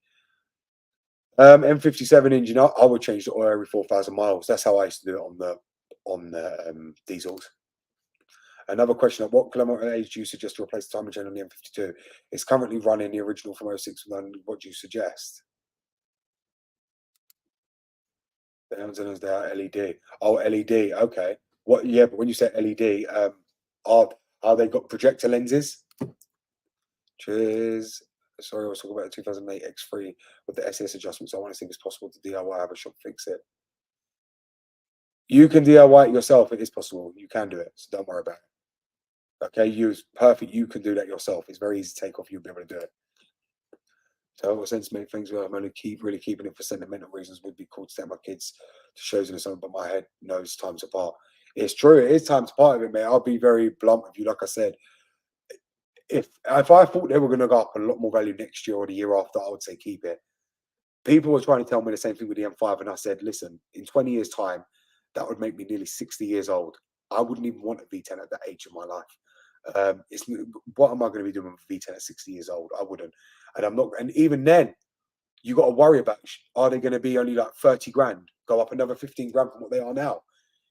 M57 engine, I would change the oil every 4,000 miles. That's how I used to do it on the diesels. Another question: at what kilometer age do you suggest to replace the timing chain on the M52? It's currently running the original from 06. What do you suggest? The antennas, they are LED. Oh, LED. Okay. What? Yeah, but when you say LED, are they got projector lenses? Cheers. Sorry, I was talking about the 2008 X3 with the SS adjustments. I want to see if it's possible to DIY. Have a shop fix it. You can DIY it yourself. It is possible. You can do it. So don't worry about it. Okay, use perfect. You can do that yourself. It's very easy to take off. You'll be able to do it. So what sense make things where I'm only really keeping it for sentimental reasons would be cool to take my kids to shows and so on, but my head knows time's apart. It's true, it is time to part of it, mate. I'll be very blunt with you. Like I said, if I thought they were going to go up a lot more value next year or the year after, I would say keep it. People were trying to tell me the same thing with the M5, and I said, listen, in 20 years' time, that would make me nearly 60 years old. I wouldn't even want a V10 at that age of my life. What am I going to be doing with a V10 at 60 years old? I wouldn't. And I'm not. And even then, you got to worry about, are they going to be only like 30 grand, go up another 15 grand from what they are now?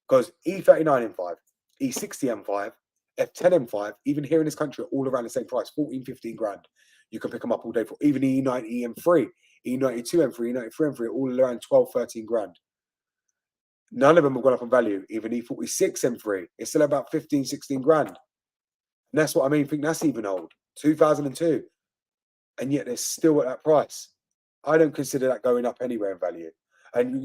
Because E39 M5, E60 M5, F10 M5, even here in this country, are all around the same price, 14, 15 grand. You can pick them up all day for even E90 M3, E92 M3, E93 M3, all around 12, 13 grand. None of them have gone up in value. Even E46 M3, it's still about 15, 16 grand. And that's what I mean. I think that's even old, 2002. And yet they're still at that price. I don't consider that going up anywhere in value. And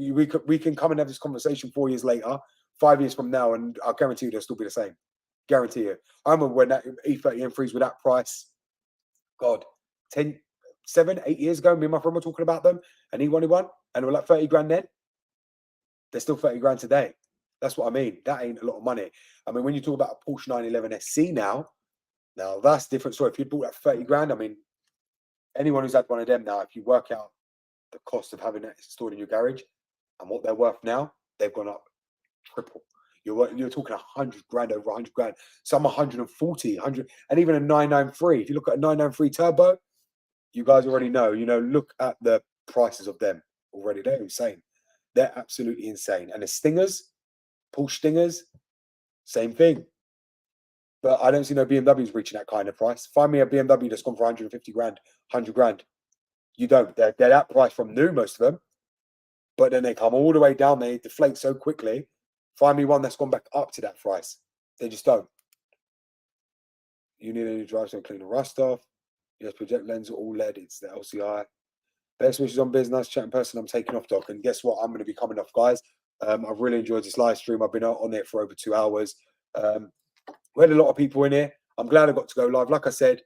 we can come and have this conversation 4 years later, 5 years from now, and I guarantee you they'll still be the same. Guarantee you. I remember when that E30 M3s were that price, God, 7, 8 years ago, me and my friend were talking about them, and he wanted one, and they were like 30 grand then. They're still 30 grand today. That's what I mean. That ain't a lot of money. I mean, when you talk about a Porsche 911 SC now that's different. So if you bought that 30 grand, I mean, anyone who's had one of them now, if you work out the cost of having that stored in your garage and what they're worth now, they've gone up triple. You're talking 100 grand, over 100 grand, some 140, 100, and even a 993. If you look at a 993 turbo, you guys already know, look at the prices of them already. They're insane. They're absolutely insane. And the Stingers, Porsche Stingers, same thing. But I don't see no BMWs reaching that kind of price. Find me a BMW that's gone for 150 grand, 100 grand. You don't. They're that price from new, most of them. But then they come all the way down. They deflate so quickly. Find me one that's gone back up to that price. They just don't. You need a new drive to clean the rust off. Yes, project lens are all LED. It's the LCI. Best wishes on business. Chat in person. I'm taking off, Doc. And guess what? I'm going to be coming off, guys. I've really enjoyed this live stream. I've been on it for over 2 hours. We had a lot of people in here. I'm glad I got to go live. Like I said,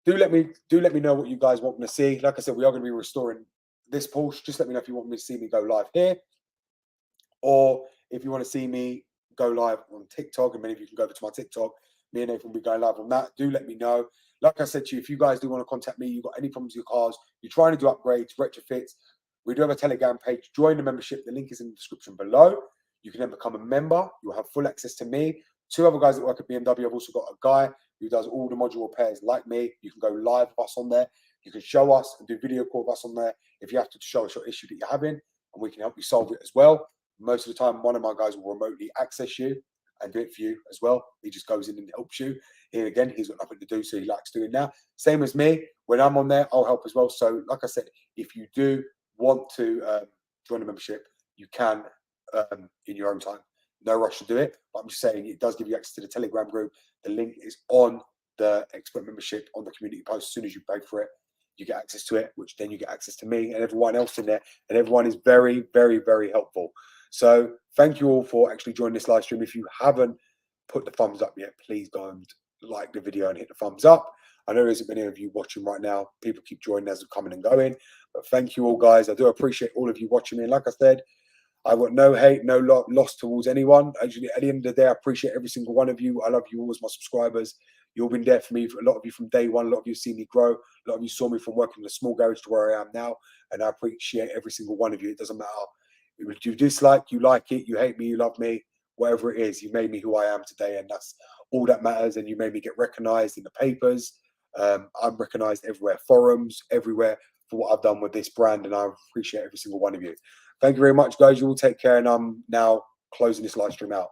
do let me know what you guys want me to see. Like I said, we are going to be restoring this Porsche. Just let me know if you want me to see me go live here, or if you want to see me go live on TikTok. And many of you can go over to my TikTok. Me and Nathan will be going live on that. Do let me know. Like I said to you, if you guys do want to contact me, you've got any problems with your cars, you're trying to do upgrades, retrofits, we do have a Telegram page. Join the membership. The link is in the description below. You can then become a member. You'll have full access to me. 2 other guys that work at BMW. I've also got a guy who does all the module repairs like me. You can go live with us on there. You can show us and do video call with us on there if you have to show us your issue that you're having, and we can help you solve it as well. Most of the time, one of my guys will remotely access you and do it for you as well. He just goes in and helps you. Here again, he's got nothing to do, so he likes doing that. Same as me. When I'm on there, I'll help as well. So, like I said, if you do want to join the membership, you can in your own time. No rush to do it, but I'm just saying it does give you access to the Telegram group. The link is on the expert membership on the community post. As soon as you pay for it, you get access to it, which then you get access to me and everyone else in there. And everyone is very, very, very helpful. So thank you all for actually joining this live stream. If you haven't put the thumbs up yet, please go and like the video and hit the thumbs up. I know there isn't many of you watching right now. People keep joining as they're coming and going. But thank you all, guys. I do appreciate all of you watching me. And like I said, I've got no hate, no loss towards anyone. Actually, at the end of the day, I appreciate every single one of you. I love you all as my subscribers. You've been there for me. A lot of you from day one. A lot of you have seen me grow. A lot of you saw me from working in a small garage to where I am now. And I appreciate every single one of you. It doesn't matter. If you dislike, you like it, you hate me, you love me, whatever it is, you made me who I am today. And that's all that matters. And you made me get recognized in the papers. I'm recognized everywhere, forums, everywhere for what I've done with this brand, and I appreciate every single one of you. Thank you very much, guys. You all take care, and I'm now closing this live stream out.